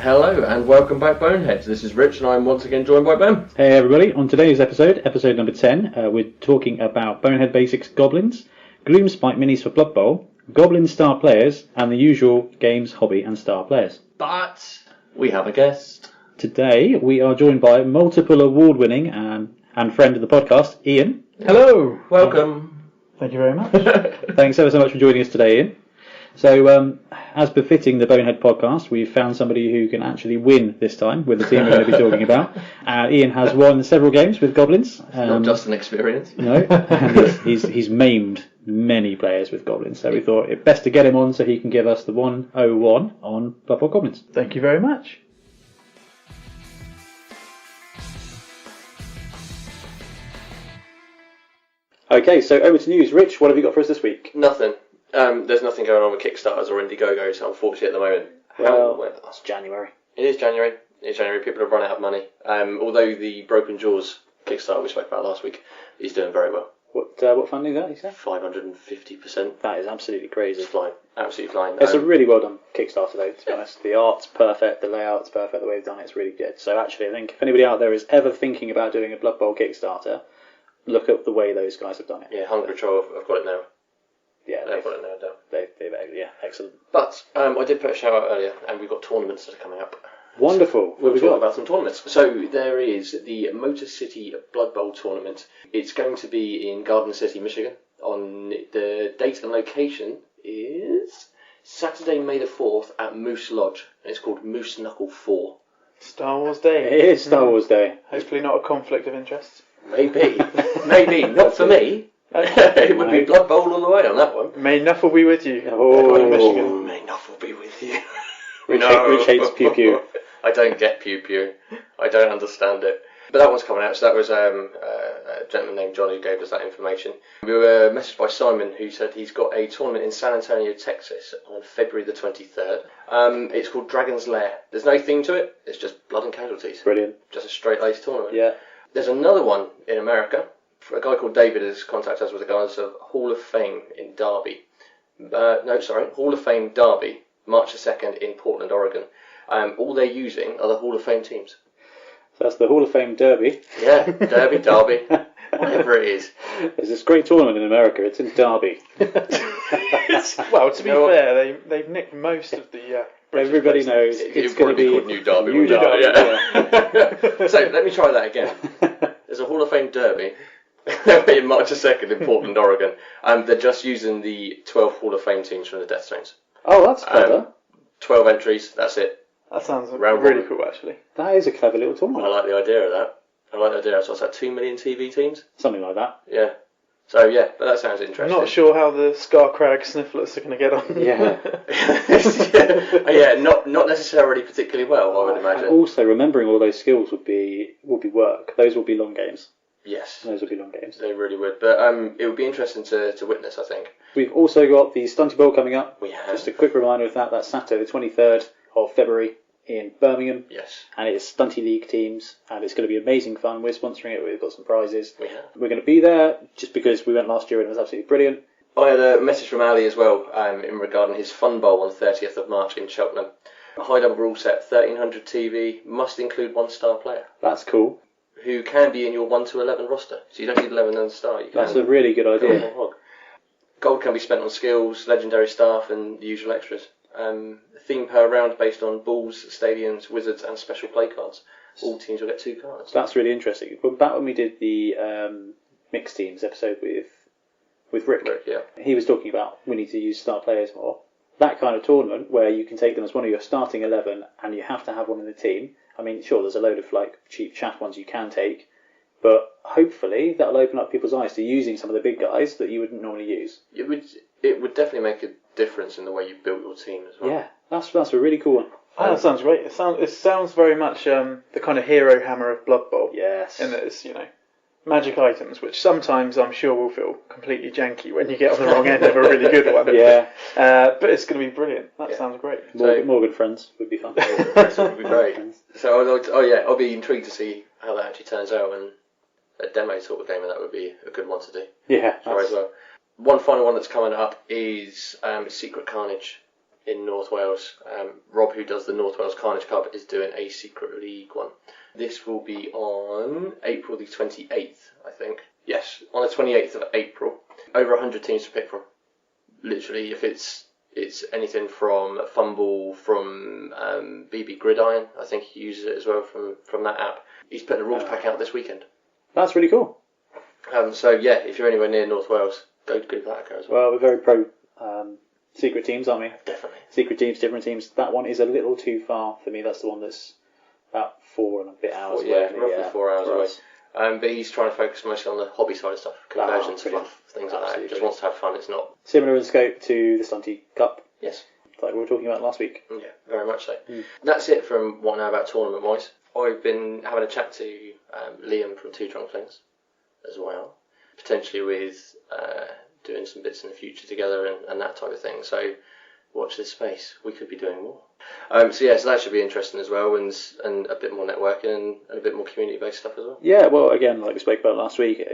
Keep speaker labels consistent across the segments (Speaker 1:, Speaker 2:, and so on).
Speaker 1: Hello and welcome back, Boneheads. This is Rich and I'm once again joined by Ben.
Speaker 2: Hey everybody, on today's episode number 10, we're talking about Bonehead Basics Goblins, Gloomspite Minis for Blood Bowl, Goblin Star Players, and the usual games, hobby and star players.
Speaker 1: But we have a guest.
Speaker 2: Today we are joined by multiple award-winning and friend of the podcast, Ian.
Speaker 3: Hello.
Speaker 1: Welcome.
Speaker 3: Thank you very much.
Speaker 2: Thanks ever so much for joining us today, Ian. So, as befitting the Bonehead Podcast, we've found somebody who can actually win this time with the team we're going to be talking about. Ian has won several games with Goblins.
Speaker 1: Not just an experience.
Speaker 2: No, and he's maimed many players with Goblins, so we thought it best to get him on so he can give us the 101 on Blood Bowl Goblins.
Speaker 3: Thank you very much.
Speaker 2: Okay, so over to news. Rich, what have you got for us this week?
Speaker 1: Nothing. There's nothing going on with Kickstarters or Indiegogos, unfortunately, at the moment.
Speaker 2: Well, it's January.
Speaker 1: It is January. People have run out of money. Although the Broken Jaws Kickstarter we spoke about last week is doing very well.
Speaker 2: What funding is that, you said?
Speaker 1: 550%.
Speaker 2: That is absolutely crazy.
Speaker 1: It's flying. Absolutely flying.
Speaker 2: It's a really well done Kickstarter, though, to be honest. The art's perfect, the layout's perfect, the way they've done it's really good. So actually, I think if anybody out there is ever thinking about doing a Blood Bowl Kickstarter, look at the way those guys have done it.
Speaker 1: Yeah, Hunger Patrol, I've got it now.
Speaker 2: Yeah,
Speaker 1: I've got it now down.
Speaker 2: Yeah, excellent.
Speaker 1: But I did put a shout out earlier, and we've got tournaments that are coming up.
Speaker 2: Wonderful.
Speaker 1: We'll talk about some tournaments. So there is the Motor City Blood Bowl tournament. It's going to be in Garden City, Michigan. On the date and location is Saturday, May the 4th at Moose Lodge. And it's called Moose Knuckle 4.
Speaker 3: Star Wars Day.
Speaker 2: It is Star Wars Day.
Speaker 3: Hopefully not a conflict of interest.
Speaker 1: Maybe. Maybe. Not for me. It would be Blood Bowl all the way on that one.
Speaker 3: May Nuff be with you.
Speaker 2: Oh,
Speaker 3: Michigan.
Speaker 1: May Nuff be with you.
Speaker 2: Rich hates Pew Pew.
Speaker 1: I don't get Pew Pew. I don't understand it. But that one's coming out, so that was a gentleman named John who gave us that information. We were messaged by Simon, who said he's got a tournament in San Antonio, Texas on February the 23rd. It's called Dragon's Lair. There's no theme to it, it's just blood and casualties.
Speaker 2: Brilliant.
Speaker 1: Just a straight-laced tournament.
Speaker 2: Yeah.
Speaker 1: There's another one in America. A guy called David has contacted us with regards to Hall of Fame in Derby. Hall of Fame Derby, March the 2nd in Portland, Oregon. All they're using are the Hall of Fame teams.
Speaker 2: So that's the Hall of Fame Derby.
Speaker 1: Yeah, Derby, whatever it is.
Speaker 2: There's this great tournament in America. It's in Derby.
Speaker 3: Well, to be fair, they've nicked most of the...
Speaker 2: Everybody knows it's going to be
Speaker 1: called New Derby.
Speaker 2: New Derby.
Speaker 1: Yeah. So let me try that again. There's a Hall of Fame Derby in March the 2nd in Portland, Oregon. They're just using the 12 Hall of Fame teams from the Death Stones.
Speaker 2: Oh, that's clever.
Speaker 1: 12 entries, that's it.
Speaker 3: That sounds
Speaker 1: Round
Speaker 3: really
Speaker 1: one.
Speaker 3: cool, actually.
Speaker 2: That is a clever little
Speaker 1: I
Speaker 2: tournament.
Speaker 1: like the idea of that. So it's like 2 million TV teams?
Speaker 2: Something like that.
Speaker 1: Yeah. So yeah, but that sounds
Speaker 3: I'm
Speaker 1: interesting.
Speaker 3: not sure how the Scarcrag Snifflers are going to get on.
Speaker 2: Yeah.
Speaker 1: Yeah, not necessarily particularly well, I would imagine.
Speaker 2: And also, remembering all those skills would be work. Those will be long games.
Speaker 1: Yes.
Speaker 2: Those will be long games.
Speaker 1: They really would. But it would be interesting to witness, I think.
Speaker 2: We've also got the Stunty Bowl coming up.
Speaker 1: We have.
Speaker 2: Just a quick reminder of that. That's Saturday the 23rd of February in Birmingham.
Speaker 1: Yes.
Speaker 2: And it's Stunty League teams, and it's going to be amazing fun. We're sponsoring it. We've got some prizes.
Speaker 1: We have.
Speaker 2: We're going to be there just because we went last year and it was absolutely brilliant.
Speaker 1: I had a message from Ali as well in regarding his Fun Bowl on 30th of March in Cheltenham. A high double rule set, 1300 TV, must include 1-star player,
Speaker 2: That's cool.
Speaker 1: who can be in your 1 to 11 roster. So you don't need 11 and star. You can
Speaker 2: That's a really good idea.
Speaker 1: Gold can be spent on skills, legendary staff, and the usual extras. Theme per round based on balls, stadiums, wizards, and special play cards. All teams will get 2 cards.
Speaker 2: That's really interesting. Back when we did the mixed teams episode with Rick,
Speaker 1: Yeah.
Speaker 2: he was talking about we need to use star players more. That kind of tournament where you can take them as one of your starting 11 and you have to have one in the team. I mean, sure, there's a load of cheap chat ones you can take, but hopefully that'll open up people's eyes to using some of the big guys that you wouldn't normally use.
Speaker 1: It would definitely make a difference in the way you built your team as well.
Speaker 2: Yeah, that's a really cool one.
Speaker 3: Oh, that sounds great. It sounds very much the kind of hero hammer of Blood Bowl.
Speaker 2: Yes.
Speaker 3: In that it's, magic items, which sometimes I'm sure will feel completely janky when you get on the wrong end of a really good one.
Speaker 2: Yeah.
Speaker 3: But it's going to be brilliant. That sounds great.
Speaker 2: More good friends would be fun.
Speaker 1: That would be great. So I'll be intrigued to see how that actually turns out, and a demo sort of game of that would be a good one to do.
Speaker 2: Yeah.
Speaker 1: As well. One final one that's coming up is Secret Carnage in North Wales. Rob, who does the North Wales Carnage Club, is doing a Secret League one. This will be on April the 28th, I think. Yes, on the 28th of April. Over 100 teams to pick from. Literally, if it's anything from Fumble, from BB Gridiron, I think he uses it as well from that app. He's putting a rules pack out this weekend.
Speaker 2: That's really cool.
Speaker 1: So yeah, if you're anywhere near North Wales, go give that a go as well.
Speaker 2: Well, we're very pro secret teams, aren't we?
Speaker 1: Definitely.
Speaker 2: Secret teams, different teams. That one is a little too far for me. That's the one that's about 4 and a bit hours away.
Speaker 1: Yeah, roughly 4 hours away. But he's trying to focus mostly on the hobby side of stuff, conversions, fluff, things like that. He just wants to have fun. It's not
Speaker 2: similar in scope to the Stunty Cup.
Speaker 1: Yes,
Speaker 2: like we were talking about last week.
Speaker 1: Yeah, very much so. That's it from what I know about tournament wise. I've been having a chat to Liam from Two Drunk Flings as well, potentially with doing some bits in the future together and that type of thing. So watch this space. We could be doing more. So that should be interesting as well, and a bit more networking and a bit more community-based stuff as well. Yeah,
Speaker 2: well, again, like we spoke about last week,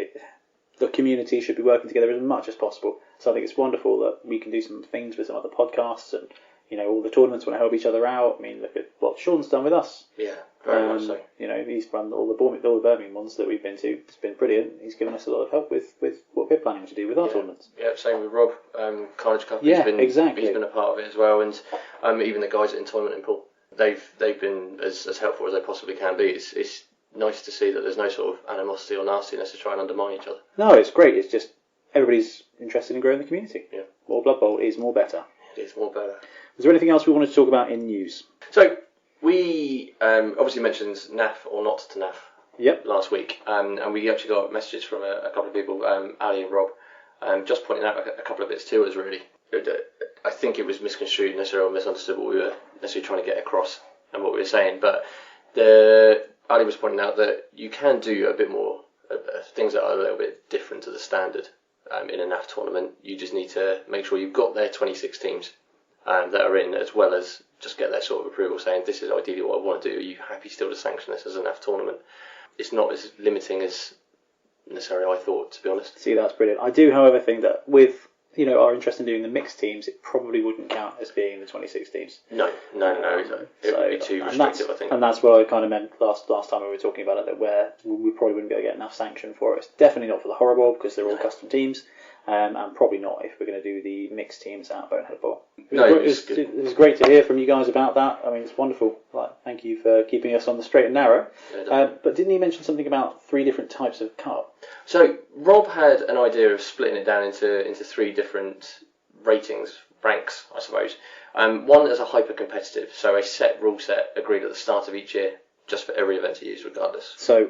Speaker 2: the community should be working together as much as possible. So I think it's wonderful that we can do some things with some other podcasts, and all the tournaments want to help each other out. I mean, look at what Sean's done with us.
Speaker 1: Yeah, very much so.
Speaker 2: He's run all the Birmingham ones that we've been to. It's been brilliant. He's given us a lot of help with what we're planning to do with our tournaments.
Speaker 1: Yeah, same with Rob, Carnage Cup.
Speaker 2: Exactly.
Speaker 1: He's been a part of it as well, and even the guys at Tournament in Pool. They've been as helpful as they possibly can be. It's nice to see that there's no sort of animosity or nastiness to try and undermine each other.
Speaker 2: No, it's great. It's just everybody's interested in growing the community.
Speaker 1: Yeah.
Speaker 2: More Blood Bowl is more better.
Speaker 1: It is more better.
Speaker 2: Was there anything else we wanted to talk about in news?
Speaker 1: So we obviously mentioned NAF or not to NAF last week, and we actually got messages from a couple of people, Ali and Rob, just pointing out a couple of bits to us really. I think it was misconstrued necessarily or misunderstood what we were necessarily trying to get across and what we were saying, but Ali was pointing out that you can do a bit more things that are a little bit different to the standard in a NAF tournament. You just need to make sure you've got their 26 teams that are in, as well as just get their sort of approval saying this is ideally what I want to do. Are you happy still to sanction this as a NAF tournament? It's not as limiting as necessarily I thought, to be honest.
Speaker 2: See, that's brilliant. I do, however, think that with our interest in doing the mixed teams, it probably wouldn't count as being the 26 teams.
Speaker 1: No. It would be too restrictive, I think.
Speaker 2: And that's what I kind of meant last time we were talking about it, that where we probably wouldn't be able to get enough sanction for it. It's definitely not for the Horror Bowl, because they're all custom teams, and probably not if we're going to do the mixed teams at Bonehead Bowl. It was great to hear from you guys about that. I mean, it's wonderful. Thank you for keeping us on the straight and narrow. But didn't he mention something about 3 different types of cup?
Speaker 1: So Rob had an idea of splitting it down into 3 different ranks, I suppose. One is a hyper competitive, so a set rule set agreed at the start of each year, just for every event to use, regardless.
Speaker 2: So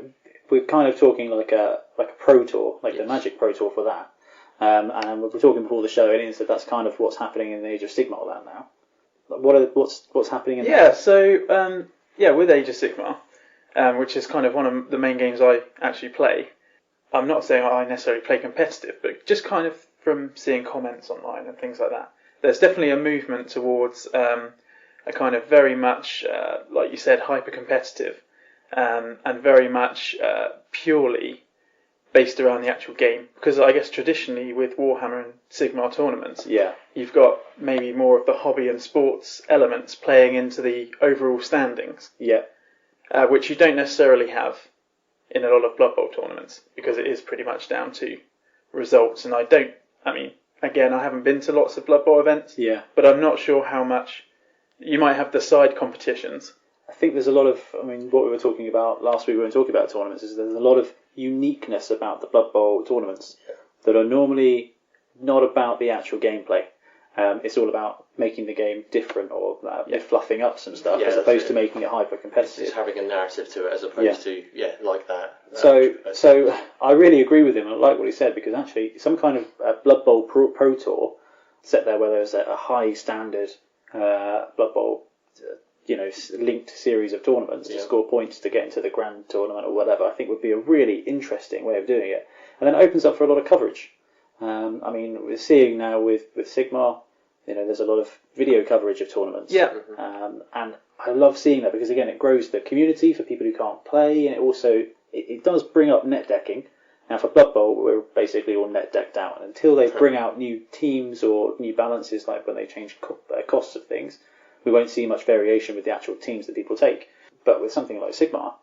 Speaker 2: we're kind of talking like a pro tour, like the Magic Pro Tour for that. And we were talking before the show, and he said that's kind of what's happening in the Age of Sigmar land now. What's happening in that?
Speaker 3: Yeah, so with Age of Sigmar, which is kind of one of the main games I actually play. I'm not saying I necessarily play competitive, but just kind of from seeing comments online and things like that, there's definitely a movement towards a kind of very much, like you said, hyper competitive, and very much purely based around the actual game. Because I guess traditionally with Warhammer and Sigmar tournaments, you've got maybe more of the hobby and sports elements playing into the overall standings, which you don't necessarily have in a lot of Blood Bowl tournaments, because it is pretty much down to results. And I haven't been to lots of Blood Bowl events, but I'm not sure how much you might have the side competitions.
Speaker 2: I think there's a lot of, what we were talking about last week when we were talking about tournaments, is there's a lot of uniqueness about the Blood Bowl tournaments that are normally not about the actual gameplay. It's all about making the game different or fluffing up some stuff, as opposed to making it hyper competitive.
Speaker 1: It's having a narrative to it, as opposed to like that.
Speaker 2: So I really agree with him. I like what he said, because actually some kind of Blood Bowl Pro Tour set there where there's a high standard Blood Bowl linked series of tournaments to score points to get into the grand tournament or whatever, I think would be a really interesting way of doing it. And then it opens up for a lot of coverage. We're seeing now with Sigmar, there's a lot of video coverage of tournaments. And I love seeing that, because again, it grows the community for people who can't play, and it also it does bring up net decking, Now for Blood Bowl, we're basically all net decked out. And until they bring out new teams or new balances, like when they change costs of things, we won't see much variation with the actual teams that people take. But with something like Sigmar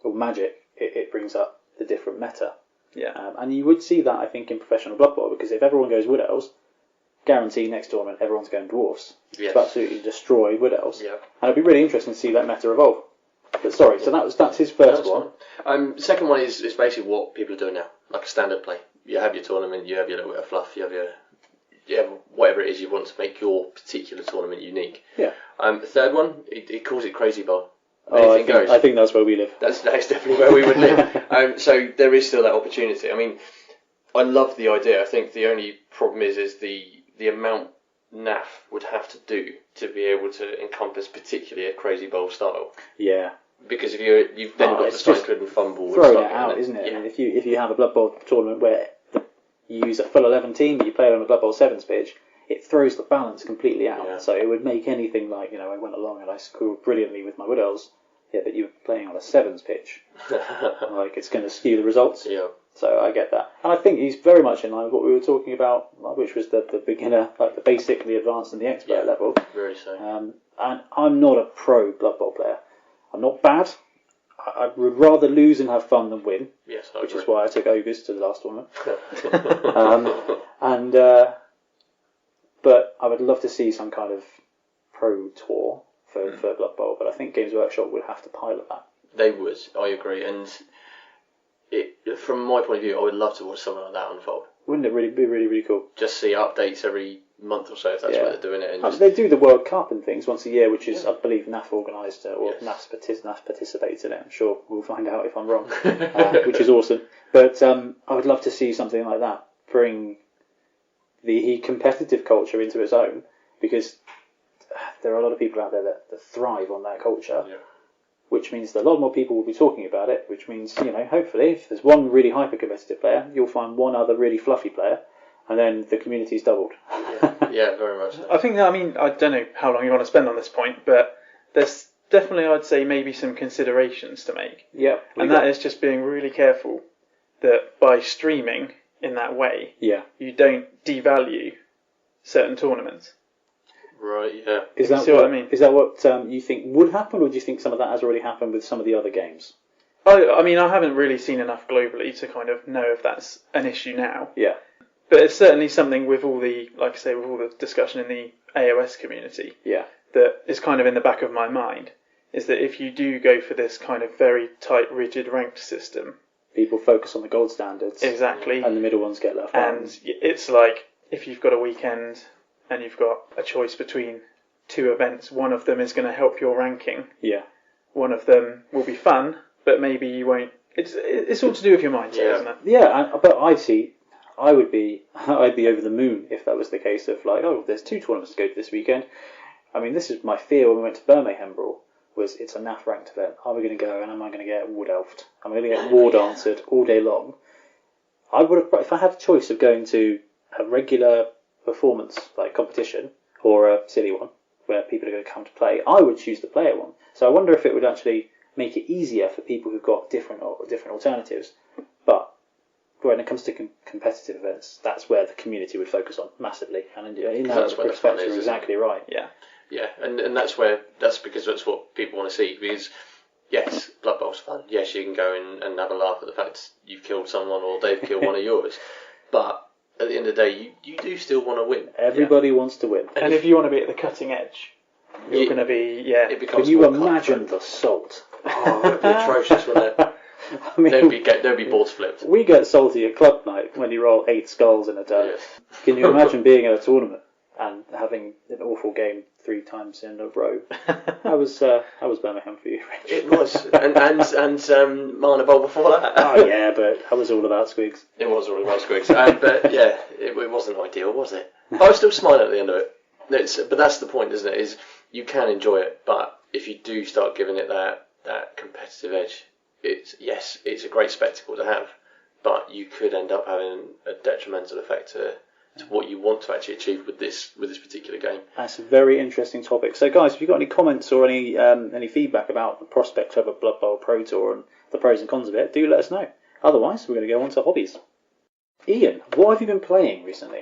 Speaker 2: or Magic, it brings up the different meta.
Speaker 3: Yeah.
Speaker 2: And you would see that, I think, in professional Blood Bowl, because if everyone goes Wood Elves, guarantee next tournament everyone's going Dwarfs to absolutely destroy Wood Elves.
Speaker 1: Yeah.
Speaker 2: And it'd be really interesting to see that meta evolve. But sorry, so that's his first one.
Speaker 1: Second one is basically what people are doing now, like a standard play. You have your tournament, you have your little bit of fluff, you have whatever it is you want to make your particular tournament unique.
Speaker 2: Yeah.
Speaker 1: The third one, it calls it Crazy Bowl.
Speaker 2: I think that's where we live.
Speaker 1: That's definitely where we would live. So there is still that opportunity. I mean, I love the idea. I think the only problem is the amount NAF would have to do to be able to encompass particularly a Crazy Bowl style.
Speaker 2: Yeah.
Speaker 1: Because if you've then got the Cyclid and Fumble,
Speaker 2: throwing it out, isn't it?
Speaker 1: Yeah.
Speaker 2: I mean, if you have a Blood Bowl tournament where you use a full 11 team, but you play it on a Blood Bowl 7s pitch, it throws the balance completely out.
Speaker 1: Yeah.
Speaker 2: So it would make anything like, I went along and I scored brilliantly with my Wood Elves, but you're playing on a 7s pitch. Like, it's going to skew the results.
Speaker 1: Yeah.
Speaker 2: So I get that. And I think he's very much in line with what we were talking about, which was the beginner, like the basic, the advanced and the expert level.
Speaker 1: Very so.
Speaker 2: And I'm not a pro Blood Bowl player. I'm not bad. I would rather lose and have fun than win.
Speaker 1: Yes,
Speaker 2: which is why I took Ogres to the last tournament. But I would love to see some kind of pro tour for Blood Bowl. But I think Games Workshop would have to pilot that.
Speaker 1: They would. I agree. And from my point of view, I would love to watch something like that unfold.
Speaker 2: Wouldn't it really be really, really cool?
Speaker 1: Just see updates every month or so if that's where they're doing it. And
Speaker 2: they do the World Cup and things once a year, which is, I believe, NAF organised, or
Speaker 1: Yes.
Speaker 2: NAF participates in it. I'm sure we'll find out if I'm wrong, which is awesome. But I would love to see something like that bring the competitive culture into its own, because there are a lot of people out there that thrive on that culture.
Speaker 1: Yeah.
Speaker 2: Which means that a lot more people will be talking about it, which means, hopefully, if there's one really hyper-competitive player, you'll find one other really fluffy player, and then the community's doubled.
Speaker 1: Yeah, very much so.
Speaker 3: I think that, I don't know how long you want to spend on this point, but there's definitely, I'd say, maybe some considerations to make.
Speaker 2: Yeah.
Speaker 3: And that is just being really careful that by streaming in that way, you don't devalue certain tournaments.
Speaker 1: Right, yeah.
Speaker 2: Is that
Speaker 3: what I mean?
Speaker 2: Is that what you think would happen, or do you think some of that has already happened with some of the other games?
Speaker 3: I haven't really seen enough globally to kind of know if that's an issue now.
Speaker 2: Yeah.
Speaker 3: But it's certainly something with all the, like I say, with all the discussion in the AOS community, that is kind of in the back of my mind, is that if you do go for this kind of very tight, rigid ranked system,
Speaker 2: people focus on the gold standards.
Speaker 3: Exactly.
Speaker 2: And the middle ones get left out.
Speaker 3: And it's like, if you've got a weekend and you've got a choice between two events, one of them is going to help your ranking.
Speaker 2: Yeah.
Speaker 3: One of them will be fun, but maybe you won't. It's all to do with your mindset, isn't it?
Speaker 2: Yeah, but I'd be over the moon if that was the case of like, there's 2 tournaments to go to this weekend. I mean, this is my fear when we went to Birmingham Brawl, was it's a NAF ranked event. Are we going to go and am I going to get Wood Elfed? Am I going to get War Danced all day long? I would have, if I had a choice of going to a regular performance like competition or a silly one where people are going to come to play, I would choose the player one. So I wonder if it would actually make it easier for people who've got different alternatives. But when it comes to competitive events, that's where the community would focus on massively. And in that respect, you're exactly right.
Speaker 1: Yeah, and that's because that's what people want to see. Because yes, Blood Bowl's fun. Yes, you can go and have a laugh at the fact you've killed someone or they've killed one of yours. But at the end of the day, you do still want to win.
Speaker 2: Everybody wants to win.
Speaker 3: And if you want to be at the cutting edge, you're going to be,
Speaker 1: It becomes
Speaker 2: Can you imagine the salt?
Speaker 1: Oh, it would be atrocious, wouldn't it?
Speaker 2: I mean,
Speaker 1: there'd be boards flipped.
Speaker 2: We get salty at club night when you roll 8 skulls in a day.
Speaker 1: Yes.
Speaker 2: Can you imagine being at a tournament and having an awful game 3 times in a row? How was Birmingham for you, Rich?
Speaker 1: It was, and Mana Bowl before that.
Speaker 2: Oh yeah, but that was all about squigs.
Speaker 1: It was all about squigs, but yeah, it wasn't ideal, was it? I was still smiling at the end of it. But that's the point, isn't it? Is you can enjoy it, but if you do start giving it that competitive edge, it's a great spectacle to have, but you could end up having a detrimental effect to what you want to actually achieve with this particular game.
Speaker 2: That's a very interesting topic. So guys, if you've got any comments or any feedback about the prospect of a Blood Bowl Pro Tour and the pros and cons of it, do let us know. Otherwise, we're going to go on to hobbies. Ian, what have you been playing recently?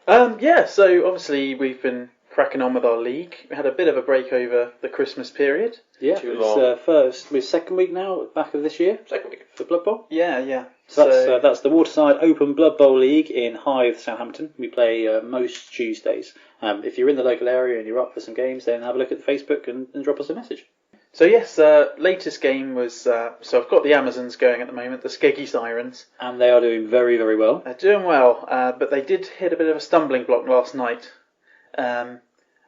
Speaker 3: So obviously we've been cracking on with our league. We had a bit of a break over the Christmas period.
Speaker 2: Yeah,
Speaker 1: Too
Speaker 2: it's second week now, back of this year,
Speaker 1: Second week.
Speaker 2: for Blood Bowl.
Speaker 3: Yeah.
Speaker 2: So that's the Waterside Open Blood Bowl League in Hythe, Southampton. We play most Tuesdays. If you're in the local area and you're up for some games, then have a look at the Facebook and drop us a message.
Speaker 3: So yes, latest game was, so I've got the Amazons going at the moment, the Skeggy Sirens.
Speaker 2: And they are doing very, very well.
Speaker 3: They're doing well, but they did hit a bit of a stumbling block last night.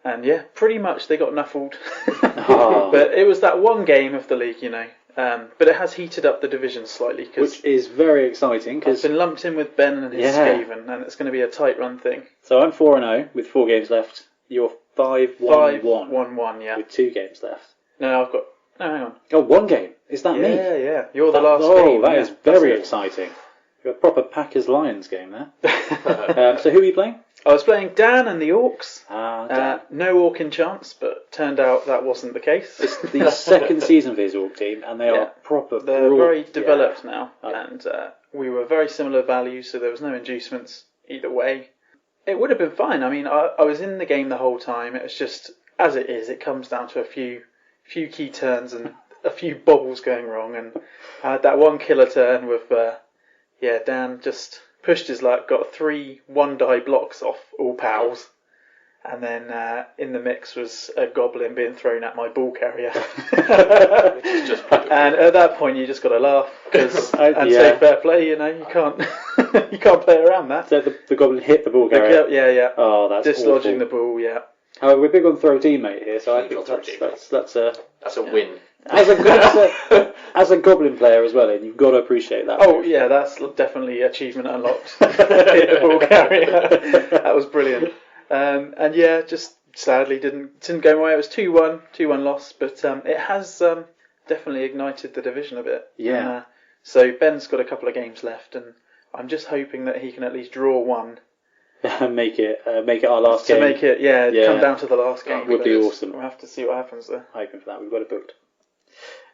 Speaker 3: And yeah, pretty much they got knuffled.
Speaker 2: Oh.
Speaker 3: But it was that one game of the league, you know. But it has heated up the division slightly.
Speaker 2: Which is very exciting.
Speaker 3: I've been lumped in with Ben and his
Speaker 2: Yeah.
Speaker 3: Skaven, and it's going to be a tight run thing.
Speaker 2: So I'm 4-0 with 4 games left. You're 5-1-1
Speaker 3: 5-1-1, yeah.
Speaker 2: with 2 games left.
Speaker 3: No, hang on.
Speaker 2: Oh, 1 game. Is that me?
Speaker 3: Yeah. You're the last game.
Speaker 2: That is very exciting. You've got a proper Packers-Lions game there. So who are you playing?
Speaker 3: I was playing Dan and the Orcs.
Speaker 2: Dan.
Speaker 3: No Orc in chance, but turned out that wasn't the case.
Speaker 2: It's the second season for his Orc team, and they are proper.
Speaker 3: They're very developed
Speaker 2: Yeah.
Speaker 3: now, and we were very similar values, so there was no inducements either way. It would have been fine. I mean, I was in the game the whole time. It was just, as it is, it comes down to a few key turns and a few bobbles going wrong, and I had that one killer turn with, Dan just pushed his luck, got 3 1-die blocks off all pals, and then in the mix was a goblin being thrown at my ball carrier.
Speaker 1: Which is just beautiful.
Speaker 3: And at that point, you just got to laugh say fair play. You know, you can't you can't play around that.
Speaker 2: So the goblin hit the ball carrier.
Speaker 3: Yeah.
Speaker 2: Oh, that's
Speaker 3: dislodging
Speaker 2: awful.
Speaker 3: the ball. Yeah.
Speaker 2: However, we're big on throw teammate here, so I
Speaker 1: Huge
Speaker 2: think
Speaker 1: on throw
Speaker 2: that's a
Speaker 1: That's a win.
Speaker 2: as a goblin player as well. And you've got to appreciate that.
Speaker 3: Oh yeah, that's definitely achievement unlocked. Hit a ball carrier. That was brilliant. And yeah, just sadly didn't go my way. It was 2-1 loss, but it has definitely ignited the division a bit.
Speaker 2: Yeah.
Speaker 3: So Ben's got a couple of games left, and I'm just hoping that he can at least draw one.
Speaker 2: make it our last game.
Speaker 3: To make it, come down to the last game.
Speaker 2: Would be awesome.
Speaker 3: We'll have to see what happens there.
Speaker 2: Hoping for that. We've got it booked.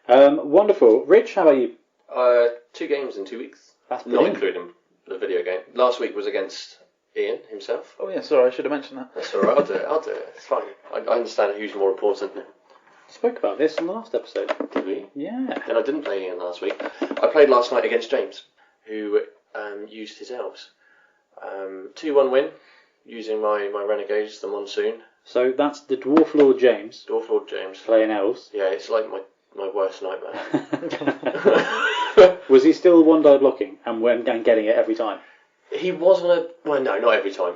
Speaker 2: Wonderful. Rich, how about you?
Speaker 1: 2 games in 2 weeks.
Speaker 2: That's
Speaker 1: Not
Speaker 2: brilliant.
Speaker 1: including the video game. Last week was against Ian himself.
Speaker 3: Oh yeah, sorry, I should have mentioned that.
Speaker 1: That's alright, I'll do it. It's fine. I understand who's more important.
Speaker 2: Spoke about this in the last episode.
Speaker 1: Did we?
Speaker 2: Yeah.
Speaker 1: Then I didn't play Ian last week. I played last night against James, who used his elves. 2-1 win, using my Renegades, the Monsoon.
Speaker 2: So that's the Dwarf Lord James
Speaker 1: Dwarf Lord James.
Speaker 2: playing elves.
Speaker 1: Yeah, it's like my worst nightmare.
Speaker 2: Was he still 1-die blocking and getting it every time?
Speaker 1: He was on a... Well, no, not every time.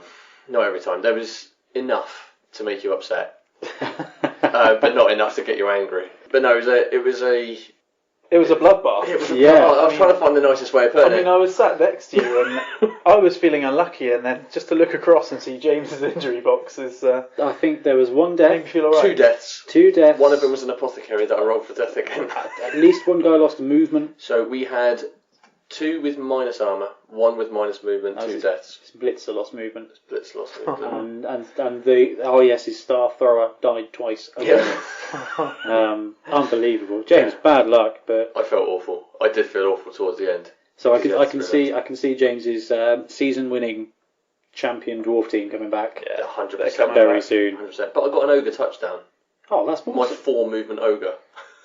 Speaker 1: Not every time. There was enough to make you upset. But not enough to get you angry. But no, it was a
Speaker 3: bloodbath.
Speaker 1: It was
Speaker 2: Yeah.
Speaker 1: I was trying to find the nicest way of putting it.
Speaker 3: I was sat next to you, and I was feeling unlucky, and then just to look across and see James's injury box is
Speaker 2: I think there was 1
Speaker 3: made me
Speaker 2: death,
Speaker 3: feel alright.
Speaker 1: 2 deaths.
Speaker 2: 2 deaths.
Speaker 1: One of them was an apothecary that I rolled for death again.
Speaker 2: At least 1 guy lost movement.
Speaker 1: So we had 2 with minus armour, 1 with minus movement, 2 deaths.
Speaker 2: Blitzer lost movement.
Speaker 1: Blitz lost movement.
Speaker 2: And his star thrower died twice.
Speaker 1: Yeah.
Speaker 2: Unbelievable. James, bad luck, but
Speaker 1: I felt awful. I did feel awful towards the end.
Speaker 2: so I
Speaker 1: Yeah,
Speaker 2: can
Speaker 1: it's
Speaker 2: see James's season-winning champion dwarf team coming back
Speaker 1: Yeah, 100%.
Speaker 3: They're coming
Speaker 2: very
Speaker 3: back.
Speaker 2: soon.
Speaker 1: 100%. But I got an ogre touchdown.
Speaker 2: Oh, that's
Speaker 1: My
Speaker 2: awesome.
Speaker 1: 4 movement ogre.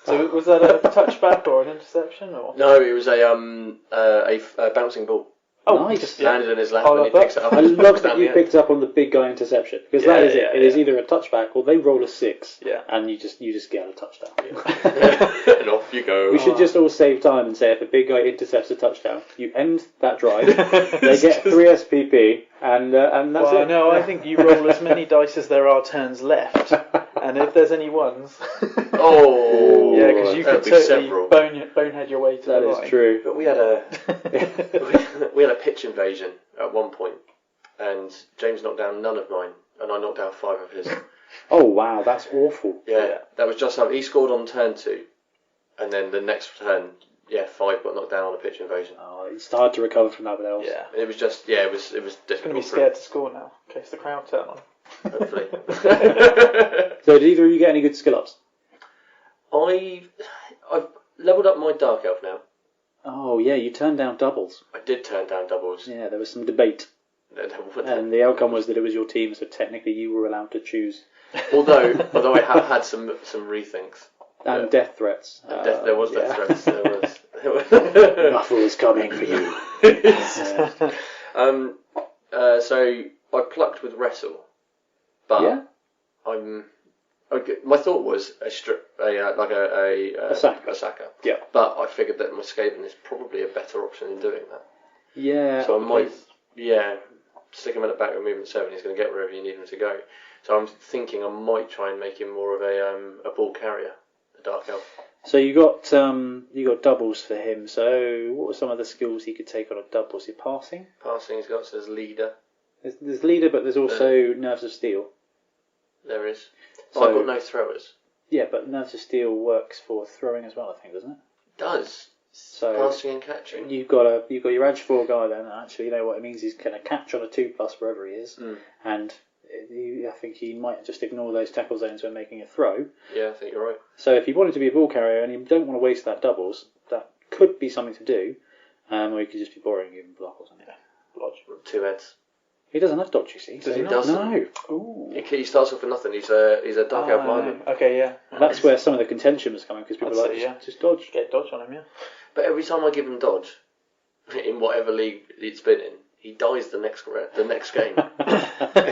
Speaker 3: So was that a touchback or an interception or?
Speaker 1: No, it was a bouncing ball.
Speaker 3: Oh,
Speaker 2: Nice.
Speaker 3: just
Speaker 1: Landed in his lap
Speaker 3: I
Speaker 1: and he
Speaker 3: love that.
Speaker 1: picks it up.
Speaker 2: I
Speaker 1: and
Speaker 2: love
Speaker 1: knocks
Speaker 2: that
Speaker 1: down
Speaker 2: you
Speaker 1: the end.
Speaker 2: picked up on the big guy interception because
Speaker 1: Yeah,
Speaker 2: that is it.
Speaker 1: yeah,
Speaker 2: It is
Speaker 1: yeah.
Speaker 2: either a touchback or they roll a 6,
Speaker 3: Yeah.
Speaker 2: and you just get a touchdown.
Speaker 1: And off you go.
Speaker 2: We should just all save time and say if a big guy intercepts a touchdown, you end that drive. They get 3 SPP, and that's
Speaker 3: Well,
Speaker 2: it.
Speaker 3: no, I think you roll as many dice as there are turns left, and if there's any ones,
Speaker 1: Oh,
Speaker 3: yeah, because you
Speaker 1: that'd
Speaker 3: could
Speaker 1: be
Speaker 3: totally
Speaker 1: several.
Speaker 3: bonehead your way to
Speaker 2: That
Speaker 3: the
Speaker 2: is
Speaker 3: line.
Speaker 2: true.
Speaker 1: But we had a pitch invasion at one point, and James knocked down none of mine, and I knocked down 5 of his.
Speaker 2: Oh wow, that's awful.
Speaker 1: Yeah, that was just how he scored on turn 2, and then the next turn, 5 got knocked down on a pitch invasion.
Speaker 2: Oh, it's hard to recover from that with elves.
Speaker 3: Yeah,
Speaker 1: And it was just, it was
Speaker 3: going to
Speaker 1: difficult.
Speaker 3: be scared to score now in case the crowd turn on.
Speaker 1: Hopefully.
Speaker 2: So did either of you get any good skill ups?
Speaker 1: I've leveled up my dark elf now.
Speaker 2: Oh, yeah, you turned down doubles.
Speaker 1: I did turn down doubles.
Speaker 2: Yeah, there was some debate. And the outcome was that it was your team, so technically you were allowed to choose.
Speaker 1: Although I have had some rethinks.
Speaker 2: And death threats.
Speaker 1: There was death threats. There was.
Speaker 2: Ruffle is coming for you.
Speaker 1: So I plucked with wrestle, but
Speaker 2: Yeah.
Speaker 1: my thought was a Saka.
Speaker 2: Yeah.
Speaker 1: But I figured that Muscaven is probably a better option in doing that.
Speaker 2: Yeah.
Speaker 1: So I might, stick him at the back with movement 7. He's going to get wherever you need him to go. So I'm thinking I might try and make him more of a ball carrier, a dark elf.
Speaker 2: So you got doubles for him. So what were some of the skills he could take on a double? Is he passing?
Speaker 1: Passing he's got says leader.
Speaker 2: There's leader, but there's also nerves of steel.
Speaker 1: There is.
Speaker 2: So,
Speaker 1: I've got no throwers.
Speaker 2: Yeah, but nerves of steel works for throwing as well, I think, doesn't it?
Speaker 1: Does.
Speaker 2: So
Speaker 1: Passing and catching.
Speaker 2: You've got your edge 4 guy then. Actually, you know what it means. He's going to catch on a 2+ wherever he is, and I think he might just ignore those tackle zones when making a throw.
Speaker 1: Yeah, I think you're right.
Speaker 2: So if you wanted to be a ball carrier and you don't want to waste that doubles, that could be something to do. Or you could just be boring and give him block or something.
Speaker 3: Lodge.
Speaker 1: 2 heads.
Speaker 2: He doesn't have dodge, you see.
Speaker 1: Does he not?
Speaker 2: No.
Speaker 3: Ooh.
Speaker 1: He starts off with nothing. He's a dark elf lineman.
Speaker 3: Okay, yeah.
Speaker 2: That's where some of the contention was coming, because people
Speaker 3: I'd
Speaker 2: are
Speaker 3: say,
Speaker 2: like, just dodge.
Speaker 3: Get dodge on him, yeah.
Speaker 1: But every time I give him dodge, in whatever league it's been in, he dies the next game.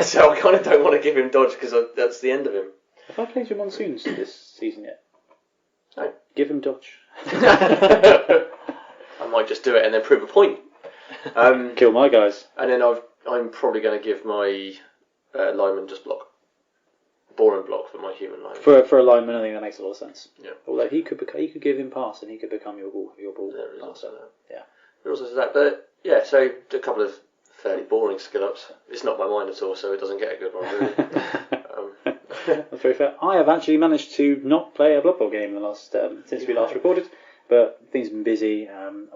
Speaker 1: So I kind of don't want to give him dodge because that's the end of him.
Speaker 2: Have I played your monsoons this season yet?
Speaker 1: No.
Speaker 2: Give him dodge.
Speaker 1: I might just do it and then prove a point.
Speaker 2: Kill my guys.
Speaker 1: And then I'm probably going to give my lineman just block. Boring block for my human lineman.
Speaker 2: For a lineman, I think that makes a lot of sense.
Speaker 1: Yeah.
Speaker 2: Although he could give him pass and he could become your ball
Speaker 1: There is also
Speaker 2: passer.
Speaker 1: that.
Speaker 2: Yeah.
Speaker 1: There is also that. But yeah, so a couple of fairly boring skill ups. It's not my mind at all, so it doesn't get a good one really.
Speaker 2: That's very fair. I have actually managed to not play a Blood Bowl game in the last since we last recorded, but things have been busy.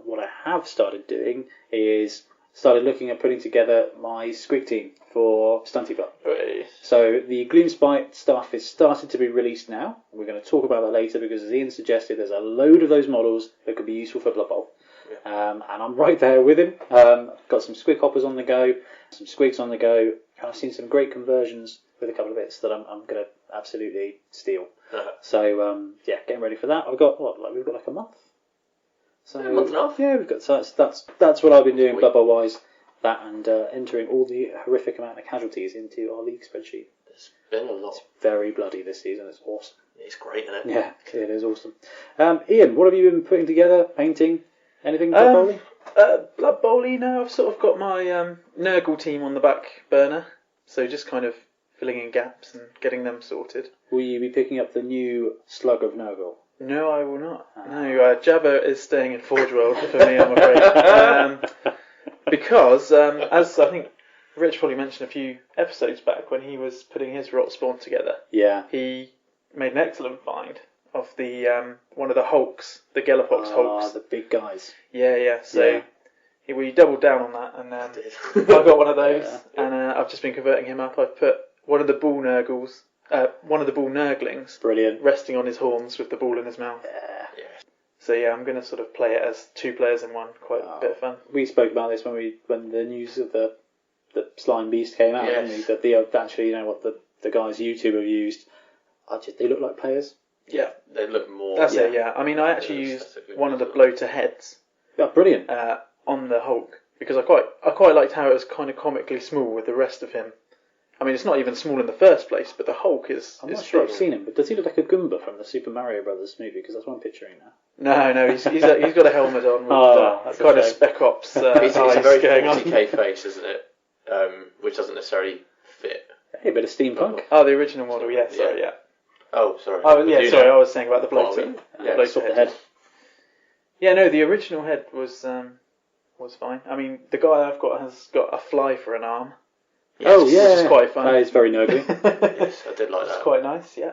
Speaker 2: What I have started doing is looking at putting together my squig team for Stunty Blood.
Speaker 3: Hey.
Speaker 2: So the Gloomspite stuff is started to be released now. We're going to talk about that later because, as Ian suggested, there's a load of those models that could be useful for Blood Bowl.
Speaker 1: Yeah.
Speaker 2: And I'm right there with him. I've got some squig hoppers on the go, some squigs on the go, and I've seen some great conversions with a couple of bits that I'm going to absolutely steal. So getting ready for that. We've got like a month. So
Speaker 1: a month and a half.
Speaker 2: Yeah, we've got. So that's what I've been doing
Speaker 1: Sweet.
Speaker 2: Blood Bowl wise. That and entering all the horrific amount of casualties into our league spreadsheet.
Speaker 1: There's been a lot.
Speaker 2: It's very bloody this season. It's awesome.
Speaker 1: It's great, isn't it?
Speaker 2: Yeah, it is awesome. Ian, what have you been putting together? Painting? Anything? Blood Bowl-y?
Speaker 3: Blood Bowl-y now. I've sort of got my Nurgle team on the back burner, so just kind of filling in gaps and getting them sorted.
Speaker 2: Will you be picking up the new Slug of Nurgle?
Speaker 3: No, I will not. No, Jabba is staying in Forge World for me, I'm afraid. Because, as I think Rich probably mentioned a few episodes back when he was putting his rot spawn together,
Speaker 2: Yeah.
Speaker 3: he made an excellent find of the one of the Hulks, the Galapox Hulks.
Speaker 2: The big guys.
Speaker 3: Yeah. So we doubled down on that, and I got one of those, and I've just been converting him up. I've put one of the bull Nurglings,
Speaker 2: Brilliant.
Speaker 3: resting on his horns with the ball in his mouth.
Speaker 2: Yeah.
Speaker 3: So yeah, I'm going to sort of play it as 2 players in one. Quite a bit of fun.
Speaker 2: We spoke about this when the news of the Slime Beast came out.
Speaker 1: Yes.
Speaker 2: Didn't we? That the actually, what the guys YouTube have used. They look like players.
Speaker 1: Yeah, they look more.
Speaker 3: That's it. Yeah, I mean, I actually used one of the bloater heads
Speaker 2: Yeah, brilliant.
Speaker 3: on the Hulk because I quite liked how it was kind of comically small with the rest of him. I mean, it's not even small in the first place, but the Hulk is.
Speaker 2: I'm not sure I've seen him, but does he look like a Goomba from the Super Mario Brothers movie? Because that's what I'm picturing now.
Speaker 3: No, he's got a helmet on with
Speaker 2: that's
Speaker 3: kind
Speaker 2: a
Speaker 3: of
Speaker 2: shame.
Speaker 3: Spec Ops
Speaker 1: It's a
Speaker 3: eyes
Speaker 1: very
Speaker 3: going on.
Speaker 1: 40k face, isn't it? Which doesn't necessarily fit.
Speaker 2: Hey, a bit of steampunk.
Speaker 3: Oh, the original model, yeah, sorry, yeah.
Speaker 1: Oh, sorry.
Speaker 3: Oh, yeah, sorry, I was saying about the bloater.
Speaker 2: Bloater off the head.
Speaker 3: Yeah, no, the original head was fine. I mean, the guy I've got has got a fly for an arm.
Speaker 2: Which
Speaker 3: is quite fun.
Speaker 2: That is very noble.
Speaker 1: Yes, I did like
Speaker 3: It's
Speaker 1: that.
Speaker 3: quite nice, yeah.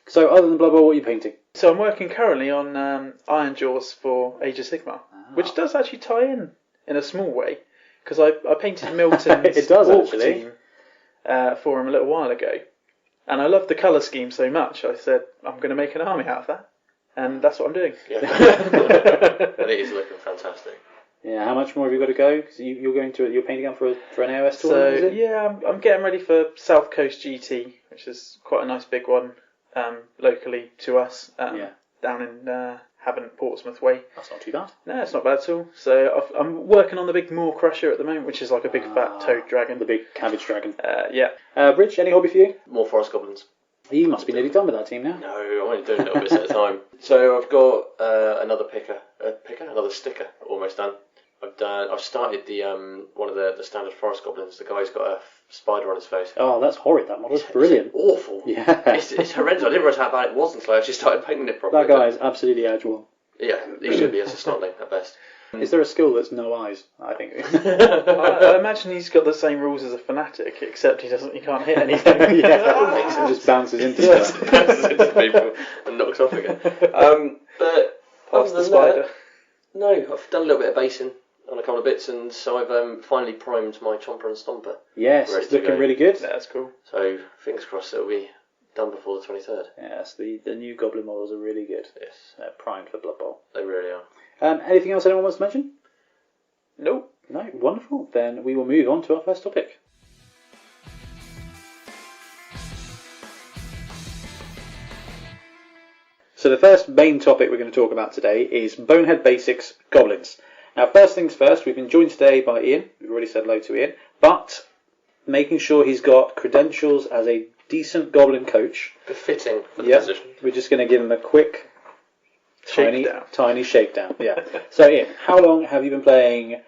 Speaker 2: So, other than Blood Bowl, what are you painting?
Speaker 3: So I'm working currently on Iron Jaws for Age of Sigmar, which does actually tie in a small way, because I painted Milton's
Speaker 2: It does,
Speaker 3: Orc
Speaker 2: actually.
Speaker 3: team for him a little while ago, and I loved the colour scheme so much, I said, I'm going to make an army out of that. and that's what I'm doing.
Speaker 1: Yeah. And it is looking fantastic.
Speaker 2: Yeah, how much more have you got to go? Because you're painting up for an AOS tournament,
Speaker 3: So
Speaker 2: is it?
Speaker 3: yeah, I'm getting ready for South Coast GT, which is quite a nice big one locally to us. Down in Havant, Portsmouth way.
Speaker 2: That's not too bad.
Speaker 3: No, it's not bad at all. So I'm working on the big Moor Crusher at the moment, which is like a big fat toad dragon.
Speaker 2: The big cabbage dragon.
Speaker 3: Yeah.
Speaker 2: Rich, any hobby for you?
Speaker 1: More Forest Goblins.
Speaker 2: You must be nearly done with that team now.
Speaker 1: No, I'm only doing little bits at a time. So I've got another another sticker almost done. I've started the one of the standard Forest Goblins. The guy's got a spider on his face.
Speaker 2: Oh, that's horrid. That model is brilliant.
Speaker 1: It's awful.
Speaker 2: Yeah.
Speaker 1: It's horrendous. I didn't realise how bad it was until I actually started painting it properly.
Speaker 2: That guy is absolutely agile.
Speaker 1: Yeah, he should be as a snotling at best.
Speaker 2: Is there a skill that's no eyes? I think.
Speaker 3: I imagine he's got the same rules as a fanatic, except he can't hit anything.
Speaker 2: Yeah, makes him just bounces into stuff.
Speaker 1: Bounces into people and knocks off again. But
Speaker 3: Past the spider.
Speaker 1: No, I've done a little bit of basing on a couple of bits, and so I've finally primed my Chomper and Stomper.
Speaker 2: Yes, it's looking really good.
Speaker 3: Yeah, that's cool.
Speaker 1: So fingers crossed it'll be done before the 23rd.
Speaker 2: Yes, the new Goblin models are really good.
Speaker 1: Yes,
Speaker 2: They're primed for Blood Bowl.
Speaker 1: they really are.
Speaker 2: Anything else anyone wants to mention?
Speaker 3: Nope.
Speaker 2: No, wonderful. Then we will move on to our first topic. So the first main topic we're going to talk about today is Bonehead Basics Goblins. Now, first things first, we've been joined today by Ian. We've already said hello to Ian. But making sure he's got credentials as a decent Goblin coach.
Speaker 1: Befitting for the position.
Speaker 2: We're just going to give him a quick, tiny shakedown. Yeah. So Ian, how long have you been playing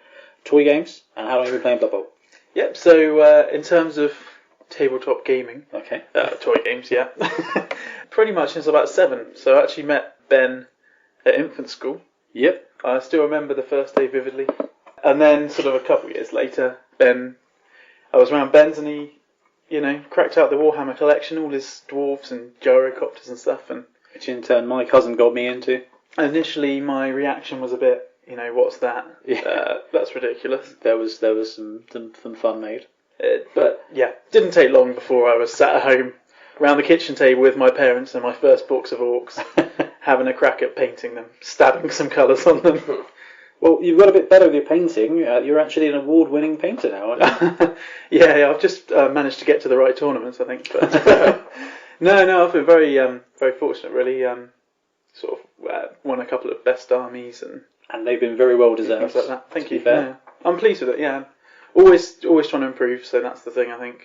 Speaker 2: toy games, and how long have you been playing Blood Bowl?
Speaker 3: Yep, so in terms of tabletop gaming,
Speaker 2: Okay.
Speaker 3: toy games, yeah, pretty much since about 7. So I actually met Ben at infant school.
Speaker 2: Yep.
Speaker 3: I still remember the first day vividly. And then sort of a couple of years later, I was around Ben's and he, cracked out the Warhammer collection, all his dwarves and gyrocopters and stuff. And
Speaker 2: Which in turn my cousin got me into.
Speaker 3: initially my reaction was a bit, what's that?
Speaker 2: Yeah.
Speaker 3: That's ridiculous.
Speaker 2: There was some fun made.
Speaker 3: But yeah, didn't take long before I was sat at home around the kitchen table with my parents and my first box of orcs, having a crack at painting them, stabbing some colours on them.
Speaker 2: Well, you've got a bit better with your painting. You're actually an award-winning painter now, aren't you?
Speaker 3: Yeah, I've just managed to get to the right tournaments, I think. But no, I've been very, very fortunate, really. Sort of won a couple of best armies and
Speaker 2: they've been very well deserved.
Speaker 3: things like that. Thank you.
Speaker 2: Fair.
Speaker 3: Yeah. I'm pleased with it. Yeah, always trying to improve. So that's the thing, I think.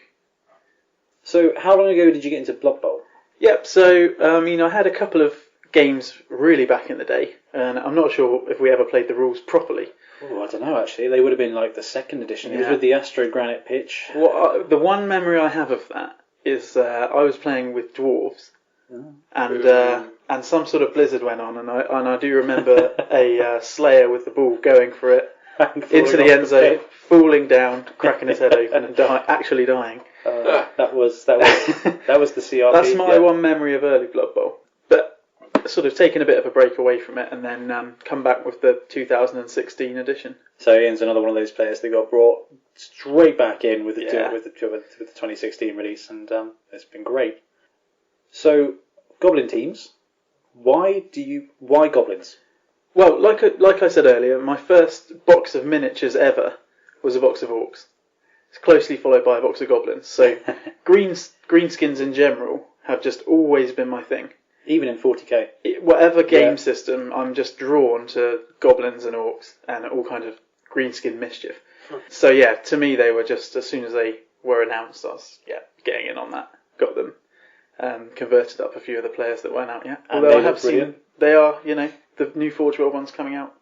Speaker 2: So, how long ago did you get into Blood Bowl?
Speaker 3: Yep. So I had a couple of games really back in the day, and I'm not sure if we ever played the rules properly.
Speaker 2: Oh, I don't know, actually. They would have been like the second edition. It was
Speaker 3: Yeah.
Speaker 2: with the Astro Granite pitch.
Speaker 3: Well, the one memory I have of that is I was playing with dwarves, and some sort of blizzard went on, and I do remember a Slayer with the ball going for it into the end zone, falling down, cracking his head open, and actually dying.
Speaker 2: That was the CRP.
Speaker 3: That's my one memory of early Blood Bowl. But sort of taken a bit of a break away from it, and then come back with the 2016 edition.
Speaker 2: So Ian's another one of those players that got brought straight back in with the
Speaker 3: Yeah.
Speaker 2: with the 2016 release, and it's been great. So, Goblin Teams. Why Goblins?
Speaker 3: Well, like I said earlier, my first box of miniatures ever was a box of orcs. It's closely followed by a box of goblins. So greenskins in general have just always been my thing.
Speaker 2: Even in 40k.
Speaker 3: Whatever game system, I'm just drawn to goblins and orcs and all kind of greenskin mischief. So yeah, to me they were just, as soon as they were announced, I was getting in on that. Got them. Converted up a few of the players that weren't out yet.
Speaker 2: And
Speaker 3: Although
Speaker 2: they
Speaker 3: I have
Speaker 2: look
Speaker 3: seen
Speaker 2: brilliant.
Speaker 3: they are, the new Forge World one's coming out.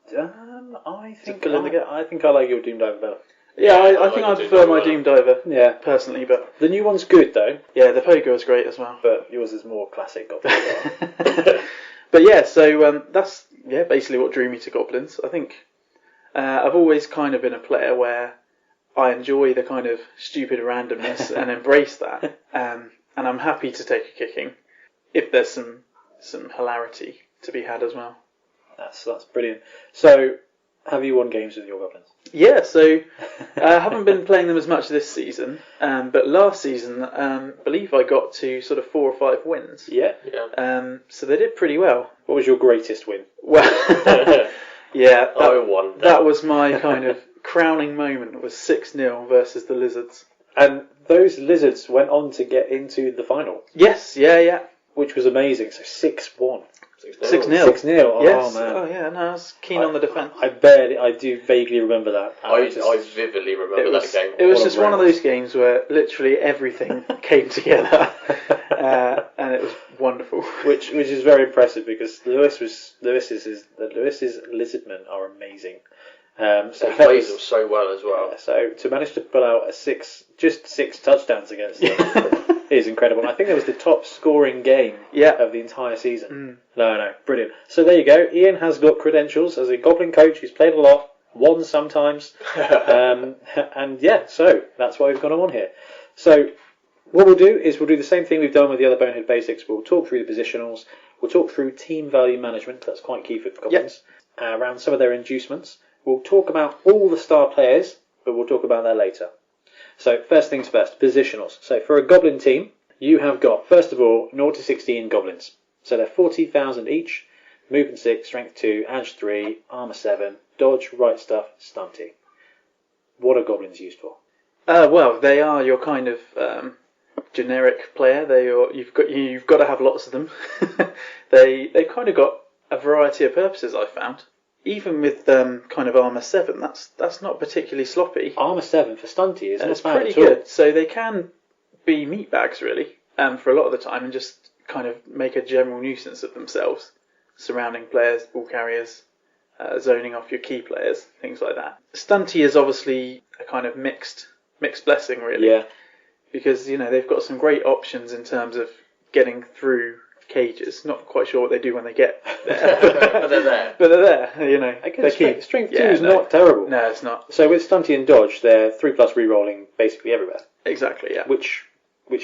Speaker 2: I think
Speaker 3: fill in the gap.
Speaker 2: I think I like your Doom Diver better.
Speaker 3: Yeah, I
Speaker 1: like
Speaker 3: think
Speaker 1: the
Speaker 3: I
Speaker 1: Doom
Speaker 3: prefer my
Speaker 1: Diver.
Speaker 3: Doom Diver
Speaker 2: Yeah.
Speaker 3: personally, but
Speaker 2: The new one's good though,
Speaker 3: yeah, the Pogo is great as well.
Speaker 2: but yours is more classic Goblin.
Speaker 3: But yeah, so that's basically what drew me to Goblins. I think I've always kind of been a player where I enjoy the kind of stupid randomness and embrace that, and I'm happy to take a kicking if there's some hilarity to be had as well.
Speaker 2: That's brilliant. So, have you won games with your Goblins?
Speaker 3: Yeah, so I haven't been playing them as much this season, but last season, I believe I got to sort of 4 or 5 wins.
Speaker 2: Yeah.
Speaker 3: So they did pretty well.
Speaker 2: What was your greatest win?
Speaker 3: Well, yeah,
Speaker 1: I won.
Speaker 3: that was my kind of crowning moment. It was 6-0 versus the Lizards.
Speaker 2: And those Lizards went on to get into the final.
Speaker 3: Yes, yeah.
Speaker 2: Which was amazing. So 6-1.
Speaker 3: 6-0.
Speaker 2: 6-0.
Speaker 3: Yes.
Speaker 2: Oh, man.
Speaker 3: Oh, yeah, no, I was keen on the defence.
Speaker 2: I do vaguely remember that.
Speaker 1: I vividly remember that game.
Speaker 3: It was just one of those games where literally everything came together, and it was wonderful.
Speaker 2: Which is very impressive because Lewis's Lizardmen are amazing.
Speaker 1: So he plays them so well as well.
Speaker 2: Yeah, so to manage to pull out just six touchdowns against them is incredible. And I think that was the top scoring game of the entire season. No, brilliant. So there you go. Ian has got credentials as a Goblin coach. He's played a lot, won sometimes, and so that's why we've got him on here. So what we'll do is we'll do the same thing we've done with the other Bonehead Basics. We'll talk through the positionals. We'll talk through team value management. That's quite key for the Goblins. Around some of their inducements. We'll talk about all the star players, but we'll talk about that later. So first things first, positionals. So for a Goblin team, you have got, first of all, 0 to 16 Goblins. So they're 40,000 each, movement 6, strength 2, edge 3, armour 7, dodge, right stuff, stunty. What are Goblins used for?
Speaker 3: Well, they are your kind of generic player. You've got to have lots of them. They've kind of got a variety of purposes, I've found. Even with kind of armour 7, that's not particularly sloppy.
Speaker 2: Armour 7 for stunty is not bad
Speaker 3: pretty
Speaker 2: at all.
Speaker 3: good. So they can be meat bags really, for a lot of the time, and just kind of make a general nuisance of themselves, surrounding players, ball carriers, zoning off your key players, things like that. Stunty is obviously a kind of mixed blessing really.
Speaker 2: Yeah.
Speaker 3: Because they've got some great options in terms of getting through cages. Not quite sure what they do when they get there.
Speaker 1: But they're there.
Speaker 3: But they're there,
Speaker 2: Again, strength 2 is not terrible.
Speaker 3: No, it's not.
Speaker 2: So with stunty and dodge, they're 3+ rerolling basically everywhere.
Speaker 3: Exactly, yeah.
Speaker 2: Which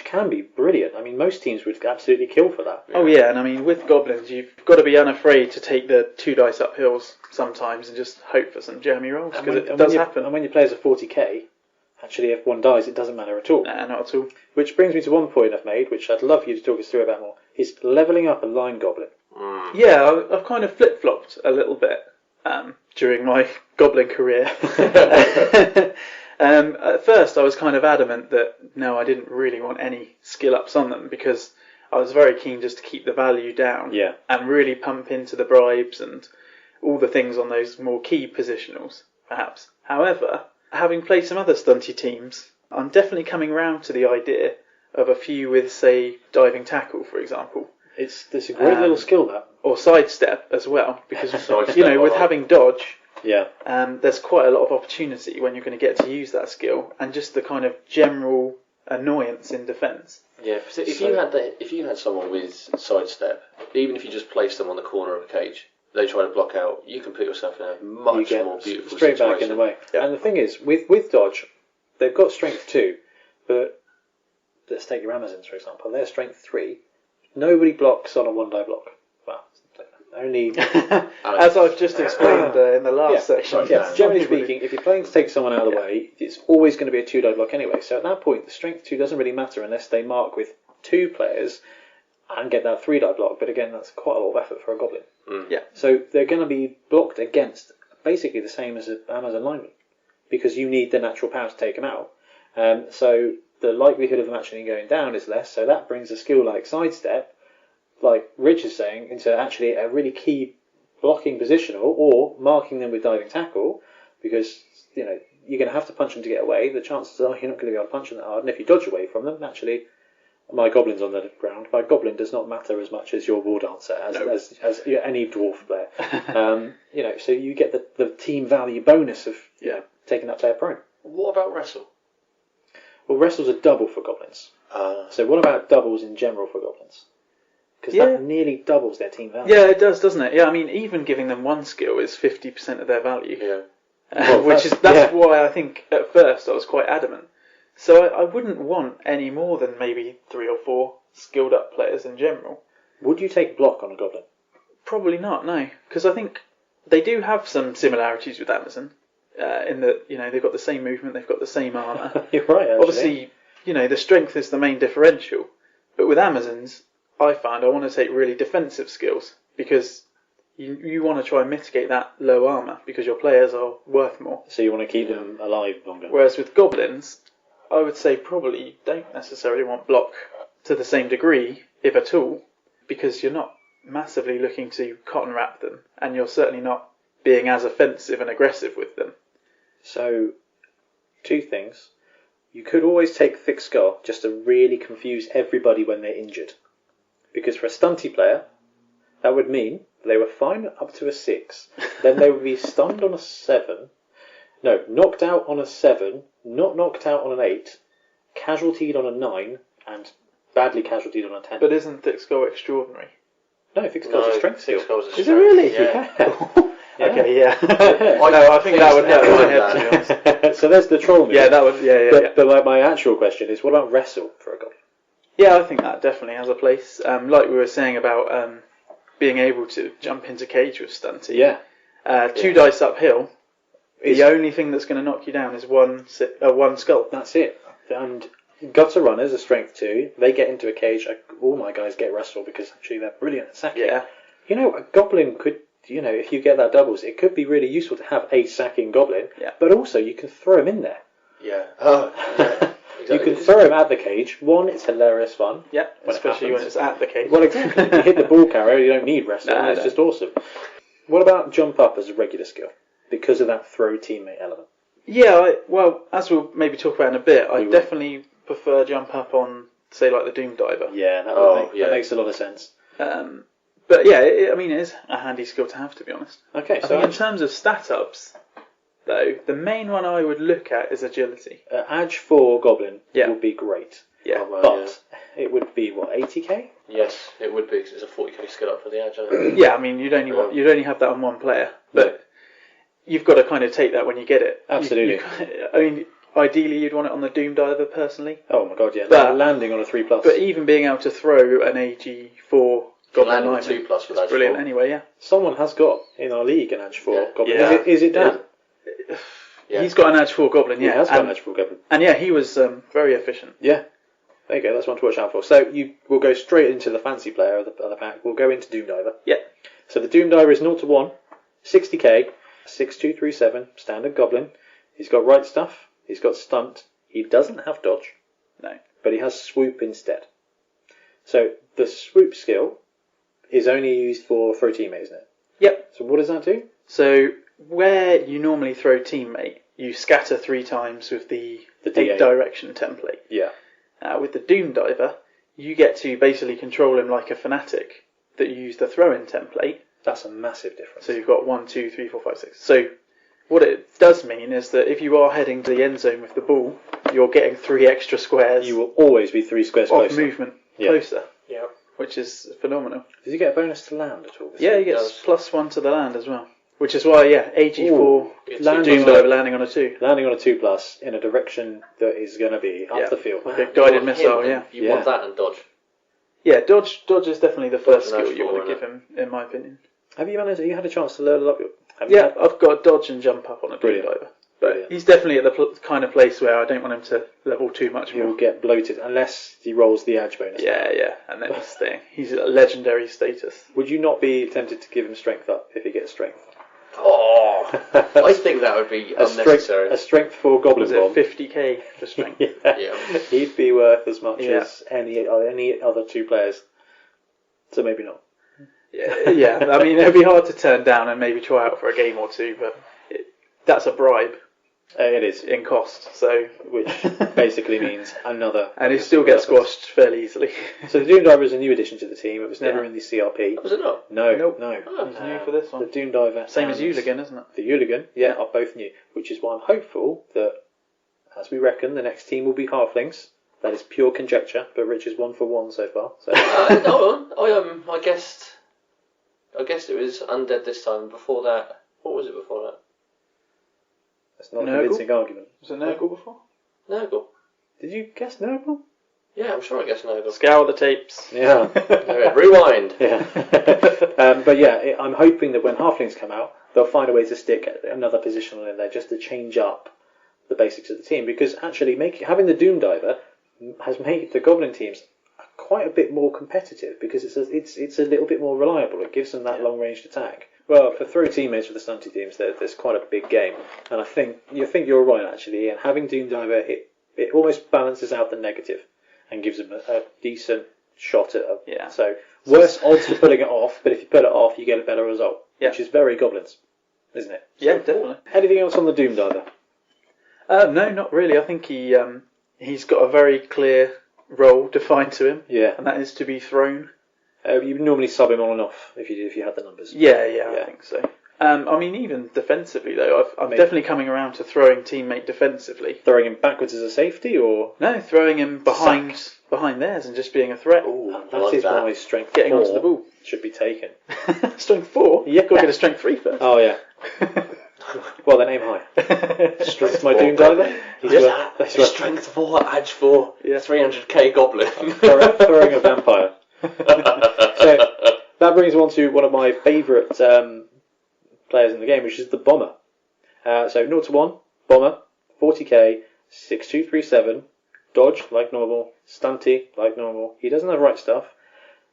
Speaker 2: can be brilliant. I mean, most teams would absolutely kill for that.
Speaker 3: Oh yeah, and I mean, with Goblins, you've got to be unafraid to take the 2 dice up hills sometimes and just hope for some jammy rolls, because it does happen.
Speaker 2: And when your players are 40k, actually if one dies, it doesn't matter at all.
Speaker 3: Nah, not at all.
Speaker 2: Which brings me to one point I've made, which I'd love you to talk us through about more, is levelling up a line Goblin.
Speaker 3: Yeah, I've kind of flip-flopped a little bit during my Goblin career. At first I was kind of adamant that no, I didn't really want any skill ups on them, because I was very keen just to keep the value down and really pump into the bribes and all the things on those more key positionals, perhaps. However, having played some other stunty teams, I'm definitely coming round to the idea of a few with, say, diving tackle, for example.
Speaker 2: It's a great little skill, that.
Speaker 3: Or sidestep as well, because with having dodge, there's quite a lot of opportunity when you're going to get to use that skill, and just the kind of general annoyance in defence.
Speaker 1: Yeah, so if you had someone with sidestep, even if you just placed them on the corner of a cage, they try to block out, you can put yourself in a much more beautiful
Speaker 2: straight
Speaker 1: situation.
Speaker 2: back in the way. Yeah. And the thing is, with dodge, they've got strength 2, but let's take your Amazons for example. They're strength 3. Nobody blocks on a 1-die block. Well, only
Speaker 3: as I've just explained in the last section.
Speaker 2: Generally speaking, if you're playing to take someone out of the way, it's always going to be a 2-die block anyway. So at that point, the strength 2 doesn't really matter unless they mark with 2 players and get that 3-die block. But again, that's quite a lot of effort for a Goblin.
Speaker 3: Yeah.
Speaker 2: So they're going to be blocked against basically the same as an Amazon lineman, because you need the natural power to take them out. So the likelihood of them actually going down is less. So that brings a skill like sidestep, like Rich is saying, into actually a really key blocking positional, or marking them with diving tackle, because you're going to have to punch them to get away. The chances are you're not going to be able to punch them that hard, and if you dodge away from them, naturally, my Goblin's on the ground. My Goblin does not matter as much as your War Dancer, as any dwarf player. So you get the team value bonus of taking that player prone.
Speaker 1: What about wrestle?
Speaker 2: Well, wrestle's a double for Goblins. So what about doubles in general for Goblins? Because that nearly doubles their team value.
Speaker 3: Yeah, it does, doesn't it? Yeah, I mean, even giving them 1 skill is 50% of their value.
Speaker 1: Yeah.
Speaker 3: That's why I think at first I was quite adamant. So I wouldn't want any more than maybe 3 or 4 skilled up players in general.
Speaker 2: Would you take block on a Goblin?
Speaker 3: Probably not, no. Because I think they do have some similarities with Amazon, in that, you know, they've got the same movement, they've got the same armour.
Speaker 2: You're right, actually.
Speaker 3: Obviously, you know, the strength is the main differential. But with Amazons, I find I want to take really defensive skills, because you want to try and mitigate that low armour, because your players are worth more.
Speaker 2: So you want to keep them alive longer.
Speaker 3: Whereas with Goblins, I would say probably don't necessarily want block to the same degree, if at all, because you're not massively looking to cotton wrap them, and you're certainly not being as offensive and aggressive with them.
Speaker 2: So, two things. You could always take Thick Skull just to really confuse everybody when they're injured. Because for a stunty player, that would mean they were fine up to a 6. Then they would be stunned on a 7. No, knocked out on a 7, not knocked out on an 8, casualtied on a 9, and badly casualtied on a 10.
Speaker 3: But isn't Thick Skull extraordinary?
Speaker 2: No, Thick Skull's a strength skill.
Speaker 3: Is it really?
Speaker 2: Yeah.
Speaker 3: Okay, yeah. No, I think that would hurt my head, to be honest.
Speaker 2: So there's the troll move.
Speaker 3: Yeah, that would. Yeah.
Speaker 2: But my actual question is, what about wrestle for a goblin?
Speaker 3: Yeah, I think that definitely has a place. Like we were saying about being able to jump into cage with stunty.
Speaker 2: Yeah.
Speaker 3: 2 dice uphill. The only thing that's going to knock you down is one skull.
Speaker 2: That's it. And gutter runners are strength 2. They get into a cage. All my guys get wrestle because actually they're brilliant at sacking.
Speaker 3: Yeah.
Speaker 2: You know, a goblin could, you know, if you get that doubles, it could be really useful to have a sacking goblin.
Speaker 3: Yeah.
Speaker 2: But also you can throw him in there.
Speaker 1: Yeah. Oh, yeah. Exactly.
Speaker 2: You can throw him at the cage. One, it's hilarious fun.
Speaker 3: Yeah, especially when it's at the cage.
Speaker 2: Well, exactly. You hit the ball carrier, you don't need wrestle.
Speaker 3: No,
Speaker 2: it's just awesome. What about jump up as a regular skill? Because of that throw teammate element.
Speaker 3: Yeah, well, as we'll maybe talk about in a bit, I definitely prefer jump up on, say, like the Doom Diver.
Speaker 2: Yeah, that makes a lot of sense.
Speaker 3: But yeah, it is a handy skill to have, to be honest.
Speaker 2: Okay,
Speaker 3: I think in terms of stat ups, though, the main one I would look at is agility.
Speaker 2: Edge 4 Goblin would be great.
Speaker 3: Yeah.
Speaker 1: Oh, well,
Speaker 2: but it would be, what, 80k?
Speaker 1: Yes, it would be, because it's a 40k skill up for the edge, isn't it?
Speaker 3: Yeah, I mean, you'd only have that on one player, but you've got to kind of take that when you get it.
Speaker 2: Absolutely.
Speaker 3: I mean, ideally you'd want it on the Doom Diver, personally.
Speaker 2: Oh my god, yeah.
Speaker 3: But
Speaker 2: landing on a 3+.
Speaker 3: But even being able to throw an AG4 Goblin
Speaker 1: landing 2+ with
Speaker 3: that's
Speaker 1: Edge
Speaker 3: brilliant
Speaker 1: 4.
Speaker 3: anyway, yeah.
Speaker 2: Someone has got in our league an Edge 4 Goblin.
Speaker 3: Yeah.
Speaker 2: Is it Dan?
Speaker 3: Yeah. He's got an Edge 4 Goblin, yeah.
Speaker 2: He has got an Edge 4 Goblin.
Speaker 3: And yeah, he was very efficient.
Speaker 2: Yeah. There you go, that's one to watch out for. So we'll go straight into the fancy player of the pack. We'll go into Doom Diver.
Speaker 3: Yeah.
Speaker 2: So the Doom Diver is 0 to 1, 60k, 6237, standard Goblin. He's got right stuff, he's got stunt, he doesn't have dodge.
Speaker 3: No.
Speaker 2: But he has swoop instead. So the swoop skill is only used for throw teammate, isn't it?
Speaker 3: Yep.
Speaker 2: So what does that do?
Speaker 3: So where you normally throw teammate, you scatter 3 times with the 8 direction template.
Speaker 2: Yeah.
Speaker 3: With the Doom Diver, you get to basically control him like a fanatic that you use the throw-in template.
Speaker 2: That's a massive difference.
Speaker 3: So you've got 1, 2, 3, 4, 5, 6. So what it does mean is that if you are heading to the end zone with the ball, you're getting 3 extra squares.
Speaker 2: You will always be 3 squares
Speaker 3: of
Speaker 2: closer.
Speaker 3: movement closer.
Speaker 1: Yeah.
Speaker 3: Which is phenomenal.
Speaker 2: Does he get a bonus to land at all?
Speaker 3: Yeah, he gets +1 to the land as well. Which is why, AG4
Speaker 2: landing
Speaker 3: Doom Diver landing on a 2.
Speaker 2: Landing on a 2+ in a direction that is going to be up the field.
Speaker 3: Like a guided missile,
Speaker 1: You want that and dodge.
Speaker 3: Yeah, dodge is definitely the first
Speaker 1: Dodge
Speaker 3: skill you want to
Speaker 1: Edge
Speaker 3: give him, in my opinion.
Speaker 2: Have you had a chance to learn up?
Speaker 3: I've got dodge and jump up on a Doom Diver. But he's definitely at the kind of place where I don't want him to level too much more.
Speaker 2: He'll get bloated unless he rolls the edge bonus.
Speaker 3: Yeah, and then he's staying. He's at legendary status.
Speaker 2: Would you not be tempted to give him strength up if he gets strength?
Speaker 1: Oh, I think that would be unnecessary.
Speaker 2: A strength for Goblin Bomb.
Speaker 3: 50k for strength?
Speaker 1: Yeah.
Speaker 2: He'd be worth as much as any other 2 players. So maybe not.
Speaker 3: Yeah. I mean, it'd be hard to turn down and maybe try out for a game or 2, but that's a bribe.
Speaker 2: It is.
Speaker 3: In cost, so...
Speaker 2: Which basically means another...
Speaker 3: And he still gets squashed fairly easily.
Speaker 2: So the Doom Diver is a new addition to the team. It was never in the CRP.
Speaker 1: Was it not?
Speaker 2: No.
Speaker 3: Oh, he's new for this one.
Speaker 2: The Doom Diver...
Speaker 3: Same as Hooligan, isn't it?
Speaker 2: The Hooligan, are both new. Which is why I'm hopeful that, as we reckon, the next team will be Halflings. That is pure conjecture, but Rich is 1 for 1 so far. So.
Speaker 1: Hold on. I guessed it was Undead this time. Before that, what was it before that?
Speaker 2: That's not a convincing argument.
Speaker 3: Was it Nurgle before?
Speaker 1: Nurgle.
Speaker 2: Did you guess Nurgle?
Speaker 1: Yeah, I'm sure I guessed Nurgle.
Speaker 3: Scour the tapes.
Speaker 2: Yeah.
Speaker 1: Rewind.
Speaker 2: Yeah. But yeah, I'm hoping that when halflings come out, they'll find a way to stick another positional in there just to change up the basics of the team. Because actually, having the Doom Diver has made the Goblin teams quite a bit more competitive because it's a little bit more reliable. It gives them that long ranged attack. Well, for throw teammates for the stunty teams, there's quite a big game, and I think you're right actually. And having Doom Diver, it almost balances out the negative and gives them a decent shot at it.
Speaker 3: Yeah.
Speaker 2: So worse odds for pulling it off, but if you pull it off, you get a better result, which is very Goblins, isn't it?
Speaker 3: Yeah, definitely.
Speaker 2: Anything else on the Doom Diver?
Speaker 3: No, not really. I think he's got a very clear role defined to him, and that is to be thrown.
Speaker 2: You normally sub him on and off if you had the numbers.
Speaker 3: Yeah, I think so. I mean, even defensively though, I'm definitely coming around to throwing teammate defensively.
Speaker 2: Throwing him backwards as a safety, or
Speaker 3: no, throwing him behind theirs and just being a threat.
Speaker 2: Ooh, that is my strength.
Speaker 3: Getting
Speaker 2: 4
Speaker 3: onto the ball
Speaker 2: should be taken.
Speaker 3: Strength 4.
Speaker 2: Yeah,
Speaker 3: got to get a strength 3 first.
Speaker 2: Oh yeah. Well, then aim high.
Speaker 1: Strength
Speaker 2: my
Speaker 1: 4
Speaker 2: Doom Diver.
Speaker 1: Strength 4, edge 4, 300k goblin.
Speaker 2: Throwing a vampire. So that brings on to one of my favourite players in the game, which is the Bomber. So 0 to 1, Bomber, 40k, 6237, dodge like normal, stunty like normal. He doesn't have right stuff.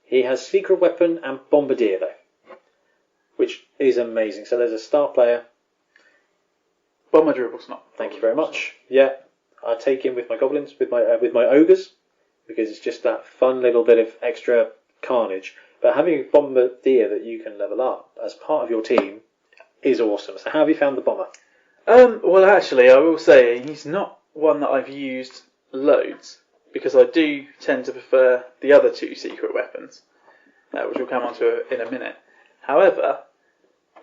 Speaker 2: He has secret weapon and bombardier though, which is amazing. So there's a star player.
Speaker 3: Bomber dribble snot.
Speaker 2: Thank you very much. Yeah, I take him with my goblins, with my ogres, because it's just that fun little bit of extra carnage. But having a bombardier that you can level up as part of your team is awesome. So how have you found the Bomber?
Speaker 3: Well, actually, I will say he's not one that I've used loads because I do tend to prefer the other 2 secret weapons, which we'll come on to in a minute. However,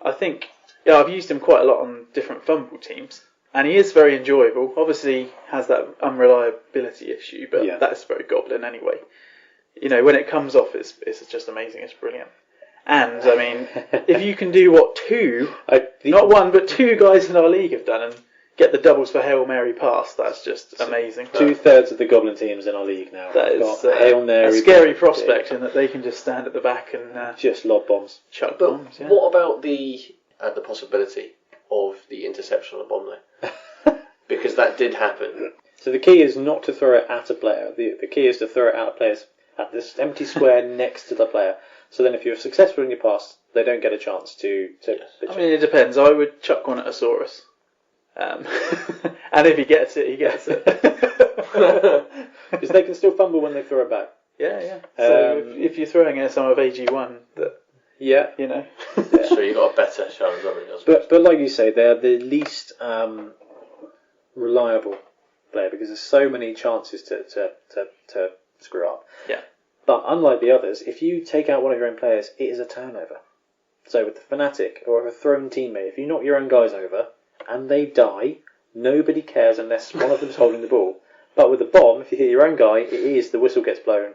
Speaker 3: I think I've used him quite a lot on different fumble teams, and he is very enjoyable. Obviously, has that unreliability issue, but that's very Goblin anyway. You know, when it comes off, it's just amazing. It's brilliant. And I mean, if you can do what not one, but 2 guys in our league have done, and get the doubles for Hail Mary pass, that's just amazing.
Speaker 2: 2/3 of the Goblin teams in our league now.
Speaker 3: That is
Speaker 2: Hail Mary,
Speaker 3: a scary prospect in that they can just stand at the back and
Speaker 2: just lob bombs,
Speaker 3: chuck bombs. Yeah.
Speaker 1: What about the possibility of the interception on a bomb though? Because that did happen.
Speaker 2: So the key is not to throw it at a player. The key is to throw it at players at this empty square next to the player. So then if you're successful in your pass, they don't get a chance to
Speaker 3: I mean, it depends. I would chuck one at a Saurus. And if he gets it, he gets it.
Speaker 2: Because they can still fumble when they throw it back.
Speaker 3: Yeah. So if you're throwing it at some of AG1, you know.
Speaker 1: So you've got a better chance of it.
Speaker 2: But like you say, they're the least reliable player because there's so many chances to screw up.
Speaker 3: Yeah.
Speaker 2: But unlike the others, if you take out one of your own players, it is a turnover. So with the Fanatic or a thrown teammate, if you knock your own guys over and they die, nobody cares unless one of them's holding the ball. But with the bomb, if you hit your own guy, the whistle gets blown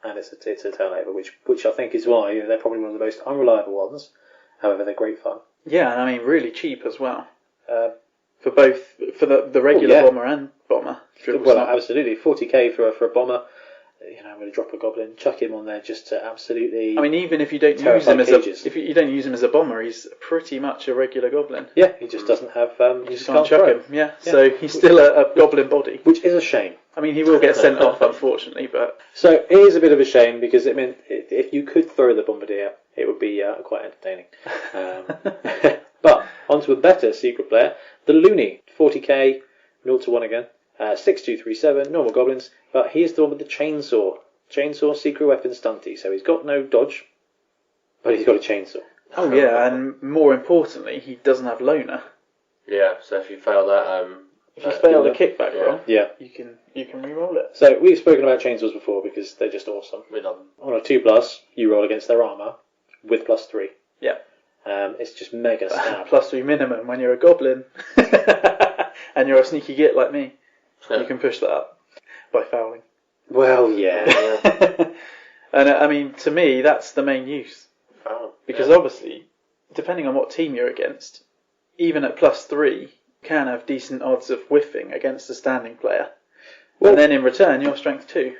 Speaker 2: and it's a turnover, which I think is why they're probably one of the most unreliable ones. However, they're great fun.
Speaker 3: Yeah, and I mean really cheap as well. For the regular bomber and bomber.
Speaker 2: Well, absolutely, 40k for a bomber. You know, I'm going to drop a goblin, chuck him on there just to absolutely.
Speaker 3: I mean, even if you don't use him as a bomber, he's pretty much a regular goblin.
Speaker 2: Yeah, he just doesn't have.
Speaker 3: You just can't chuck him. Yeah, so he's still a goblin body,
Speaker 2: which is a shame.
Speaker 3: I mean, he will get sent off, unfortunately, but
Speaker 2: so it is a bit of a shame because it meant if you could throw the bombardier, it would be quite entertaining. But onto a better secret player, the Looney, 40k, 0 to 1 again. 6237, normal goblins, but he's the one with the chainsaw. Chainsaw, secret weapon, stunty. So he's got no dodge, but he's got a chainsaw.
Speaker 3: Oh yeah, and more importantly, he doesn't have loner.
Speaker 1: Yeah, so if you fail that,
Speaker 3: if you fail the kickback roll,
Speaker 2: you
Speaker 3: can re-roll it.
Speaker 2: So we've spoken about chainsaws before because they're just awesome.
Speaker 1: We love them.
Speaker 2: On a 2+, you roll against their armour with +3.
Speaker 3: Yeah.
Speaker 2: It's just mega stab.
Speaker 3: +3 minimum when you're a goblin, and you're a sneaky git like me. You can push that up by fouling.
Speaker 2: Well, yeah.
Speaker 3: And I mean, to me, that's the main use.
Speaker 1: Foul.
Speaker 3: Because obviously, depending on what team you're against, even at +3, you can have decent odds of whiffing against a standing player. Well, and then in return, you're strength 2.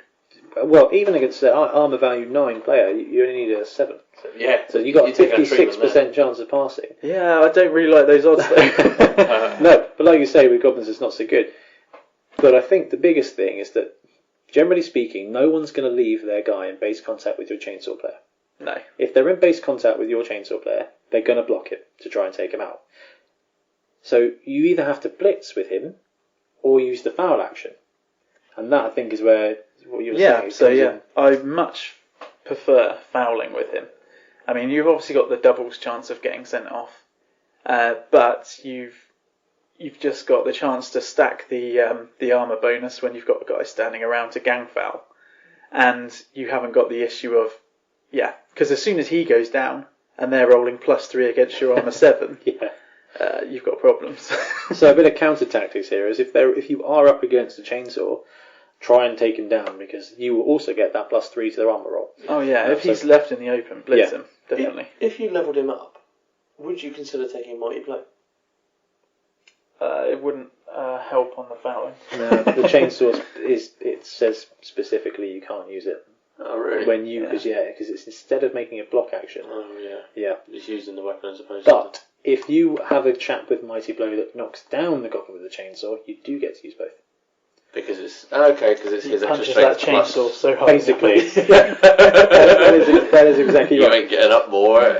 Speaker 2: Well, even against an armour value 9 player, you only need a 7.
Speaker 1: Yeah.
Speaker 2: So you got a
Speaker 1: take that treatment
Speaker 2: 56% chance of passing.
Speaker 3: Yeah, I don't really like those odds though.
Speaker 2: No, but like you say, with Goblins it's not so good. But I think the biggest thing is that, generally speaking, no one's going to leave their guy in base contact with your chainsaw player.
Speaker 3: No.
Speaker 2: If they're in base contact with your chainsaw player, they're going to block it to try and take him out. So you either have to blitz with him or use the foul action. And that, I think, is where what you were saying.
Speaker 3: Yeah, I much prefer fouling with him. I mean, you've obviously got the doubles chance of getting sent off, but you've just got the chance to stack the armour bonus when you've got a guy standing around to gang foul. And you haven't got the issue of, because as soon as he goes down and they're rolling +3 against your armour 7, you've got problems.
Speaker 2: So a bit of counter tactics here is if you are up against a chainsaw, try and take him down, because you will also get that +3 to their armour roll.
Speaker 3: Oh yeah, if he's left in the open, blitz him, definitely.
Speaker 1: If you levelled him up, would you consider taking mighty blow?
Speaker 3: It wouldn't help on the fouling.
Speaker 2: No, the chainsaw it says specifically you can't use it.
Speaker 1: Oh really?
Speaker 2: Because it's instead of making a block action.
Speaker 1: Oh yeah.
Speaker 2: Yeah.
Speaker 1: It's using the weapon as opposed
Speaker 2: But
Speaker 1: to...
Speaker 2: if you have a chap with mighty blow that knocks down the goblin with the chainsaw, you do get to use both.
Speaker 1: Because it's his extra
Speaker 3: Punches
Speaker 1: strength
Speaker 3: that chainsaw so hard.
Speaker 2: Basically, that is exactly
Speaker 1: you
Speaker 2: right.
Speaker 1: ain't getting up more.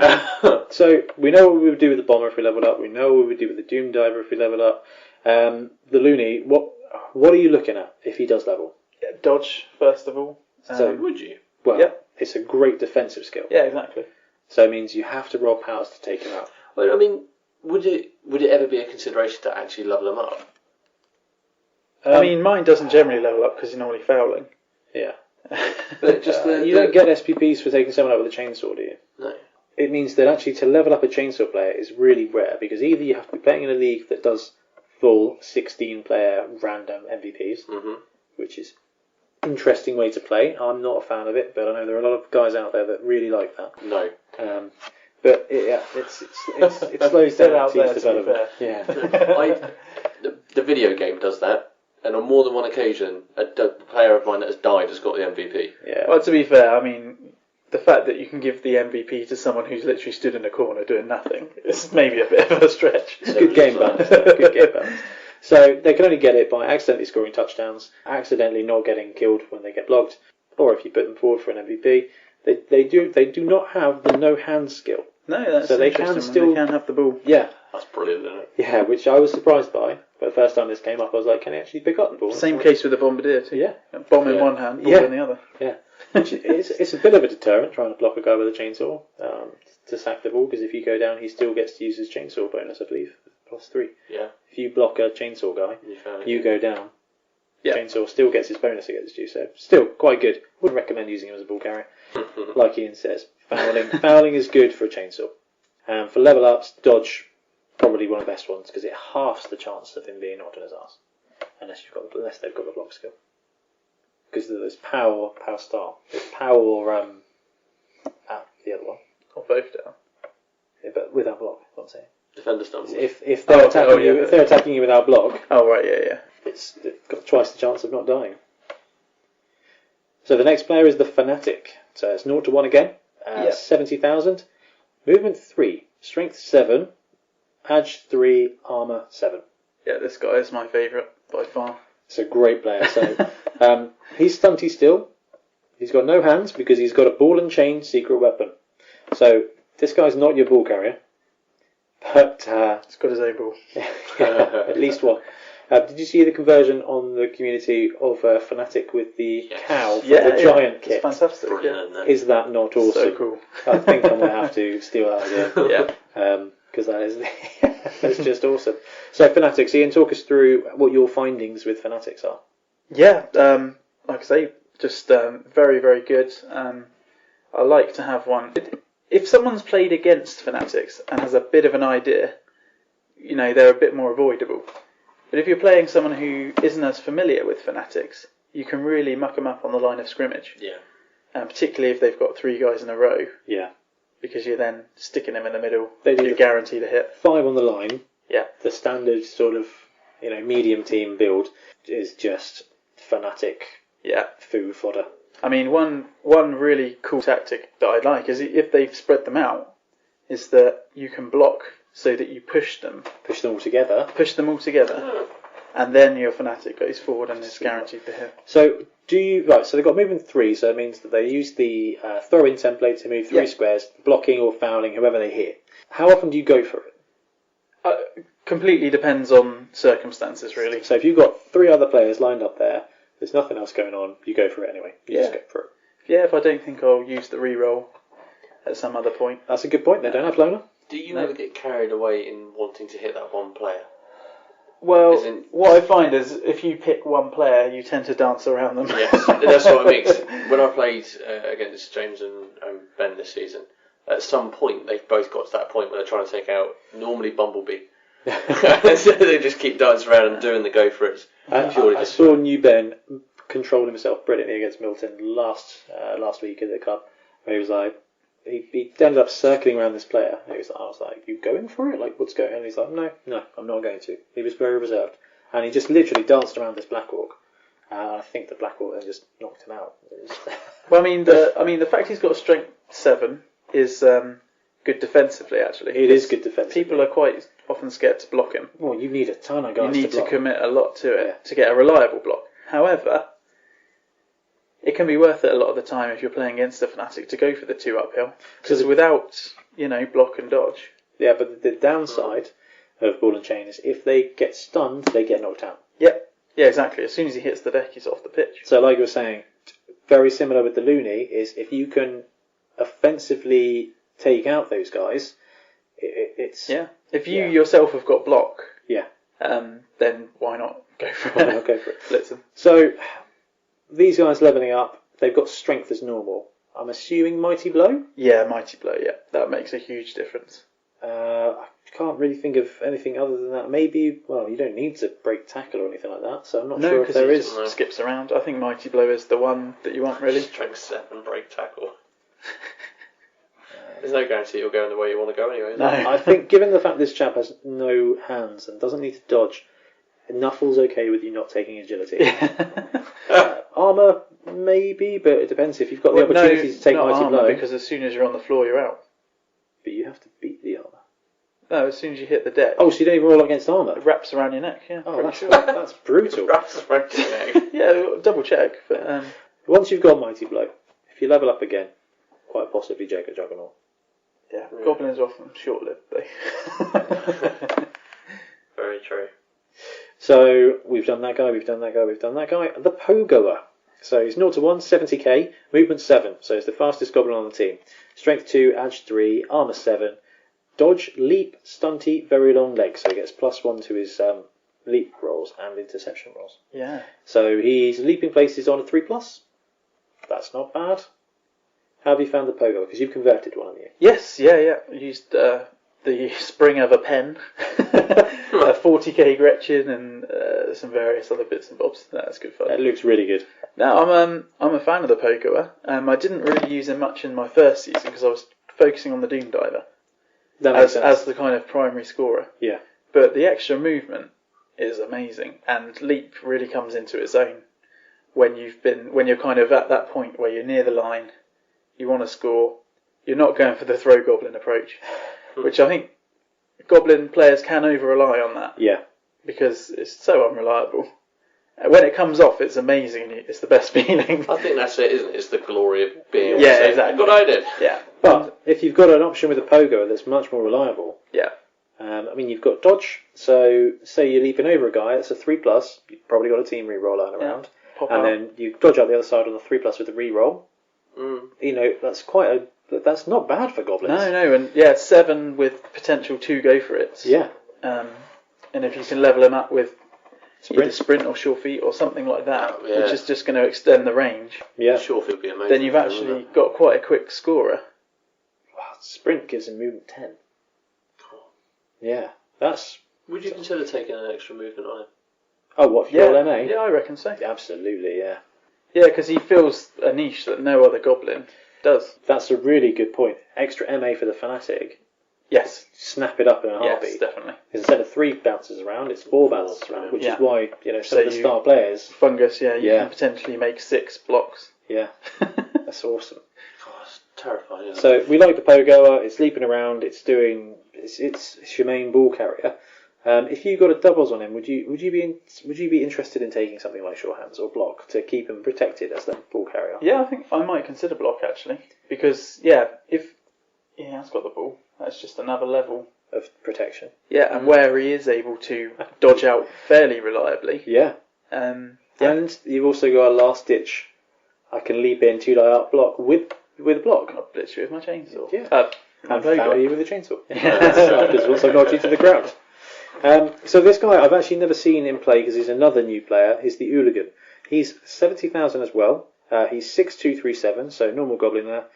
Speaker 2: So we know what we would do with the bomber if we leveled up. We know what we would do with the doom diver if we leveled up. The loony, what are you looking at if he does level?
Speaker 3: Dodge first of all.
Speaker 2: So
Speaker 1: would you?
Speaker 2: Well, it's a great defensive skill.
Speaker 3: Yeah, exactly.
Speaker 2: So it means you have to roll powers to take him out.
Speaker 1: Well, I mean, would it ever be a consideration to actually level him up?
Speaker 3: I mean, mine doesn't generally level up because you're normally fouling.
Speaker 2: Yeah.
Speaker 1: But just
Speaker 2: You don't get SPPs for taking someone out with a chainsaw, do you?
Speaker 1: No.
Speaker 2: It means that actually to level up a chainsaw player is really rare, because either you have to be playing in a league that does full 16-player random MVPs, which is an interesting way to play. I'm not a fan of it, but I know there are a lot of guys out there that really like that.
Speaker 1: No.
Speaker 2: But it slows down team's development. Yeah.
Speaker 1: The video game does that, and on more than one occasion, a player of mine that has died has got the MVP.
Speaker 2: Yeah.
Speaker 3: Well, to be fair, I mean, the fact that you can give the MVP to someone who's literally stood in a corner doing nothing is maybe a bit of a stretch.
Speaker 2: It's good game balance. Good game balance. So they can only get it by accidentally scoring touchdowns, accidentally not getting killed when they get blocked, or if you put them forward for an MVP. They do not have the no hands skill.
Speaker 3: No, that's
Speaker 2: so they
Speaker 3: interesting.
Speaker 2: can
Speaker 3: They can have the ball.
Speaker 2: Yeah.
Speaker 1: That's brilliant, isn't it?
Speaker 2: Yeah, which I was surprised by. But the first time this came up, I was like, can he actually pick up the ball?
Speaker 3: Same case with the bombardier too.
Speaker 2: Yeah.
Speaker 3: Bomb in one hand, ball in the other.
Speaker 2: Yeah. Which it's a bit of a deterrent trying to block a guy with a chainsaw to sack the ball, because if you go down, he still gets to use his chainsaw bonus, I believe, +3.
Speaker 1: Yeah.
Speaker 2: If you block a chainsaw guy, you go down.
Speaker 3: Yeah.
Speaker 2: Chainsaw still gets his bonus against you, so still quite good. Wouldn't recommend using him as a ball carrier. Like Ian says, fouling is good for a chainsaw. For level ups, dodge probably one of the best ones, because it halves the chance of him being knocked on his ass, unless they've got the block skill. Because there's power star, there's power the other one,
Speaker 3: Or both down.
Speaker 2: yeah, but without block. What I'm saying.
Speaker 1: Defender stumbles.
Speaker 2: If they're attacking you without block,
Speaker 3: Oh right, yeah.
Speaker 2: it's got twice the chance of not dying. So the next player is the Fanatic. So it's 0 to 1 again. 70,000. Movement 3. Strength 7. Edge 3. Armour 7.
Speaker 3: Yeah, this guy is my favourite by far.
Speaker 2: It's a great player. So he's stunty still. He's got no hands because he's got a ball and chain secret weapon. So this guy's not your ball carrier. But
Speaker 3: He's got his own ball.
Speaker 2: at least one. Did you see the conversion on the community of
Speaker 1: Fanatic
Speaker 2: with the
Speaker 1: Yes.
Speaker 2: cow from the giant kit?
Speaker 3: It's fantastic.
Speaker 1: Brilliant, isn't it?
Speaker 2: Is that not awesome?
Speaker 3: So cool.
Speaker 2: I think I might have to steal that idea.
Speaker 3: Yeah.
Speaker 2: Because that is that's just awesome. So Fanatics, Ian, talk us through what your findings with Fanatics are.
Speaker 3: Yeah, like I say, just very, very good. I like to have one. If someone's played against Fanatics and has a bit of an idea, they're a bit more avoidable. But if you're playing someone who isn't as familiar with Fanatics, you can really muck them up on the line of scrimmage.
Speaker 1: Yeah.
Speaker 3: And particularly if they've got 3 guys in a row.
Speaker 2: Yeah.
Speaker 3: Because you're then sticking them in the middle.
Speaker 2: You're
Speaker 3: guaranteed a hit.
Speaker 2: 5 on the line.
Speaker 3: Yeah.
Speaker 2: The standard sort of medium team build is just Fanatic food fodder.
Speaker 3: I mean, one really cool tactic that I like is if they've spread them out, is that you can block so that you push them
Speaker 2: all together.
Speaker 3: And then your fanatic goes forward and is guaranteed to hit.
Speaker 2: So so they've got movement 3, so it means that they use the throw-in template to move 3 squares, blocking or fouling whoever they hit. How often do you go for it?
Speaker 3: Completely depends on circumstances, really.
Speaker 2: So if you've got 3 other players lined up there, there's nothing else going on, you go for it anyway. You just go for it.
Speaker 3: Yeah, if I don't think I'll use the reroll at some other point.
Speaker 2: That's a good point. They don't have Loner.
Speaker 1: Do you ever get carried away in wanting to hit that one player?
Speaker 3: Well, what I find is if you pick one player, you tend to dance around them.
Speaker 1: Yes, that's what I mean. When I played against James and Ben this season, at some point they've both got to that point where they're trying to take out normally Bumblebee. So they just keep dancing around and doing the go for it.
Speaker 2: I saw new Ben control himself brilliantly against Milton last week at the club, where he was like, he ended up circling around this player. And I was like, you going for it? Like, what's going on? And he's like, no, I'm not going to. He was very reserved. And he just literally danced around this Black Orc. I think the Black Orc then just knocked him out.
Speaker 3: Well, the fact he's got a strength 7 is good defensively, actually.
Speaker 2: It is good defensively.
Speaker 3: People are quite often scared to block him.
Speaker 2: Well, you need a ton of guys
Speaker 3: You need
Speaker 2: to block.
Speaker 3: commit a lot to it to get a reliable block. However, it can be worth it a lot of the time if you're playing against a fanatic to go for the 2 uphill. Because without, block and dodge.
Speaker 2: Yeah, but the downside of Ball and Chain is if they get stunned, they get knocked out.
Speaker 3: Yep. Yeah, exactly. As soon as he hits the deck, he's off the pitch.
Speaker 2: So like you were saying, very similar with the Looney, is if you can offensively take out those guys, it's...
Speaker 3: Yeah. If you yourself have got block,
Speaker 2: yeah,
Speaker 3: then why not go for it?
Speaker 2: Why not go for it?
Speaker 3: Blitz them.
Speaker 2: So, these guys levelling up, they've got strength as normal. I'm assuming Mighty Blow?
Speaker 3: Yeah, Mighty Blow, yeah. That makes a huge difference.
Speaker 2: I can't really think of anything other than that. Maybe, you don't need to break tackle or anything like that, so I'm not sure if there is.
Speaker 3: No, skips around. I think Mighty Blow is the one that you want, really.
Speaker 1: Strength 7, break tackle. There's no guarantee you'll go in the way you want to go anyway.
Speaker 3: No.
Speaker 2: I think given the fact this chap has no hands and doesn't need to dodge, Nuffle's okay with you not taking agility. Armour, maybe, but it depends if you've got the opportunity to take Mighty Blow.
Speaker 3: Because as soon as you're on the floor, you're out.
Speaker 2: But you have to beat the armour.
Speaker 3: No, as soon as you hit the deck.
Speaker 2: Oh, so you don't even roll against armour?
Speaker 3: It wraps around your neck, yeah.
Speaker 2: Oh, that's brutal.
Speaker 1: Wraps around your neck.
Speaker 3: Yeah, double check. But,
Speaker 2: once you've got Mighty Blow, if you level up again, quite possibly Jacob Juggernaut.
Speaker 3: Yeah, Goblins are often short-lived, though.
Speaker 1: Very true.
Speaker 2: So, we've done that guy, The Pogoer. So, he's 0 to 1, 70k, movement 7. So, he's the fastest goblin on the team. Strength 2, edge 3, armour 7. Dodge, leap, stunty, very long legs. So, he gets +1 to his leap rolls and interception rolls.
Speaker 3: Yeah.
Speaker 2: So, he's leaping places on a 3+. That's not bad. How have you found the Pogo? Because you've converted one, haven't you?
Speaker 3: Yes, yeah. I used the spring of a pen, a 40k Gretchen, and some various other bits and bobs. That's good fun.
Speaker 2: It looks really good.
Speaker 3: No, I'm a fan of the Pogoer. I didn't really use him much in my first season because I was focusing on the Doom Diver as the kind of primary scorer.
Speaker 2: Yeah.
Speaker 3: But the extra movement is amazing, and leap really comes into its own when you're kind of at that point where you're near the line. You want to score. You're not going for the throw goblin approach, which I think goblin players can over-rely on that.
Speaker 2: Yeah.
Speaker 3: Because it's so unreliable. When it comes off, it's amazing. It's the best feeling.
Speaker 1: I think that's it, isn't it? It's the glory of being able
Speaker 3: to
Speaker 1: say,
Speaker 3: exactly.
Speaker 1: Good idea.
Speaker 3: Yeah.
Speaker 2: But if you've got an option with a Pogo that's much more reliable, you've got dodge. So say you're leaping over a guy, it's a 3+. You've probably got a team reroll lying around, then you dodge out the other side on the 3+ with a reroll. That's not bad for goblins.
Speaker 3: No, and 7 with potential 2 go for it.
Speaker 2: Yeah.
Speaker 3: And if you can level them up with either sprint or sure feet or something like that, which is just going to extend the range.
Speaker 2: Yeah.
Speaker 1: Sure feet would be amazing.
Speaker 3: Then you've actually got quite a quick scorer.
Speaker 2: Wow, sprint gives him movement 10. Yeah, that's.
Speaker 1: Would you consider taking an extra movement on him?
Speaker 2: Oh, what, for your MA?
Speaker 3: Yeah, I reckon so.
Speaker 2: Absolutely, yeah.
Speaker 3: Yeah, because he fills a niche that no other goblin does.
Speaker 2: That's a really good point. Extra MA for the fanatic.
Speaker 3: Yes.
Speaker 2: Snap it up in a heartbeat.
Speaker 3: Yes, definitely.
Speaker 2: Instead of 3 bounces around, it's 4 bounces around, which is why, some of the star players...
Speaker 3: Fungus, you can potentially make 6 blocks.
Speaker 2: Yeah, that's awesome.
Speaker 1: Oh, it's terrifying, isn't it?
Speaker 2: So we like the Pogoer. It's leaping around. It's your main ball carrier. If you got a doubles on him, would you be interested in taking something like Sure Hands or Block to keep him protected as that ball carrier?
Speaker 3: Yeah, I think I might consider Block actually, because if he has got the ball, that's just another level
Speaker 2: of protection.
Speaker 3: Yeah, and where he is able to dodge out fairly reliably.
Speaker 2: Yeah.
Speaker 3: Yeah.
Speaker 2: And you've also got a last ditch. I can leap in 2-die up block with a block.
Speaker 3: I'll blitz you with my chainsaw.
Speaker 2: Yeah.
Speaker 3: And
Speaker 2: power you with a chainsaw. Because once I've knocked you to the ground. So this guy, I've actually never seen him play because he's another new player. He's the Hooligan. He's 70,000 as well. He's 6'2", so normal goblin there.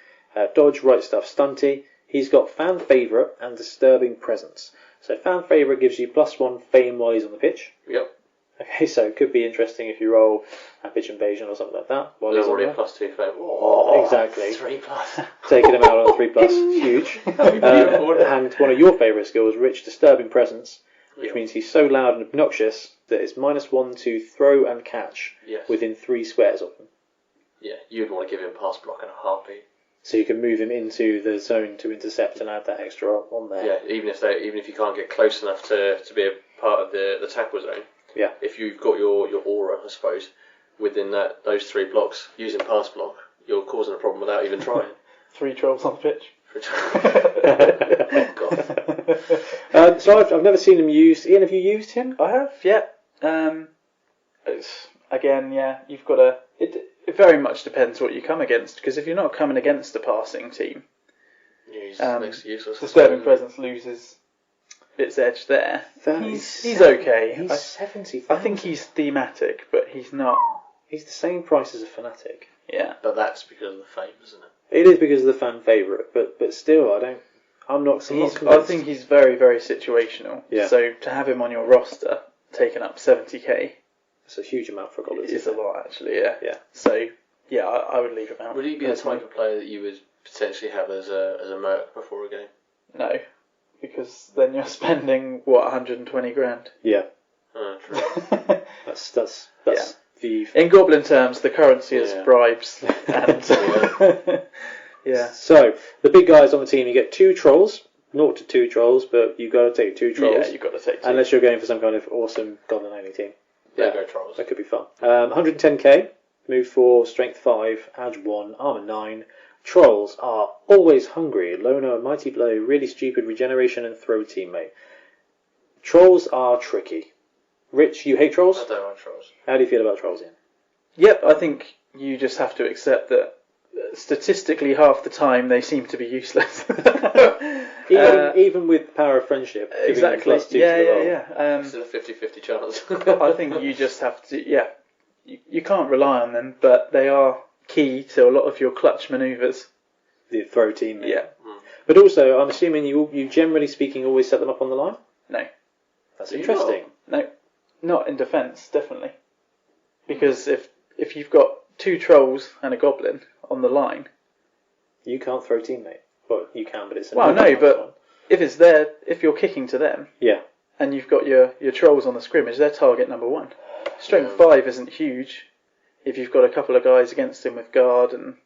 Speaker 2: Dodge, right stuff, stunty. He's got Fan Favourite and Disturbing Presence. So Fan Favourite gives you +1 fame while he's on the pitch.
Speaker 1: Yep.
Speaker 2: Okay, so it could be interesting if you roll a pitch invasion or something like that while he's on
Speaker 1: already
Speaker 2: there.
Speaker 1: +2 fame. Oh,
Speaker 2: exactly.
Speaker 1: 3+.
Speaker 2: Taking him out on a 3+, huge. And one of your favourite skills, Rich Disturbing Presence, which means he's so loud and obnoxious that it's -1 to throw and catch within 3 squares of him.
Speaker 1: Yeah, you'd want to give him pass block in a heartbeat.
Speaker 2: So you can move him into the zone to intercept and add that extra on there.
Speaker 1: Yeah, even if you can't get close enough to be a part of the tackle zone.
Speaker 2: Yeah.
Speaker 1: If you've got your aura, I suppose, within those 3 blocks, using pass block, you're causing a problem without even trying.
Speaker 3: 3 trolls on the pitch.
Speaker 1: Oh, God.
Speaker 2: So I've never seen him used. Ian, have you used him?
Speaker 3: I have, yeah. You've got to... It very much depends what you come against, because if you're not coming against a passing team,
Speaker 1: makes it useless.
Speaker 3: Disturbing Presence loses its edge there. He's okay.
Speaker 2: He's 70,000.
Speaker 3: I think he's thematic, but he's not...
Speaker 2: He's the same price as a Fanatic.
Speaker 3: Yeah.
Speaker 1: But that's because of the fame, isn't it?
Speaker 2: It is because of the fan favourite, but still, I'm not convinced.
Speaker 3: I think he's very, very situational.
Speaker 2: Yeah.
Speaker 3: So to have him on your roster, taking up 70k,
Speaker 2: it's a huge amount for Goblins.
Speaker 3: It's a lot, actually. Yeah.
Speaker 2: Yeah.
Speaker 3: So yeah, I would leave him out.
Speaker 1: Would he be the type of player that you would potentially have as a merc before a game?
Speaker 3: No, because then you're spending 120 grand.
Speaker 2: Yeah.
Speaker 1: Oh, true.
Speaker 2: that's the...
Speaker 3: In Goblin terms, the currency is bribes. And yeah.
Speaker 2: So the big guys on the team, you get 2 trolls, 0 to 2 trolls, but you've got to take 2 trolls.
Speaker 3: Yeah, you've got to take 2.
Speaker 2: Unless you're going for some kind of awesome Goblin only team.
Speaker 1: Yeah, go trolls.
Speaker 2: That could be fun. 110k, move 4, strength 5, edge 1, armor 9. Trolls are always hungry, loner, mighty blow, really stupid, regeneration and throw teammate. Trolls are tricky. Rich, you hate trolls?
Speaker 1: I don't like trolls.
Speaker 2: How do you feel about trolls, Ian?
Speaker 3: Yep, I think you just have to accept that statistically half the time they seem to be useless.
Speaker 2: Even with power of friendship,
Speaker 3: exactly.
Speaker 2: +2 to the roll.
Speaker 3: Yeah.
Speaker 1: Still a 50-50 chance.
Speaker 3: I think you just have to, you can't rely on them, but they are key to a lot of your clutch manoeuvres.
Speaker 2: The throw teammate.
Speaker 3: Yeah.
Speaker 2: But also, I'm assuming you generally speaking always set them up on the line?
Speaker 3: No.
Speaker 2: That's interesting.
Speaker 3: No, not in defence, definitely. Because if you've got 2 trolls and a goblin on the line...
Speaker 2: You can't throw teammate. Well, you can, but it's...
Speaker 3: if it's there, if you're kicking to them...
Speaker 2: Yeah.
Speaker 3: And you've got your trolls on the scrimmage, they're target number 1. Strength 5 isn't huge if you've got a couple of guys against him with guard and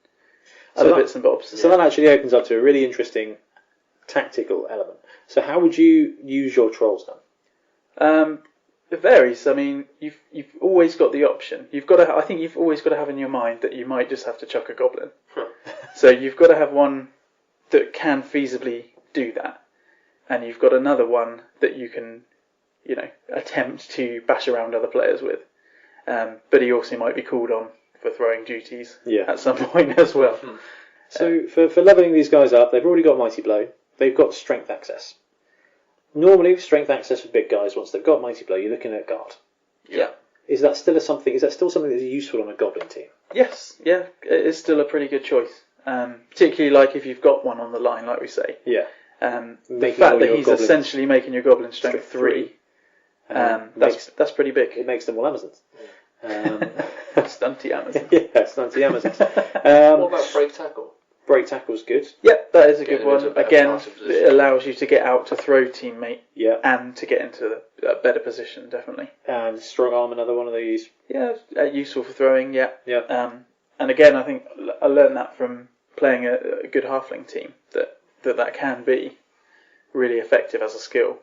Speaker 3: other bits and bobs.
Speaker 2: So that actually opens up to a really interesting tactical element. So how would you use your trolls then?
Speaker 3: It varies. I mean, you've always got the option. I think you've always got to have in your mind that you might just have to chuck a goblin. So you've got to have one that can feasibly do that, and you've got another one that you can, attempt to bash around other players with. But he also might be called on for throwing duties at some point as well.
Speaker 2: So for levelling these guys up, they've already got Mighty Blow. They've got Strength Access. Normally, strength access for big guys, once they've got Mighty Blow, you're looking at guard.
Speaker 3: Yeah.
Speaker 2: Is that still something that's useful on a Goblin team?
Speaker 3: Yes, yeah, it is still a pretty good choice. Particularly like if you've got one on the line, like we say.
Speaker 2: Yeah.
Speaker 3: The fact that he's essentially making your Goblin strength 3, that's pretty big.
Speaker 2: It makes them all Amazons.
Speaker 3: Stunty Amazons.
Speaker 2: Yeah, stunty Amazons.
Speaker 1: What about break tackle?
Speaker 2: Break tackle's good.
Speaker 3: Yep, that is a good one. Again, it allows you to get out to throw teammate and to get into a better position, definitely.
Speaker 2: And strong arm, another one of these.
Speaker 3: Yeah, useful for throwing, yeah.
Speaker 2: Yeah.
Speaker 3: And again, I think I learned that from playing a good halfling team, that can be really effective as a skill.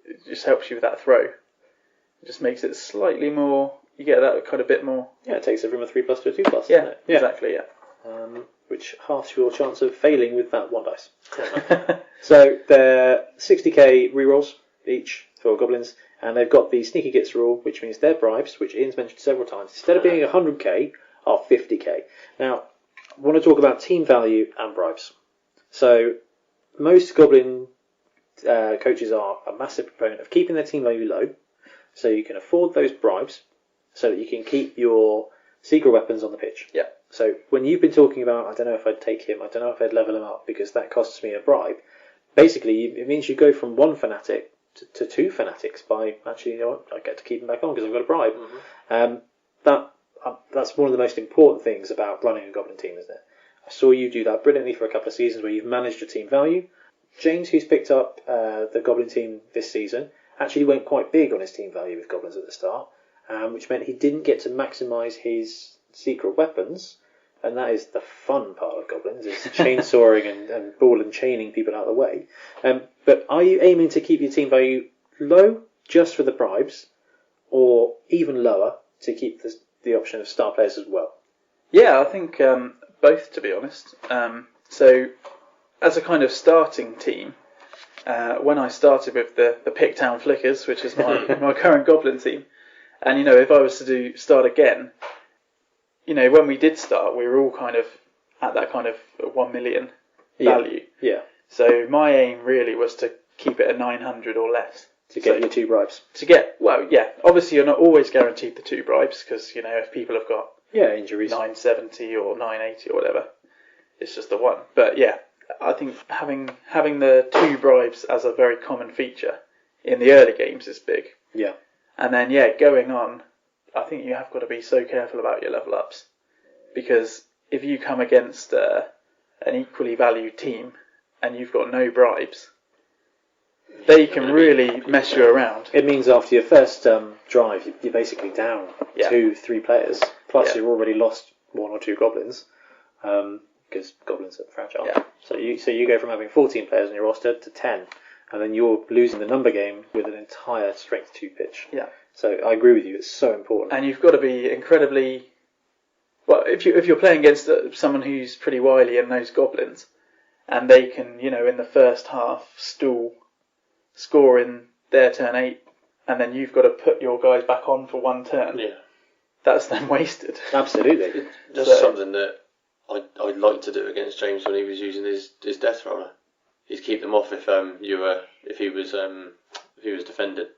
Speaker 3: It just helps you with that throw. It just makes it slightly more, you get that kind of bit more.
Speaker 2: Yeah, it takes it from a 3+ to a 2+.
Speaker 3: Yeah, exactly,
Speaker 2: which halves your chance of failing with that 1 dice. So they're 60k rerolls each for goblins, and they've got the sneaky gits rule, which means their bribes, which Ian's mentioned several times, instead of being 100k, are 50k. Now, I want to talk about team value and bribes. So most goblin coaches are a massive proponent of keeping their team value low, so you can afford those bribes, so that you can keep your secret weapons on the pitch.
Speaker 3: Yeah.
Speaker 2: So when you've been talking about, I don't know if I'd take him, I don't know if I'd level him up because that costs me a bribe, basically it means you go from 1 fanatic to 2 fanatics by, actually, you know what, I get to keep him back on because I've got a bribe. That's one of the most important things about running a goblin team, isn't it? I saw you do that brilliantly for a couple of seasons where you've managed your team value. James, who's picked up the goblin team this season, actually went quite big on his team value with goblins at the start, which meant he didn't get to maximise his secret weapons, and that is the fun part of goblins, is chainsawing and ball and chaining people out of the way. But are you aiming to keep your team value low just for the bribes, or even lower to keep the option of star players as well?
Speaker 3: Yeah, I think both, to be honest. So as a kind of starting team, when I started with the Picktown Flickers, which is my current goblin team, and you know, if I was to start again, you know, when we did start, we were all kind of at that kind of 1 million value.
Speaker 2: Yeah.
Speaker 3: So my aim really was to keep it at 900 or less.
Speaker 2: To get your 2 bribes.
Speaker 3: Obviously you're not always guaranteed the 2 bribes because, you know, if people have got
Speaker 2: injuries,
Speaker 3: 970 or 980 or whatever, it's just the 1. But yeah, I think having the 2 bribes as a very common feature in the early games is big.
Speaker 2: Yeah.
Speaker 3: And then going on, I think you have got to be so careful about your level ups, because if you come against an equally valued team and you've got no bribes, they can really mess you around.
Speaker 2: It means after your first drive, you're basically down 2-3 players, plus you've already lost 1 or 2 goblins, because goblins are fragile.
Speaker 3: Yeah.
Speaker 2: So you go from having 14 players on your roster to 10, and then you're losing the number game with an entire strength 2 pitch.
Speaker 3: Yeah.
Speaker 2: So I agree with you, it's so important.
Speaker 3: And you've got to be incredibly... Well, if you're playing against someone who's pretty wily and knows goblins, and they can, you know, in the first half score in their turn 8, and then you've got to put your guys back on for 1 turn.
Speaker 1: Yeah.
Speaker 3: That's then wasted.
Speaker 2: Absolutely.
Speaker 1: Just something that I'd like to do against James when he was using his death roller. He'd keep them off if he was defended,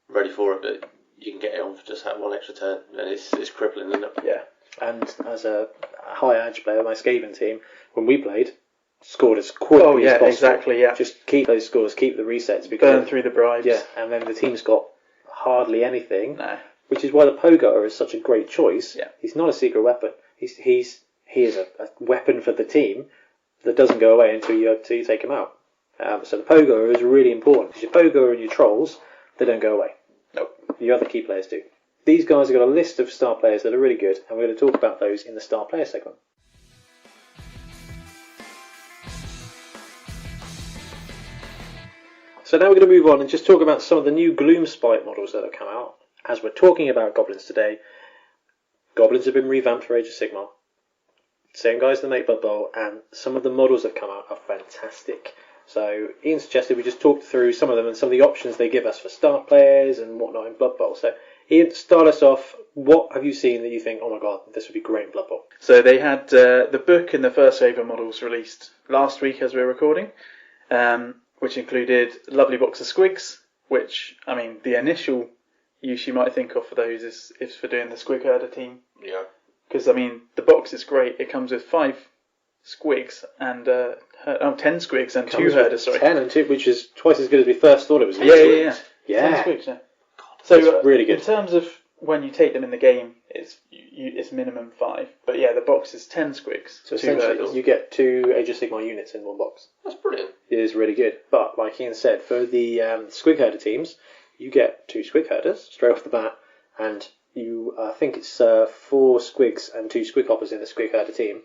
Speaker 1: ready for it, but you can get it on for just that 1 extra turn, and it's crippling, isn't it?
Speaker 3: Yeah.
Speaker 2: And as a high edge player, my Skaven team, when we played, scored as quickly as possible.
Speaker 3: Exactly, yeah.
Speaker 2: Just keep those scores, keep the resets.
Speaker 3: Burn through the bribes.
Speaker 2: Yeah, and then the team's got hardly anything.
Speaker 3: No.
Speaker 2: Which is why the Pogo is such a great choice.
Speaker 3: Yeah.
Speaker 2: He's not a secret weapon. He is a weapon for the team that doesn't go away until you take him out. So the Pogo is really important, because your Pogo and your Trolls, they don't go away.
Speaker 3: Nope.
Speaker 2: The other key players do. These guys have got a list of star players that are really good, and we're going to talk about those in the star player segment. So now we're going to move on and just talk about some of the new Gloomspite models that have come out. As we're talking about Goblins today, Goblins have been revamped for Age of Sigmar. Same guys that make Blood Bowl, and some of the models that have come out are fantastic. So Ian suggested we just talk through some of them and some of the options they give us for star players and whatnot in Blood Bowl. So Ian, start us off. What have you seen that you think, oh my god, this would be great in Blood Bowl?
Speaker 3: So they had the book and the first wave of models released last week as we're recording, which included a lovely box of squigs, which, I mean, the initial use you might think of for those is for doing the squig herder team.
Speaker 1: Yeah.
Speaker 3: Because, I mean, the box is great. It comes with 5 squigs and 10 squigs and 2 herders, sorry.
Speaker 2: 10 and 2, which is twice as good as we first thought it was.
Speaker 3: Yeah. 10
Speaker 2: Yeah.
Speaker 3: squigs, yeah.
Speaker 2: God,
Speaker 3: So
Speaker 2: that's really good.
Speaker 3: In terms of when you take them in the game, it's minimum 5. But yeah, the box is 10 squigs.
Speaker 2: So
Speaker 3: 2
Speaker 2: essentially,
Speaker 3: herders.
Speaker 2: you get 2 Age of Sigmar units in one box.
Speaker 1: That's brilliant.
Speaker 2: It is really good. But like Ian said, for the squig herder teams, you get 2 squig herders straight off the bat, and I think it's 4 squigs and 2 squig hoppers in a squig herder team.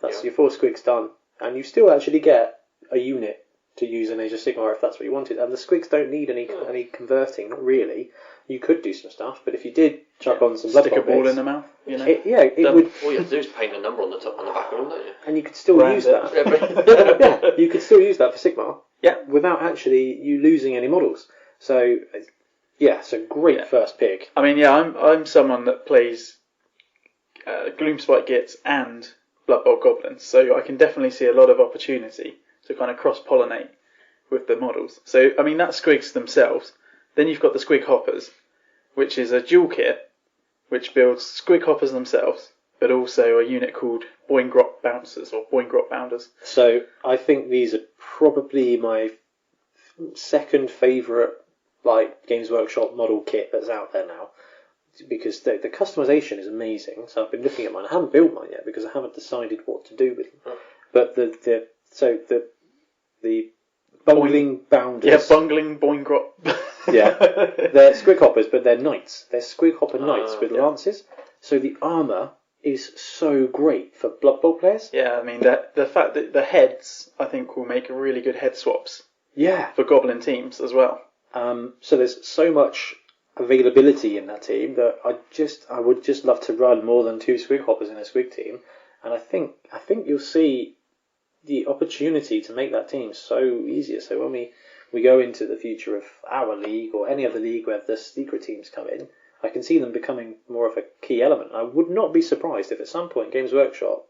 Speaker 2: That's your 4 squigs done, and you still actually get a unit to use an Age of Sigmar if that's what you wanted. And the squigs don't need any converting, not really. You could do some stuff, but if you did chuck on some Blood Bowl
Speaker 3: stick a ball
Speaker 2: bits,
Speaker 3: in the mouth, you know.
Speaker 2: It would.
Speaker 1: All you have to do is paint a number on the top and the back of them, don't you?
Speaker 2: And you could still use that. Yeah, you could still use that for Sigmar.
Speaker 3: Yeah.
Speaker 2: Without actually you losing any models. So, yeah, so great first pick.
Speaker 3: I mean, I'm someone that plays Gloomspite Gits and Blood Bowl Goblins, so I can definitely see a lot of opportunity to kind of cross-pollinate with the models. So, I mean, that's squigs themselves. Then you've got the squig hoppers, which is a dual kit, which builds squig hoppers themselves, but also a unit called Boingrot Bouncers or Boingrot Bounders.
Speaker 2: So I think these are probably my second favourite Games Workshop model kit that's out there now, because the customisation is amazing. So I've been looking at mine. I haven't built mine yet because I haven't decided what to do with them. But the bungling bounders.
Speaker 3: Yeah, bungling Boingrot.
Speaker 2: Yeah, they're squig hoppers, but they're knights. They're squig hopper knights with lances. So the armour is so great for Blood Bowl players.
Speaker 3: Yeah, I mean, the fact that the heads, I think, will make really good head swaps.
Speaker 2: Yeah.
Speaker 3: For Goblin teams as well.
Speaker 2: So there's so much availability in that team that I would just love to run more than 2 squig hoppers in a squig team, and I think you'll see the opportunity to make that team so easier. So when we go into the future of our league or any other league where the secret teams come in, I can see them becoming more of a key element. I would not be surprised if at some point Games Workshop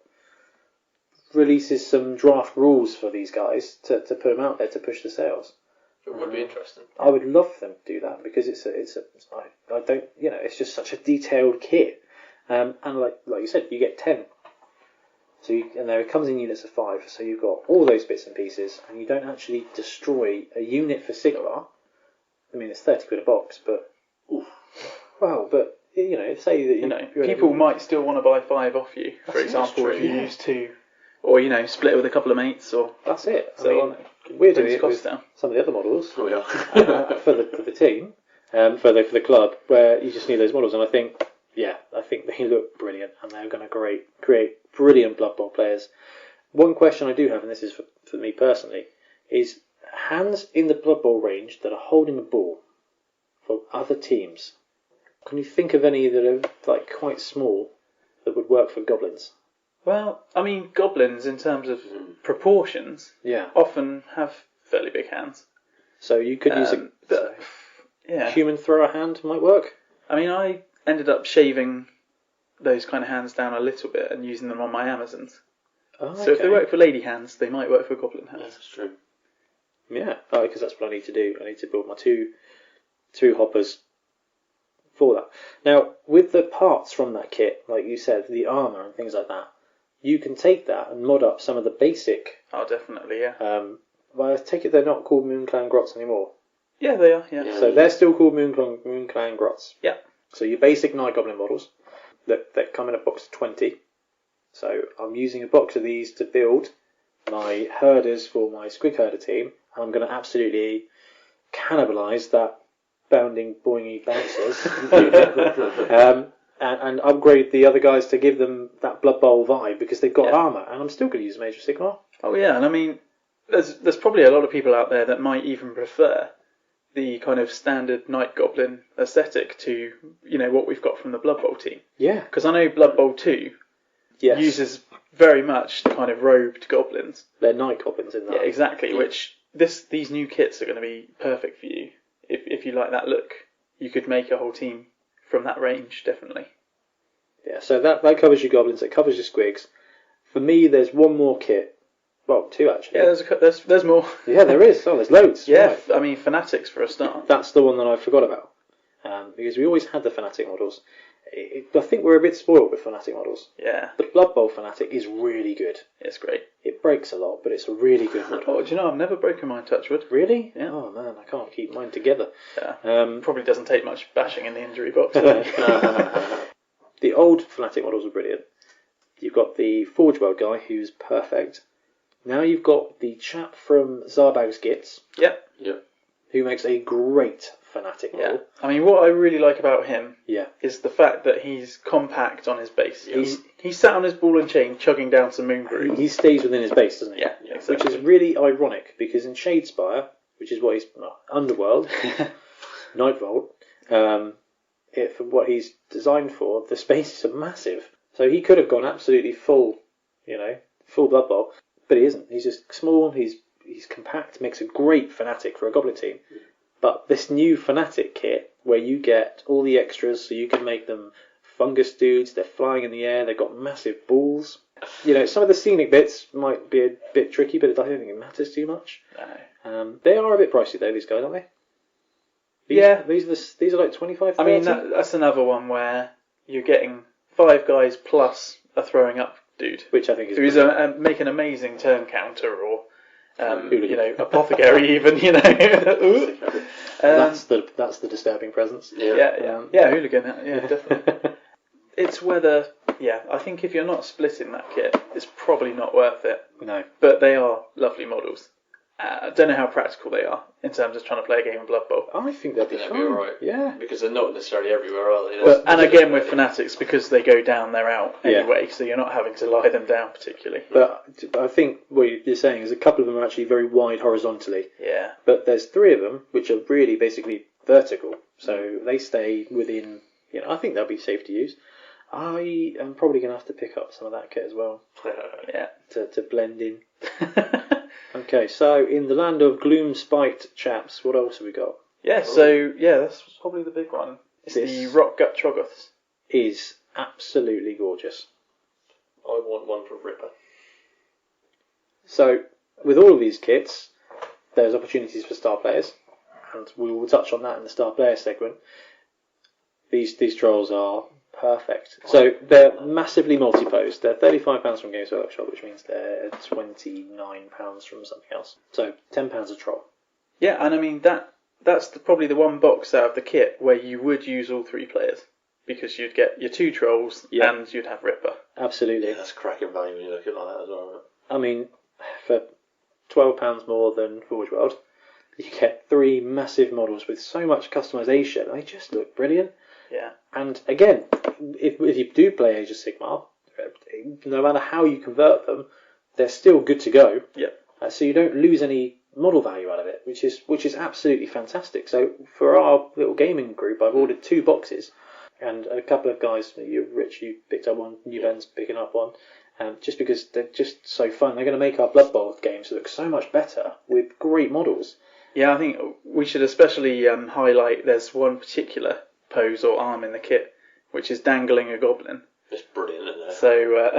Speaker 2: releases some draft rules for these guys to put them out there to push the sales.
Speaker 1: It would be interesting.
Speaker 2: I would love for them to do that because I don't, it's just such a detailed kit. And like you said, you get 10. And there it comes in units of 5, so you've got all those bits and pieces, and you don't actually destroy a unit for Sigmar. I mean, it's 30 quid a box, but but say that
Speaker 3: people might still want to buy 5 off you, for example, if you use 2, or split it with a couple of mates, or
Speaker 2: that's it.
Speaker 3: So
Speaker 2: we're doing it with some of the other models for the team, for the club, where you just need those models, and I think they look brilliant, and they're going to create brilliant Blood Bowl players. One question I do have, and this is for me personally, is hands in the Blood Bowl range that are holding a ball for other teams. Can you think of any that are quite small that would work for Goblins?
Speaker 3: Well, I mean, Goblins in terms of proportions, often have fairly big hands.
Speaker 2: So you could use a human thrower hand might work.
Speaker 3: I mean, I ended up shaving those kind of hands down a little bit and using them on my Amazons.
Speaker 2: Oh,
Speaker 3: so if they work for lady hands, they might work for goblin hands.
Speaker 1: That's true.
Speaker 2: Yeah, because that's what I need to do. I need to build my two hoppers for that. Now, with the parts from that kit, like you said, the armour and things like that, you can take that and mod up some of the basic.
Speaker 3: Oh, definitely, yeah.
Speaker 2: Well, I take it they're not called Moonclan Grots anymore.
Speaker 3: Yeah, they are, yeah.
Speaker 2: So they're still called Moonclan Grots.
Speaker 3: Yeah.
Speaker 2: So your basic Night Goblin models that come in a box of 20. So I'm using a box of these to build my herders for my squig herder team. And I'm going to absolutely cannibalise that bounding boingy bouncers unit, and upgrade the other guys to give them that Blood Bowl vibe because they've got armour. And I'm still going to use Major Sigmar.
Speaker 3: Oh yeah, and I mean, there's probably a lot of people out there that might even prefer the kind of standard Night Goblin aesthetic to, what we've got from the Blood Bowl team.
Speaker 2: Yeah.
Speaker 3: Because I know Blood Bowl 2 uses very much the kind of robed goblins.
Speaker 2: They're Night Goblins in that.
Speaker 3: Yeah, exactly, which these new kits are going to be perfect for you. If you like that look, you could make a whole team from that range, definitely.
Speaker 2: Yeah, so that covers your goblins, it covers your squigs. For me, there's one more kit. Well, 2 actually.
Speaker 3: Yeah, there's more.
Speaker 2: Yeah, there is. Oh, there's loads.
Speaker 3: Yeah,
Speaker 2: right.
Speaker 3: I mean, Fanatics for a start.
Speaker 2: That's the one that I forgot about. Because we always had the Fanatic models. I think we're a bit spoiled with Fanatic models.
Speaker 3: Yeah.
Speaker 2: The Blood Bowl Fanatic is really good.
Speaker 3: It's great.
Speaker 2: It breaks a lot, but it's a really good model.
Speaker 3: Oh, do you know, I've never broken mine, touchwood.
Speaker 2: Really?
Speaker 3: Yeah.
Speaker 2: Oh, man, I can't keep mine together.
Speaker 3: Yeah. Probably doesn't take much bashing in the injury box.
Speaker 2: The old Fanatic models are brilliant. You've got the Forge World guy, who's perfect. Now you've got the chap from Zarbag's Gits.
Speaker 3: Yep.
Speaker 1: Yep.
Speaker 2: who makes a great fanatic
Speaker 3: Yeah.
Speaker 2: model.
Speaker 3: I mean, what I really like about him
Speaker 2: Yeah.
Speaker 3: is the fact that he's compact on his base.
Speaker 1: Yeah.
Speaker 3: He's sat on his ball and chain chugging down some moon brew.
Speaker 2: He stays within his base, doesn't he?
Speaker 3: Yeah, exactly.
Speaker 2: Which is really ironic, because in Shadespire, which is what he's... Underworld, Nightvolt, for what he's designed for, the spaces are massive. So he could have gone absolutely full Blood Bowl, but he isn't. He's just small, he's compact, makes a great fanatic for a Goblin team. But this new fanatic kit, where you get all the extras, so you can make them fungus dudes, they're flying in the air, they've got massive balls. Some of the scenic bits might be a bit tricky, but I don't think it matters too much.
Speaker 3: No.
Speaker 2: They are a bit pricey though, these guys, aren't they? These are like 25, 30?
Speaker 3: I mean, that's another one where you're getting 5 guys plus a throwing up dude,
Speaker 2: which I think is
Speaker 3: who's make an amazing turn counter, or apothecary even.
Speaker 2: That's the disturbing presence.
Speaker 3: Yeah, hooligan. Yeah, definitely. It's whether, I think if you're not splitting that kit, it's probably not worth it.
Speaker 2: No,
Speaker 3: but they are lovely models. I don't know how practical they are in terms of trying to play a game of Blood Bowl.
Speaker 2: I think they'd be
Speaker 1: alright.
Speaker 2: Yeah,
Speaker 1: because they're not necessarily everywhere, are they?
Speaker 3: And again, with Fanatics, because they go down, they're out anyway, so you're not having to lie them down particularly.
Speaker 2: But I think what you're saying is a couple of them are actually very wide horizontally.
Speaker 3: Yeah.
Speaker 2: But there's 3 of them which are really basically vertical, so they stay within. I think they'll be safe to use. I am probably going to have to pick up some of that kit as well. To blend in. Okay, so in the land of Gloomspite chaps, what else have we got?
Speaker 3: That's probably the big one. It's the Rock Gut Troggoths.
Speaker 2: Is absolutely gorgeous.
Speaker 1: I want one from Ripper.
Speaker 2: So, with all of these kits, there's opportunities for star players, and we will touch on that in the star player segment. These trolls are perfect. So they're massively multi-posed. They're £35 from Games Workshop, which means they're £29 from something else. So £10 a troll.
Speaker 3: Yeah, and I mean that's probably the one box out of the kit where you would use all 3 players, because you'd get your 2 trolls and you'd have Ripper.
Speaker 2: Absolutely.
Speaker 1: Yeah, that's cracking value when you look at it like that as well.
Speaker 2: I mean, for £12 more than Forge World, you get 3 massive models with so much customization. They just look brilliant.
Speaker 3: Yeah.
Speaker 2: And again, if you do play Age of Sigmar, no matter how you convert them, they're still good to go.
Speaker 3: Yep.
Speaker 2: So you don't lose any model value out of it, which is absolutely fantastic. So for our little gaming group, I've ordered 2 boxes, and a couple of guys, Rich, you picked up one, New Ben's picking up one, just because they're just so fun. They're going to make our Blood Bowl games look so much better with great models.
Speaker 3: Yeah, I think we should especially highlight there's one particular pose or arm in the kit, which is dangling a goblin.
Speaker 1: It's brilliant, isn't it?
Speaker 3: So,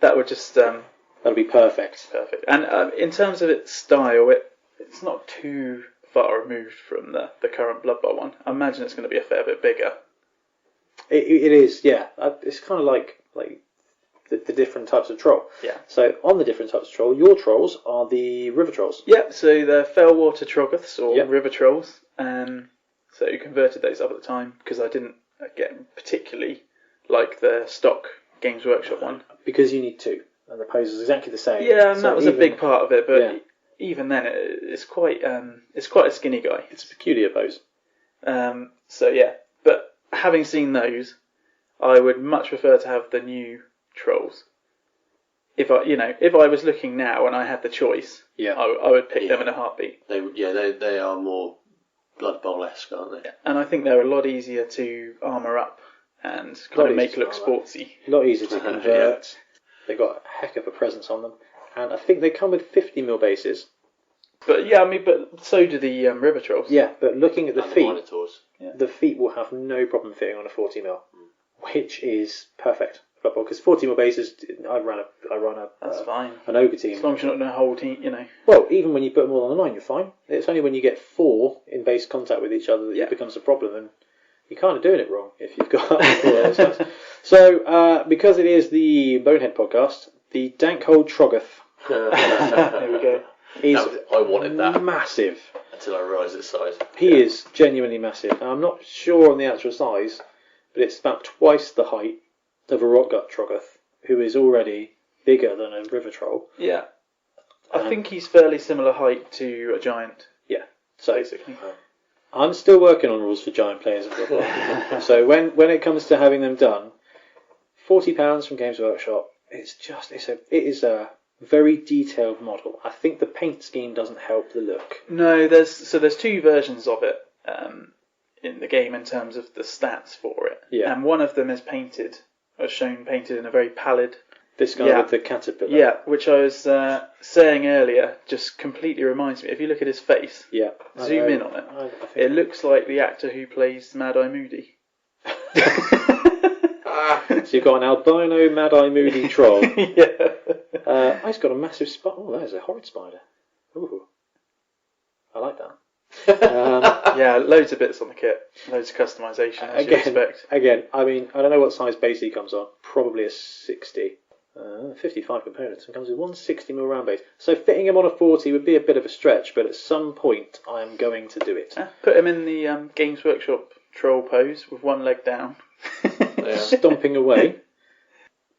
Speaker 3: that would just...
Speaker 2: that'll be perfect.
Speaker 3: Perfect. And in terms of its style, it's not too far removed from the current Blood Bowl one. I imagine it's going to be a fair bit bigger.
Speaker 2: It is, yeah. It's kind of like the different types of troll.
Speaker 3: Yeah.
Speaker 2: So on the different types of troll, your trolls are the river trolls.
Speaker 3: Yeah, so they're Fellwater Troggoths, or river trolls. So you converted those up at the time, because I didn't get particularly like the stock Games Workshop one.
Speaker 2: Because you need 2, and the pose is exactly the same.
Speaker 3: Yeah, and that was a big part of it, but even then it's quite a skinny guy.
Speaker 2: It's a peculiar pose.
Speaker 3: But having seen those, I would much prefer to have the new trolls. If I was looking now and I had the choice, I would pick them in a heartbeat.
Speaker 1: They are more Blood Bowl-esque, aren't they?
Speaker 3: Yeah. And I think they're a lot easier to armour up and kind of make look sportsy.
Speaker 2: A lot easier to convert. They've got a heck of a presence on them, and I think they come with 50mm bases.
Speaker 3: But but so do the river trolls.
Speaker 2: Yeah, but looking at the feet,
Speaker 1: the
Speaker 2: feet will have no problem fitting on a 40mm, which is perfect. Because 40mm bases, I run a
Speaker 3: that's fine.
Speaker 2: An ogre team.
Speaker 3: As long as you're not doing a whole team,
Speaker 2: Well, even when you put them all on the line, you're fine. It's only when you get 4 in base contact with each other that it becomes a problem, and you're kind of doing it wrong if you've got 4 of those guys. So, because it is the Bonehead podcast, the Dankhold Troggoth.
Speaker 3: There we go.
Speaker 1: I wanted that
Speaker 2: massive
Speaker 1: until I realised its size.
Speaker 2: He is genuinely massive. Now, I'm not sure on the actual size, but it's about twice the height of a Rockgut Troggoth, who is already bigger than a river troll.
Speaker 3: Yeah. I think he's fairly similar height to a giant.
Speaker 2: Yeah. So
Speaker 3: basically.
Speaker 2: I'm still working on rules for giant players of Blood Bowl. So when it comes to having them done, £40 from Games Workshop. It is a very detailed model. I think the paint scheme doesn't help the look.
Speaker 3: No, there's 2 versions of it in the game in terms of the stats for it.
Speaker 2: Yeah.
Speaker 3: And one of them is painted in a very pallid.
Speaker 2: This guy with the caterpillar.
Speaker 3: Yeah, which I was saying earlier, just completely reminds me. If you look at his face, zoom in on it.
Speaker 2: I think
Speaker 3: It looks like the actor who plays Mad Eye Moody.
Speaker 2: So you've got an albino Mad Eye Moody troll.
Speaker 3: Yeah.
Speaker 2: He's got a massive spider. Oh, there's a horrid spider. Ooh. I like that.
Speaker 3: Yeah, loads of bits on the kit. Loads of customization, as you expect.
Speaker 2: Again, I mean, I don't know what size base he comes on. Probably a 60. 55 components and comes with 160mm round base. So fitting him on a 40 would be a bit of a stretch, but at some point I am going to do it.
Speaker 3: Put him in the Games Workshop troll pose with one leg down.
Speaker 2: Stomping away.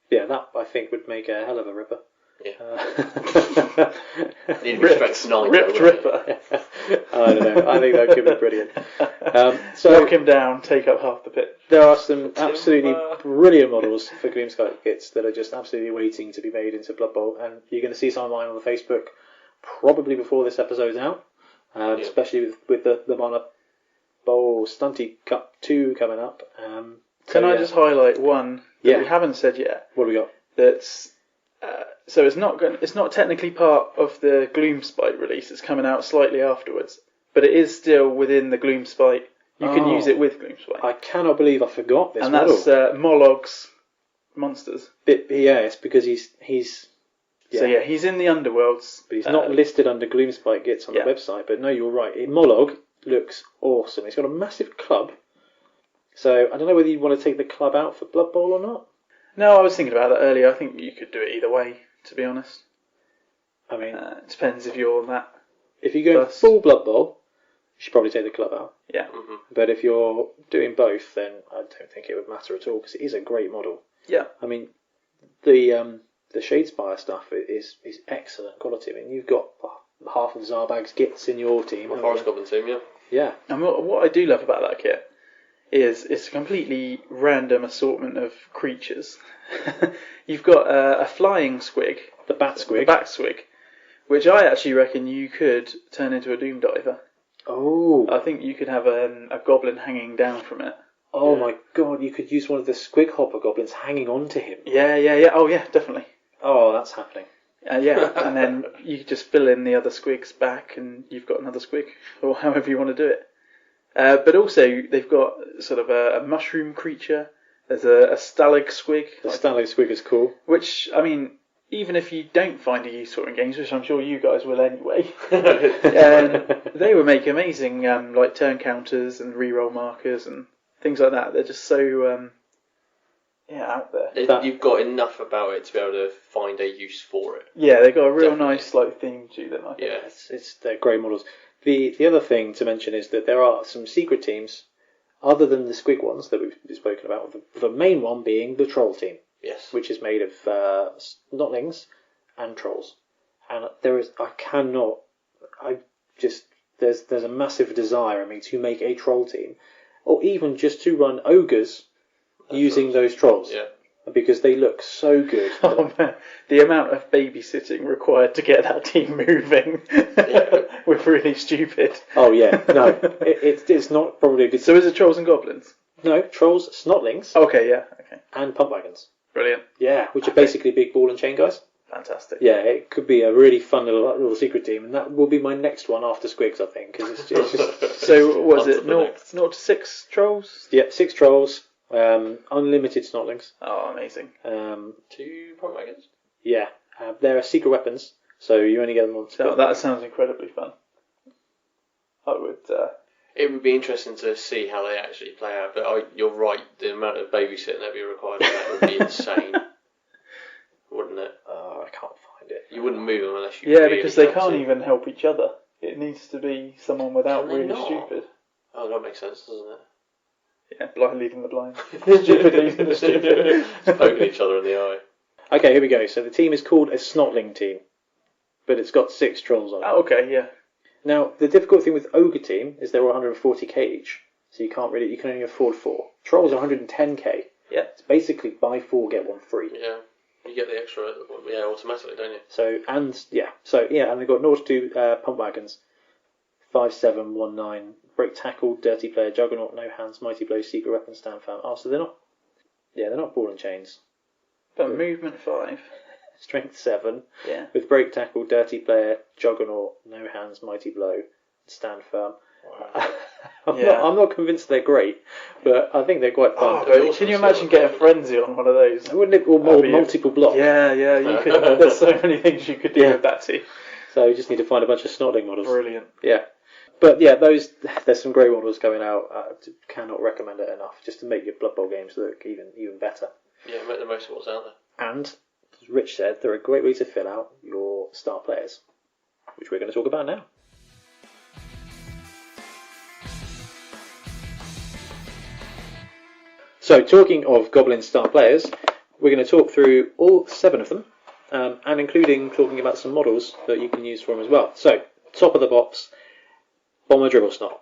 Speaker 2: Yeah, that I think would make a hell of a ripper.
Speaker 1: Yeah.
Speaker 3: Ripped ripper.
Speaker 2: I don't know. I think that could be brilliant. So
Speaker 3: knock him down, take up half the pitch.
Speaker 2: There are some absolutely brilliant models for Gloomspite Gits that are just absolutely waiting to be made into Blood Bowl, and you're going to see some of mine on the Facebook probably before this episode's out, especially with the Blood Bowl Stunty Cup 2 coming up.
Speaker 3: Can I just highlight one that we haven't said yet?
Speaker 2: What have we got?
Speaker 3: That's so it's not technically part of the Gloomspite release. It's coming out slightly afterwards, but it is still within the Gloomspite. You can use it with Gloomspite.
Speaker 2: I cannot believe I forgot this
Speaker 3: and
Speaker 2: model.
Speaker 3: That's Molog's Monsters.
Speaker 2: It's because he's
Speaker 3: So he's in the Underworlds.
Speaker 2: But he's not listed under Gloomspite Gits on the website. But no, you're right. Molog looks awesome. He's got a massive club. So I don't know whether you want to take the club out for Blood Bowl or not.
Speaker 3: No, I was thinking about that earlier. I think you could do it either way, to be honest.
Speaker 2: I mean,
Speaker 3: it depends if you're that.
Speaker 2: If you're going full Blood Bowl, you should probably take the club out.
Speaker 3: Yeah.
Speaker 1: Mm-hmm.
Speaker 2: But if you're doing both, then I don't think it would matter at all because it is a great model.
Speaker 3: Yeah.
Speaker 2: I mean, the Shadespire stuff is excellent quality. I mean, you've got half of Zarbag's Gits in your team.
Speaker 1: My Forest Goblin team, yeah.
Speaker 3: Yeah. And what I do love about that kit is it's a completely random assortment of creatures. You've got a flying squig.
Speaker 2: The bat squig.
Speaker 3: The bat squig. Which I actually reckon you could turn into a Doom Diver.
Speaker 2: Oh.
Speaker 3: I think you could have a goblin hanging down from it.
Speaker 2: Oh my god, you could use one of the squig hopper goblins hanging on to him.
Speaker 3: Yeah. Oh yeah, definitely.
Speaker 2: Oh, that's happening.
Speaker 3: Yeah, and then you could just fill in the other squigs back and you've got another squig, or however you want to do it. But also, they've got sort of a mushroom creature. There's a stalag squig.
Speaker 2: The stalag squig is cool.
Speaker 3: Which, I mean, even if you don't find a use for it in games, which I'm sure you guys will anyway, they would make amazing like turn counters and reroll markers and things like that. They're just so out there.
Speaker 1: You've got enough about it to be able to find a use for it.
Speaker 3: Yeah, they've got a real nice like theme to them. I think.
Speaker 1: Yeah,
Speaker 2: they're great models. The other thing to mention is that there are some secret teams other than the squig ones that we've spoken about. The main one being the troll team.
Speaker 1: Yes.
Speaker 2: Which is made of snotlings and trolls. And there's a massive desire in me to make a troll team, or even just to run ogres using those trolls.
Speaker 1: Yeah.
Speaker 2: Because they look so good.
Speaker 3: Oh man, the amount of babysitting required to get that team moving was really stupid.
Speaker 2: Oh yeah, no, it's not probably a good.
Speaker 3: So is it trolls and goblins?
Speaker 2: No, trolls, snotlings.
Speaker 3: Okay, yeah, okay.
Speaker 2: And pump wagons.
Speaker 3: Brilliant.
Speaker 2: Yeah, which are basically big ball and chain guys.
Speaker 3: Fantastic.
Speaker 2: Yeah, it could be a really fun little secret team, and that will be my next one after Squigs, I think. Cause it's just
Speaker 3: so was it 0 to 6 trolls?
Speaker 2: Yeah, 6 trolls, unlimited snotlings.
Speaker 3: Oh, amazing.
Speaker 1: 2 pump wagons?
Speaker 2: Yeah, there are secret weapons, so you only get them on.
Speaker 3: That sounds incredibly fun. I would.
Speaker 1: It would be interesting to see how they actually play out, but you're right, the amount of babysitting that would be required for that would be insane, wouldn't it?
Speaker 2: I can't find it.
Speaker 1: You wouldn't move them unless you
Speaker 3: really because they can't even help each other. It needs to be someone without really stupid.
Speaker 1: Oh, that makes sense, doesn't it?
Speaker 3: Yeah, blind leading the blind. Stupid leading the stupid.
Speaker 1: Poking each other in the eye.
Speaker 2: Okay, here we go. So the team is called a snotling team, but it's got 6 trolls on it.
Speaker 3: Oh, okay, yeah.
Speaker 2: Now, the difficult thing with Ogre Team is they're 140k each, so you can only afford 4. Trolls are 110k.
Speaker 3: Yeah.
Speaker 2: It's basically buy 4, get 1 free.
Speaker 1: Yeah. You get the extra, automatically, don't you?
Speaker 2: And they've got 0 to 2 pump wagons, 5-7-1-9, break tackle, dirty player, juggernaut, no hands, mighty blow, secret weapon, stand firm. Oh, so they're not ball and chains.
Speaker 3: But movement 5.
Speaker 2: Strength 7.
Speaker 3: Yeah.
Speaker 2: With break tackle, dirty player, juggernaut, no hands, mighty blow, stand firm.
Speaker 1: Wow.
Speaker 2: I'm not convinced they're great, but I think they're quite fun.
Speaker 3: Oh, can you imagine getting Frenzy on one of those?
Speaker 2: Wouldn't it? Or multiple block.
Speaker 3: Yeah, you could. There's so many things you could do with that too.
Speaker 2: So you just need to find a bunch of snotling models.
Speaker 3: Brilliant.
Speaker 2: Yeah. But yeah, there's some great models going out. Cannot recommend it enough, just to make your Blood Bowl games look even better.
Speaker 1: Yeah, make the most of what's out there.
Speaker 2: And, as Rich said, they're a great way to fill out your star players, which we're going to talk about now. So, talking of Goblin Star Players, we're going to talk through all 7 of them, and including talking about some models that you can use for them as well. So, top of the box, Bomber Dribblesnot.